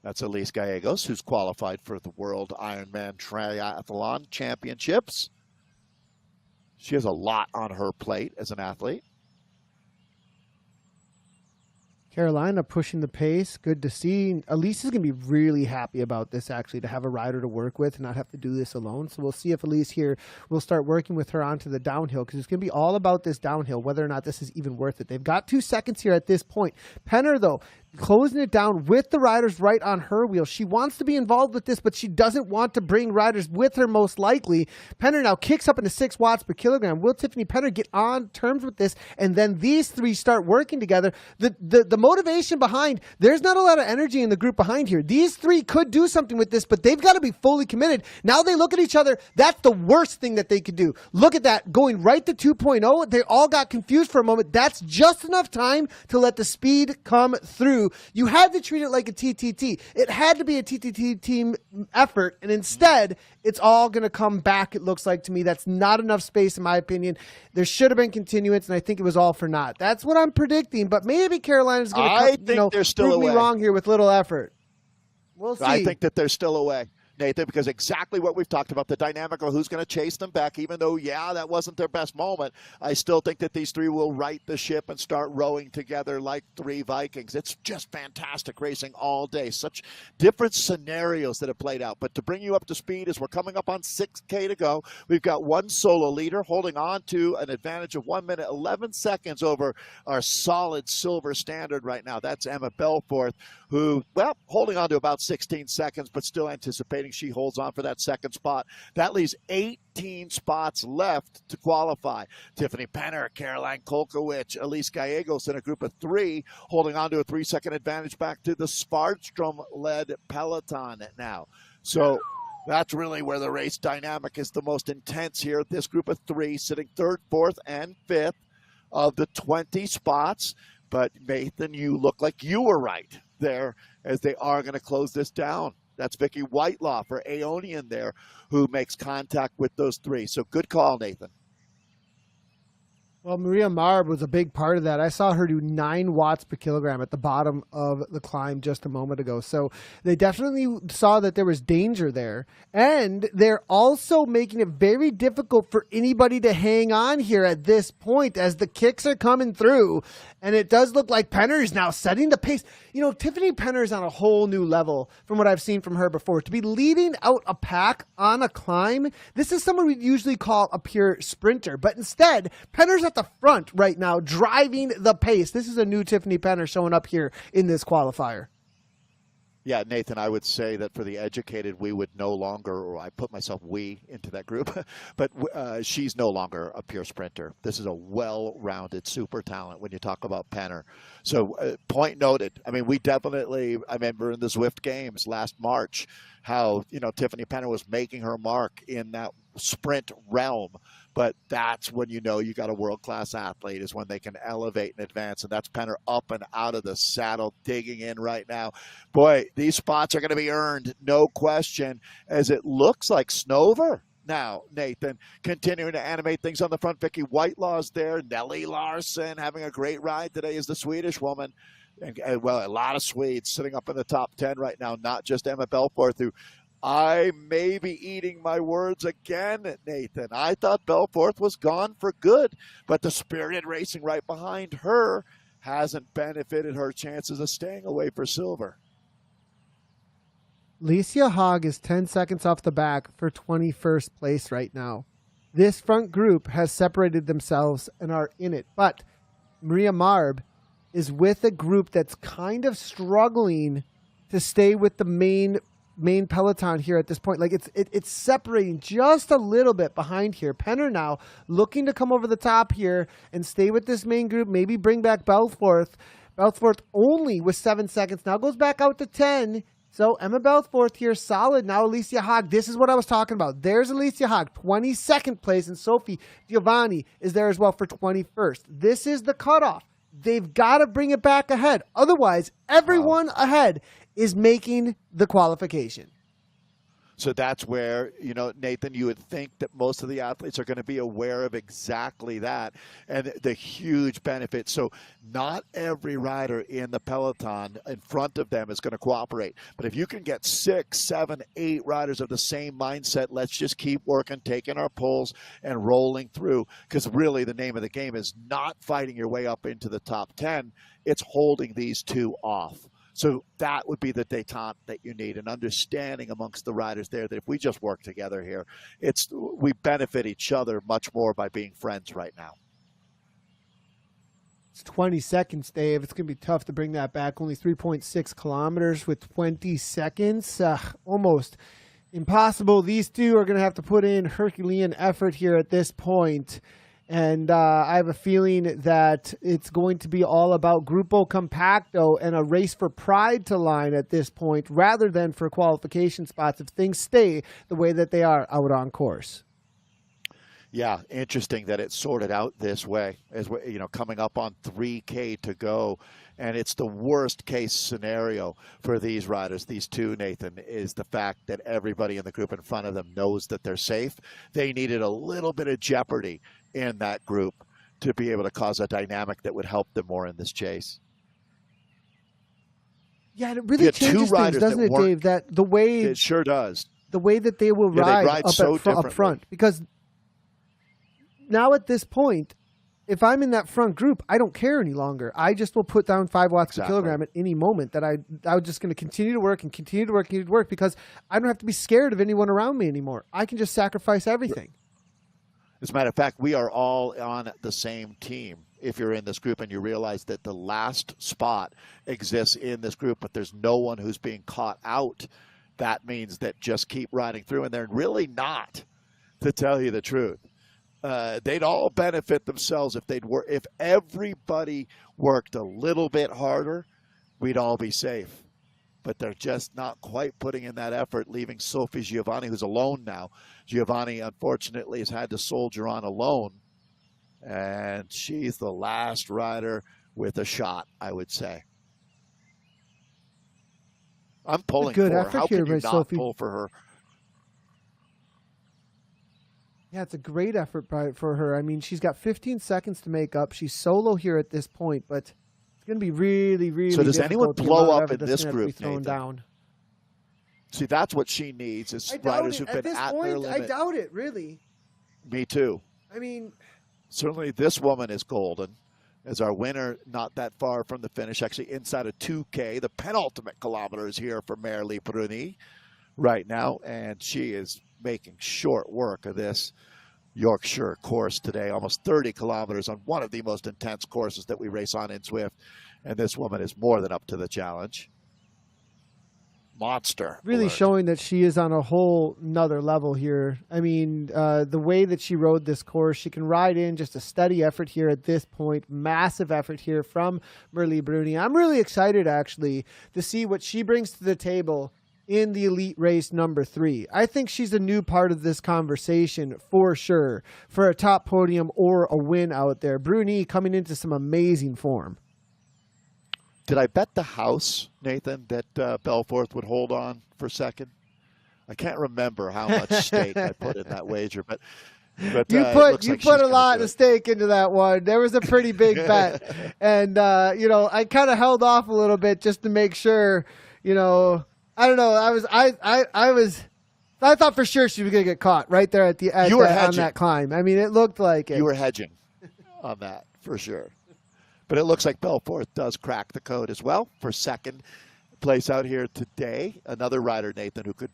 That's Elise Gallegos, who's qualified for the World Ironman Triathlon Championships. She has a lot on her plate as an athlete. Carolina pushing the pace. Good to see. Elise is going to be really happy about this, actually, to have a rider to work with and not have to do this alone. So we'll see if Elise here will start working with her onto the downhill, because it's going to be all about this downhill, whether or not this is even worth it. They've got 2 seconds here at this point. Penner, though, closing it down with the riders right on her wheel. She wants to be involved with this, but she doesn't want to bring riders with her, most likely. Penner now kicks up into 6 watts per kilogram. Will Tiffany Penner get on terms with this? And then these 3 start working together. The motivation behind, there's not a lot of energy in the group behind here. These 3 could do something with this, but they've got to be fully committed. Now they look at each other. That's the worst thing that they could do. Look at that, going right to 2.0. They all got confused for a moment. That's just enough time to let the speed come through. You had to treat it like a TTT. It had to be a TTT team effort, and instead, it's all going to come back, it looks like to me. That's not enough space, in my opinion. There should have been continuance, and I think it was all for naught. That's what I'm predicting, but maybe Carolina's going to prove me wrong here with little effort. We'll see. I think that they're still away, Nathan, because exactly what we've talked about, the dynamic of who's going to chase them back, even though, yeah, that wasn't their best moment. I still think that these 3 will right the ship and start rowing together like 3 Vikings. It's just fantastic racing all day. Such different scenarios that have played out. But to bring you up to speed, as we're coming up on 6K to go, we've got one solo leader holding on to an advantage of 1 minute, 11 seconds over our solid silver standard right now. That's Emma Belforth, who, well, holding on to about 16 seconds, but still anticipating she holds on for that second spot. That leaves 18 spots left to qualify. Tiffany Penner, Caroline Kolkowicz, Elise Gallegos in a group of 3, holding on to a 3-second advantage back to the Sparstrom-led peloton now. So that's really where the race dynamic is the most intense here. This group of 3 sitting 3rd, 4th, and 5th of the 20 spots. But Nathan, you look like you were right there, as they are going to close this down. That's Vicky Whitelaw for Aeonian there, who makes contact with those 3. So good call, Nathan. Well, Maria Marb was a big part of that. I saw her do 9 watts per kilogram at the bottom of the climb just a moment ago. So they definitely saw that there was danger there. And they're also making it very difficult for anybody to hang on here at this point as the kicks are coming through. And it does look like Penner is now setting the pace. You know, Tiffany Penner is on a whole new level from what I've seen from her before. To be leading out a pack on a climb, this is someone we'd usually call a pure sprinter. But instead, Penner's at the front right now, driving the pace. This is a new Tiffany Penner showing up here in this qualifier. Yeah, Nathan, I would say that for the educated, we would no longer, or I put myself we into that group, but she's no longer a pure sprinter. This is a well-rounded super talent when you talk about Penner. So point noted. I mean, I remember in the Zwift games last March, how, Tiffany Penner was making her mark in that sprint realm. But that's when you know you got a world-class athlete, is when they can elevate and advance. And that's Penner up and out of the saddle, digging in right now. Boy, these spots are going to be earned, no question, as it looks like Snover now, Nathan, continuing to animate things on the front. Vicky Whitelaw's there. Nelly Larson having a great ride today is the Swedish woman. And well, a lot of Swedes sitting up in the top 10 right now, not just Emma Belforth, who I may be eating my words again, Nathan. I thought Belforth was gone for good, but the spirited racing right behind her hasn't benefited her chances of staying away for silver. Licia Haag is 10 seconds off the back for 21st place right now. This front group has separated themselves and are in it, but Maria Marb is with a group that's kind of struggling to stay with the main peloton here at this point. Like it's separating just a little bit behind here. Penner now looking to come over the top here and stay with this main group, maybe bring back Belforth. Belforth only with 7 seconds, now goes back out to 10. So Emma Belforth here, solid. Now Alicia Haag, this is what I was talking about. There's Alicia Haag, 22nd place, and Sophie Giovanni is there as well for 21st. This is the cutoff. They've got to bring it back ahead. Otherwise, everyone ahead is making the qualification. So that's where, Nathan, you would think that most of the athletes are going to be aware of exactly that and the huge benefit. So not every rider in the peloton in front of them is going to cooperate. But if you can get 6, 7, 8 riders of the same mindset, let's just keep working, taking our pulls and rolling through. Because really the name of the game is not fighting your way up into the top 10. It's holding these two off. So that would be the détente that you need, an understanding amongst the riders there that if we just work together here, we benefit each other much more by being friends right now. It's 20 seconds, Dave. It's going to be tough to bring that back. Only 3.6 kilometers with 20 seconds. Almost impossible. These two are going to have to put in Herculean effort here at this point. And I have a feeling that it's going to be all about Grupo Compacto and a race for pride to line at this point, rather than for qualification spots if things stay the way that they are out on course. Yeah, interesting that it's sorted out this way, as coming up on 3K to go. And it's the worst case scenario for these riders. These two, Nathan, is the fact that everybody in the group in front of them knows that they're safe. They needed a little bit of jeopardy in that group to be able to cause a dynamic that would help them more in this chase. Yeah, it really changes things, doesn't it, Dave? That the way it sure does. The way that they will ride up front, because now at this point, if I'm in that front group, I don't care any longer. I just will put down 5 watts per kilogram at any moment. That I'm just going to continue to work and continue to work because I don't have to be scared of anyone around me anymore. I can just sacrifice everything. As a matter of fact, we are all on the same team. If you're in this group and you realize that the last spot exists in this group, but there's no one who's being caught out, that means that just keep riding through. And they're really not, to tell you the truth. They'd all benefit themselves if everybody worked a little bit harder, we'd all be safe. But they're just not quite putting in that effort, leaving Sophie Giovanni, who's alone now. Giovanni, unfortunately, has had to soldier on alone. And she's the last rider with a shot, I would say. I'm pulling for her. How can you not pull for her? Yeah, it's a great effort for her. I mean, she's got 15 seconds to make up. She's solo here at this point, but it's going to be really, really difficult. So does anyone blow up in this group, Nathan? Down. See, that's what she needs is riders who've been at their limit. I doubt it, really. Me too. I mean, certainly this woman is golden as our winner, not that far from the finish, actually inside of 2K. The penultimate kilometer is here for Merle Bruni right now, and she is making short work of this Yorkshire course today, almost 30 kilometers on one of the most intense courses that we race on in Zwift. And this woman is more than up to the challenge. monster. Really alert. showing that she is on a whole nother level here. I mean, the way that she rode this course, she can ride in just a steady effort here at this point. Massive effort here from Merle Bruni. I'm really excited, actually, to see what she brings to the table in the elite race number 3. I think she's a new part of this conversation for sure, for a top podium or a win out there. Bruni coming into some amazing form. Did I bet the house, Nathan, that Belforth would hold on for second? I can't remember how much stake I put in that wager, but you like put a lot of stake into that one. There was a pretty big bet, and I kind of held off a little bit just to make sure. I don't know. I thought for sure she was going to get caught right there on that climb. I mean, it looked like it. You were hedging on that for sure. But it looks like Belforth does crack the code as well for second place out here today. Another rider, Nathan, who could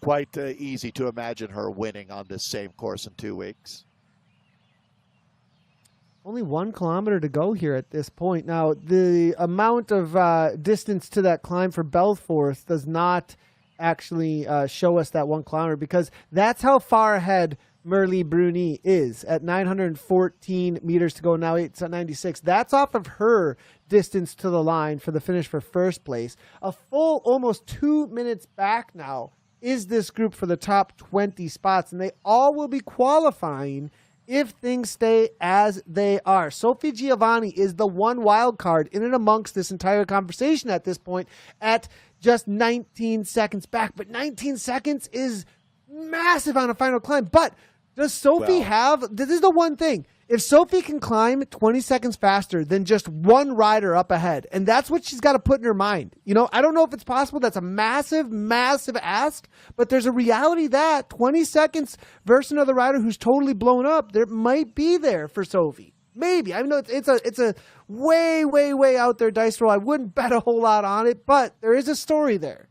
quite easy to imagine her winning on this same course in 2 weeks. Only 1 kilometer to go here at this point. Now, the amount of distance to that climb for Belforth does not actually show us that 1 kilometer, because that's how far ahead Merle Bruni is at 914 meters to go. Now it's at 96. That's off of her distance to the line for the finish for first place. A full almost 2 minutes back now is this group for the top 20 spots, and they all will be qualifying if things stay as they are. Sophie Giovanni is the one wild card in and amongst this entire conversation at this point at just 19 seconds back. But 19 seconds is massive on a final climb. But does Sophie this is the one thing. If Sophie can climb 20 seconds faster than just one rider up ahead, and that's what she's got to put in her mind. I don't know if it's possible. That's a massive, massive ask, but there's a reality that 20 seconds versus another rider who's totally blown up, there might be there for Sophie. Maybe. I know it's a way, way, way out there dice roll. I wouldn't bet a whole lot on it, but there is a story there.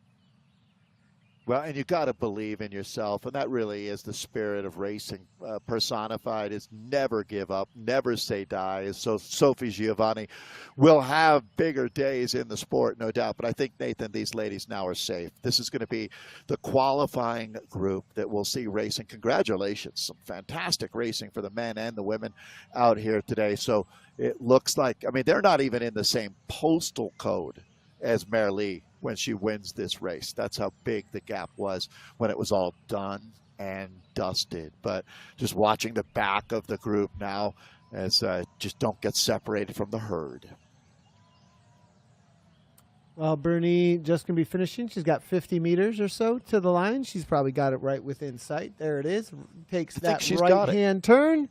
Well, and you got to believe in yourself, and that really is the spirit of racing personified, is never give up, never say die. So Sophie Giovanni will have bigger days in the sport, no doubt. But I think, Nathan, these ladies now are safe. This is going to be the qualifying group that we'll see racing. Congratulations. Some fantastic racing for the men and the women out here today. So it looks like, they're not even in the same postal code as Merle when she wins this race. That's how big the gap was when it was all done and dusted. But just watching the back of the group now as just don't get separated from the herd. Well, Bruni just going to be finishing. She's got 50 meters or so to the line. She's probably got it right within sight. There it is. Takes that right-hand turn.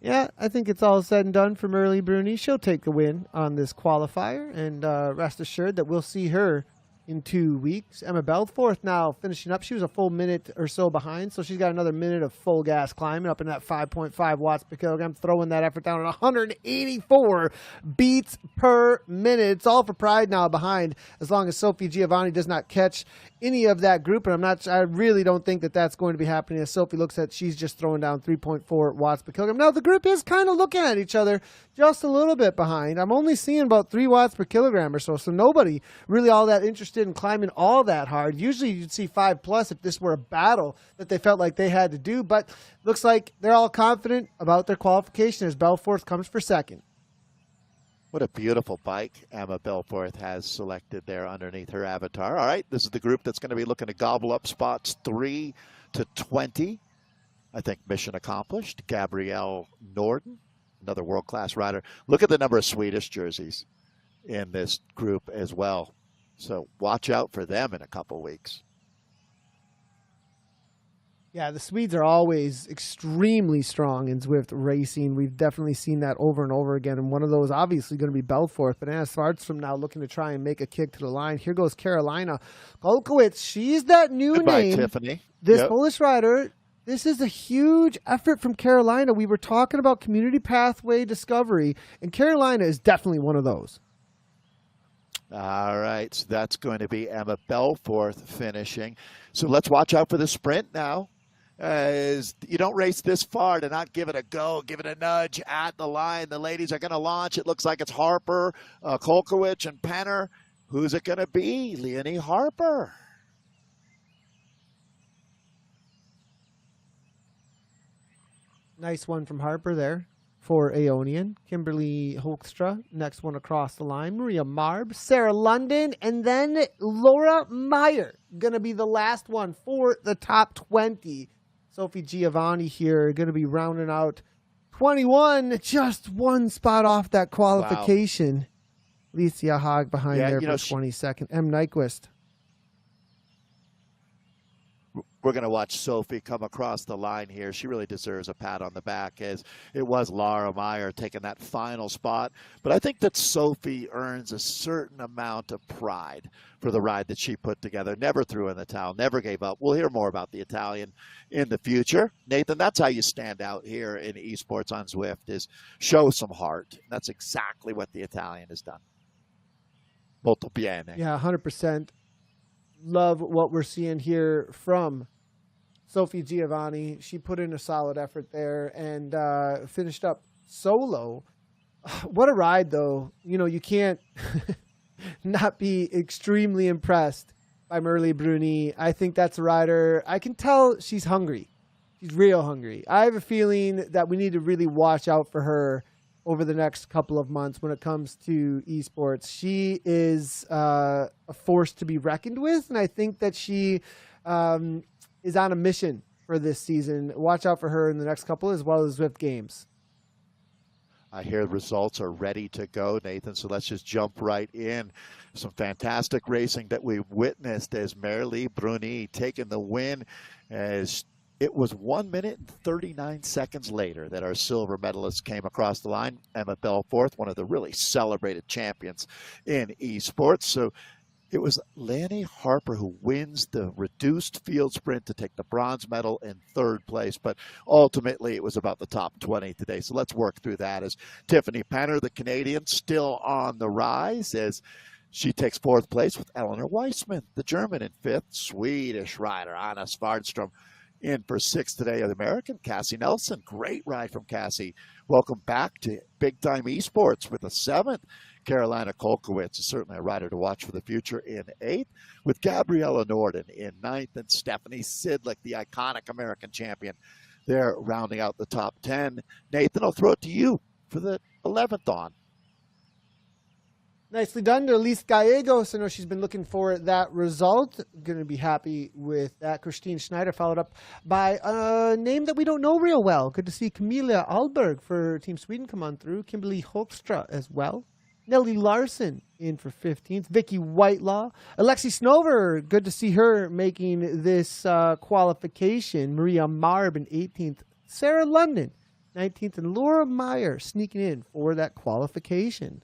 Yeah, I think it's all said and done for Merle Bruni. She'll take the win on this qualifier, and rest assured that we'll see her in 2 weeks. Emma Belforth now finishing up. She was a full minute or so behind, so she's got another minute of full gas climbing up in that 5.5 watts per kilogram, throwing that effort down at 184 beats per minute. It's all for pride now behind, as long as Sophie Giovanni does not catch any of that group, and I really don't think that that's going to be happening, as Sophie looks at, she's just throwing down 3.4 watts per kilogram. Now, the group is kind of looking at each other just a little bit behind. I'm only seeing about 3 watts per kilogram or so nobody really all that interested in climbing all that hard. Usually you'd see 5+ if this were a battle that they felt like they had to do, but looks like they're all confident about their qualification as Belforth comes for second. What a beautiful bike Emma Belforth has selected there underneath her avatar. All right, this is the group that's going to be looking to gobble up spots 3 to 20. I think mission accomplished. Gabrielle Norden, another world-class rider. Look at the number of Swedish jerseys in this group as well. So watch out for them in a couple weeks. Yeah, the Swedes are always extremely strong in Zwift racing. We've definitely seen that over and over again. And one of those obviously going to be Belforth. But Anna Svartström now looking to try and make a kick to the line. Here goes Carolina Kolkowitz. She's that new name. Tiffany. This Polish rider. This is a huge effort from Carolina. We were talking about community pathway discovery, and Carolina is definitely one of those. All right, so that's going to be Emma Belforth finishing. So let's watch out for the sprint now. You don't race this far to not give it a go, give it a nudge at the line. The ladies are going to launch. It looks like it's Harper, Kolkowicz, and Penner Who's it going to be? Leonie Harper. Nice one from Harper there for Aeonian. Kimberly Hoekstra, next one across the line. Maria Marb, Sarah London, and then Laura Meyer. Going to be the last one for the top 20. Sophie Giovanni here going to be rounding out 21, just one spot off that qualification. Wow. Alicia Haag behind there for 22nd. M. Nyquist. We're going to watch Sophie come across the line here. She really deserves a pat on the back, as it was Laura Meyer taking that final spot. But I think that Sophie earns a certain amount of pride for the ride that she put together. Never threw in the towel, never gave up. We'll hear more about the Italian in the future. Nathan, that's how you stand out here in esports on Zwift, is show some heart. That's exactly what the Italian has done. Molto bene. Yeah, 100%. Love what we're seeing here from Sophie Giovanni. She put in a solid effort there and finished up solo. What a ride, though. You know, you can't not be extremely impressed by Merle Bruni. I think that's a rider. I can tell she's hungry. She's real hungry. I have a feeling that we need to really watch out for her over the next couple of months when it comes to esports. She is a force to be reckoned with, and I think that she is on a mission for this season. Watch out for her in the next couple, as well as Zwift Games. I hear the results are ready to go, Nathan, so let's just jump right in. Some fantastic racing that we've witnessed as Merle Bruni taking the win, as it was 1 minute and 39 seconds later that our silver medalist came across the line. Emma Belforth, one of the really celebrated champions in esports. So it was Leonie Harper who wins the reduced field sprint to take the bronze medal in third place. But ultimately, it was about the top 20 today. So let's work through that, as Tiffany Penner, the Canadian, still on the rise, as she takes fourth place with Eleanor Weissman, the German, in fifth. Swedish rider Anna Svardström in for sixth today. The American, Cassie Nelson. Great ride from Cassie. Welcome back to big time esports with a seventh. Carolina Kolkowitz is certainly a rider to watch for the future in eighth, with Gabriella Norden in ninth, and Stephanie Sidlick, the iconic American champion, there rounding out the top 10. Nathan, I'll throw it to you for the 11th on. Nicely done to Elise Gallegos. I know she's been looking for that result. Going to be happy with that. Christine Schneider followed up by a name that we don't know real well. Good to see Camilla Alberg for Team Sweden come on through. Kimberly Hoekstra as well. Nellie Larson in for 15th. Vicky Whitelaw. Alexi Snover, good to see her making this qualification. Maria Marb in 18th. Sarah London, 19th. And Laura Meyer sneaking in for that qualification.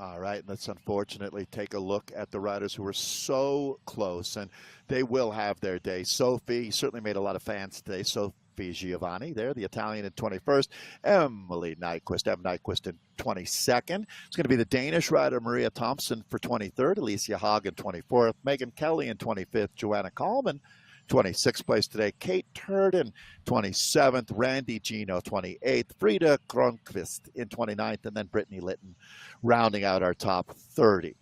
All right, let's unfortunately take a look at the riders who were so close, and they will have their day. Sophie certainly made a lot of fans today. Sophie Giovanni there, the Italian in 21st. Emily Nyquist, M. Nyquist in 22nd. It's going to be the Danish rider Maria Thompson for 23rd. Alicia Haag in 24th. Megan Kelly in 25th. Joanna Coleman, 26th place today. Kate Turden, 27th. Randy Gino, 28th. Frida Kronqvist in 29th. And then Brittany Litton rounding out our top 30.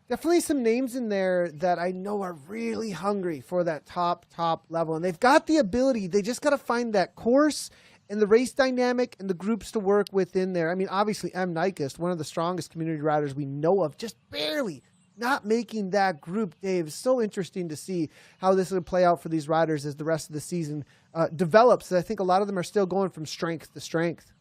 Definitely some names in there that I know are really hungry for that top level. And they've got the ability. They just got to find that course and the race dynamic and the groups to work within there. I mean, obviously, M. Nyquist, one of the strongest community riders we know of, just barely not making that group. Dave, so interesting to see how this will play out for these riders as the rest of the season develops. I think a lot of them are still going from strength to strength.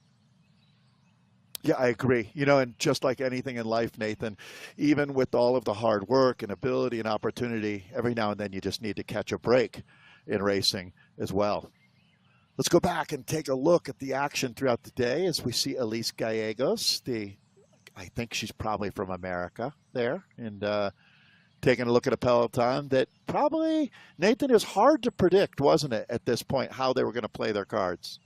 Yeah, I agree. You know, and just like anything in life, Nathan, even with all of the hard work and ability and opportunity, every now and then you just need to catch a break in racing as well. Let's go back and take a look at the action throughout the day as we see Elise Gallegos, I think she's probably from America there, and taking a look at a peloton that probably, Nathan, it was hard to predict, wasn't it, at this point, how they were going to play their cards?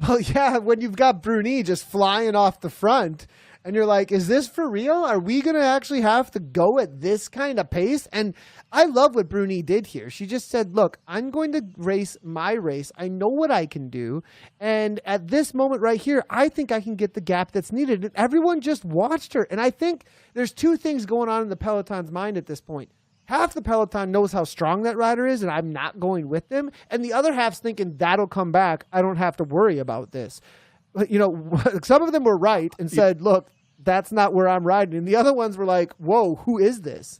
Well, yeah, when you've got Bruni just flying off the front And you're like, is this for real? Are we going to actually have to go at this kind of pace? And I love what Bruni did here. She just said, look, I'm going to race my race. I know what I can do. And at this moment right here, I think I can get the gap that's needed. And everyone just watched her. And I think there's two things going on in the Peloton's mind at this point. Half the Peloton knows how strong that rider is, and I'm not going with them. And the other half's thinking, that'll come back. I don't have to worry about this. You know, some of them were right and said, look, that's not where I'm riding. And the other ones were like, whoa, who is this?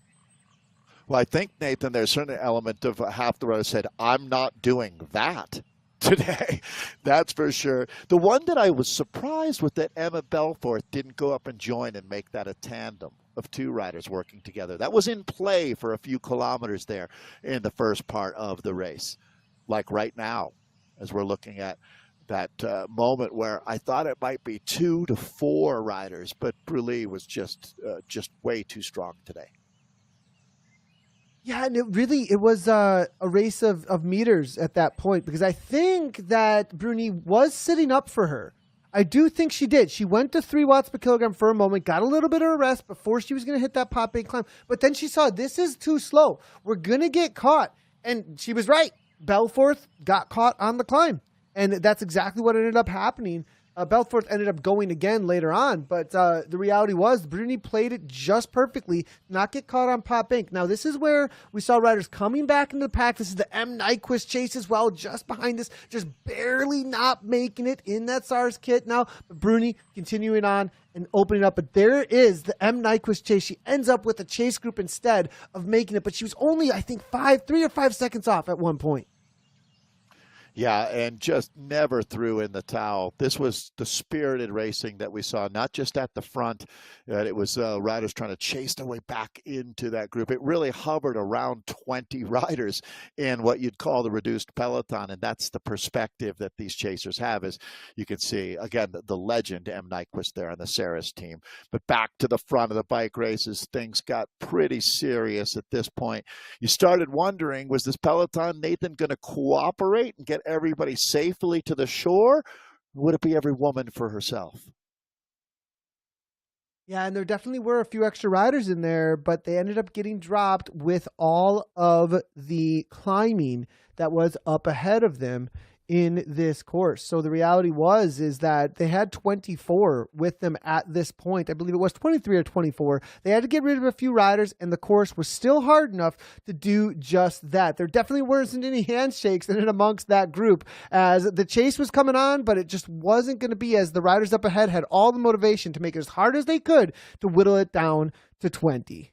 Well, I think, Nathan, there's a certain element of half the riders said, I'm not doing that today. That's for sure. The one that I was surprised with that Emma Belforth didn't go up and join and make that a tandem of two riders working together. That was in play for a few kilometers there in the first part of the race. Like right now, as we're looking at that moment where I thought it might be 2 to 4 riders, but Brulé was just way too strong today. Yeah, and it was a race of meters at that point, because I think that Bruni was sitting up for her. I do think she did. She went to 3 watts per kilogram for a moment, got a little bit of a rest before she was going to hit that pop 8 climb. But then she saw, this is too slow. We're going to get caught. And she was right. Belforth got caught on the climb. And that's exactly what ended up happening. Belforth ended up going again later on, but the reality was Bruni played it just perfectly, not get caught on Pop Inc. Now, this is where we saw riders coming back into the pack. This is the M. Nyquist chase as well, just behind us, just barely not making it in that SARS kit now. But Bruni continuing on and opening up, but there is the M. Nyquist chase. She ends up with a chase group instead of making it, but she was only, I think, 3 or 5 seconds off at one point. Yeah, and just never threw in the towel. This was the spirited racing that we saw, not just at the front. It was riders trying to chase their way back into that group. It really hovered around 20 riders in what you'd call the reduced peloton, and that's the perspective that these chasers have. As you can see, again, the legend M. Nyquist there on the Saris team. But back to the front of the bike races, things got pretty serious at this point. You started wondering, was this peloton, Nathan, going to cooperate and get everybody safely to the shore? Would it be every woman for herself? Yeah, and there definitely were a few extra riders in there, but they ended up getting dropped with all of the climbing that was up ahead of them in this course. So the reality is that they had 24 with them at this point. I believe it was 23 or 24. They had to get rid of a few riders, and the course was still hard enough to do just that. There definitely weren't any handshakes in and amongst that group as the chase was coming on, but it just wasn't going to be, as the riders up ahead had all the motivation to make it as hard as they could to whittle it down to 20.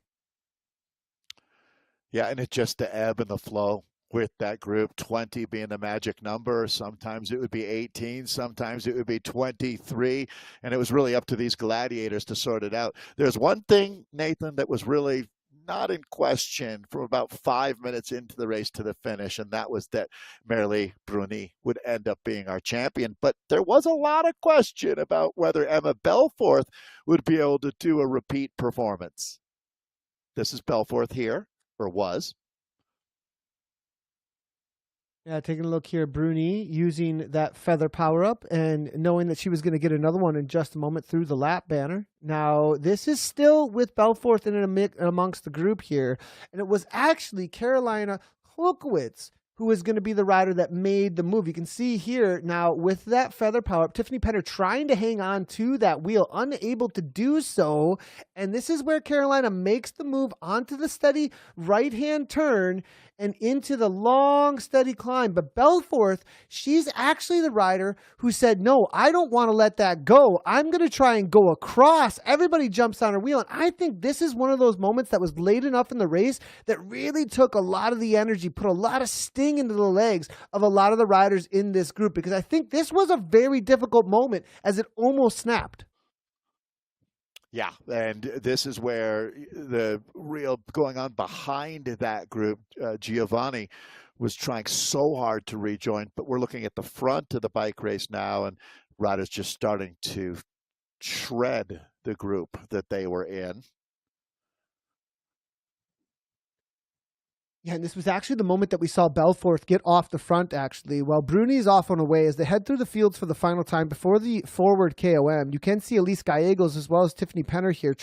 Yeah, and it's just the ebb and the flow with that group, 20 being the magic number. Sometimes it would be 18, sometimes it would be 23, and it was really up to these gladiators to sort it out. There's one thing, Nathan, that was really not in question from about 5 minutes into the race to the finish, and that was that Merle Bruni would end up being our champion. But there was a lot of question about whether Emma Belforth would be able to do a repeat performance. This is Belforth here, or was. Yeah, taking a look here, Bruni using that feather power-up and knowing that she was going to get another one in just a moment through the lap banner. Now, this is still with Belforth in amongst the group here, and it was actually Carolina Klokowicz who was going to be the rider that made the move. You can see here now with that feather power-up, Tiffany Penner trying to hang on to that wheel, unable to do so, and this is where Carolina makes the move onto the steady right-hand turn and into the long, steady climb. But Belforth, she's actually the rider who said, no, I don't want to let that go. I'm going to try and go across. Everybody jumps on her wheel. And I think this is one of those moments that was late enough in the race that really took a lot of the energy, put a lot of sting into the legs of a lot of the riders in this group, because I think this was a very difficult moment as it almost snapped. Yeah, and this is where the real going on behind that group. Giovanni was trying so hard to rejoin, but we're looking at the front of the bike race now, and riders just starting to shred the group that they were in. Yeah, and this was actually the moment that we saw Belforth get off the front, actually. While Bruni's off on a way as they head through the fields for the final time before the forward KOM. You can see Elise Gallegos as well as Tiffany Penner here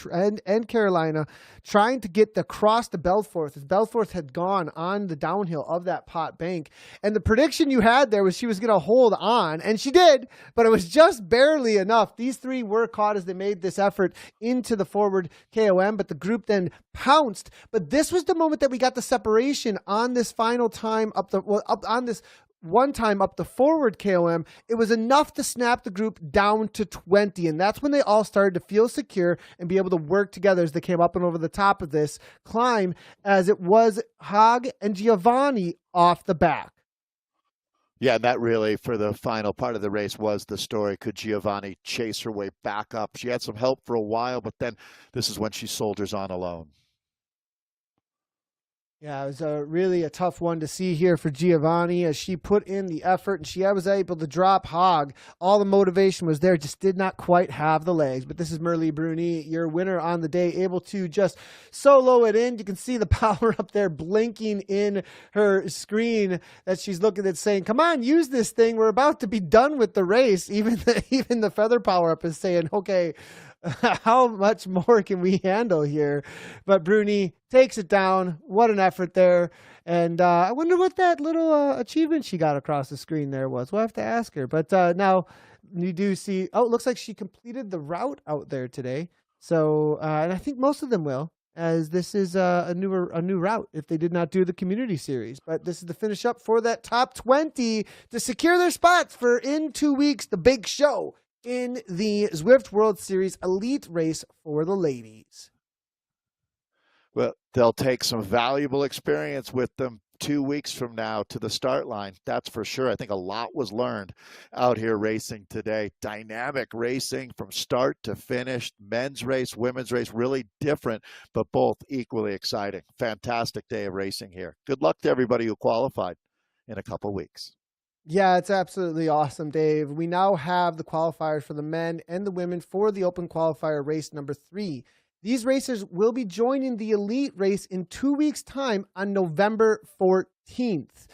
and Carolina trying to get across to Belforth as Belforth had gone on the downhill of that pot bank. And the prediction you had there was she was going to hold on, and she did, but it was just barely enough. These three were caught as they made this effort into the forward KOM, but the group then pounced. But this was the moment that we got the separation on this final time on this one time up the forward KOM. It was enough to snap the group down to 20, and that's when they all started to feel secure and be able to work together as they came up and over the top of this climb, as it was Haag and Giovanni off the back. Yeah, and that really, for the final part of the race, was the story. Could Giovanni chase her way back up? She had some help for a while, but then this is when she soldiers on alone. Yeah, it was really a tough one to see here for Giovanni as she put in the effort and she was able to drop Haag. All the motivation was there, just did not quite have the legs. But this is Merle Bruni, your winner on the day, able to just solo it in. You can see the power up there blinking in her screen that she's looking at saying, come on, use this thing. We're about to be done with the race. Even the feather power up is saying, okay, how much more can we handle here? But Bruni takes it down. What an effort there. And I wonder what that little achievement she got across the screen there was. We'll have to ask her. But now you do see, it looks like she completed the route out there today. So, and I think most of them will, as this is a new route if they did not do the community series. But this is the finish up for that top 20 to secure their spots for in 2 weeks, the big show in the Zwift World Series elite race for the ladies. Well, they'll take some valuable experience with them 2 weeks from now to the start line. That's for sure. I think a lot was learned out here racing today. Dynamic racing from start to finish. Men's race, women's race, really different, but both equally exciting. Fantastic day of racing here. Good luck to everybody who qualified in a couple weeks. Yeah, it's absolutely awesome, Dave. We now have the qualifiers for the men and the women for the Open Qualifier race number 3. These racers will be joining the elite race in 2 weeks' time on November 14th.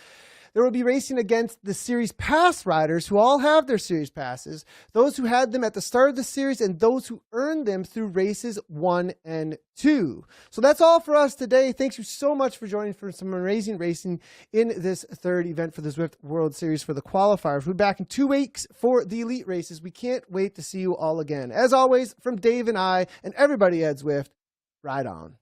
There will be racing against the series pass riders who all have their series passes, those who had them at the start of the series, and those who earned them through races 1 and 2. So that's all for us today. Thank you so much for joining for some amazing racing in this third event for the Zwift World Series for the qualifiers. We'll be back in 2 weeks for the elite races. We can't wait to see you all again. As always, from Dave and I and everybody at Zwift, ride on.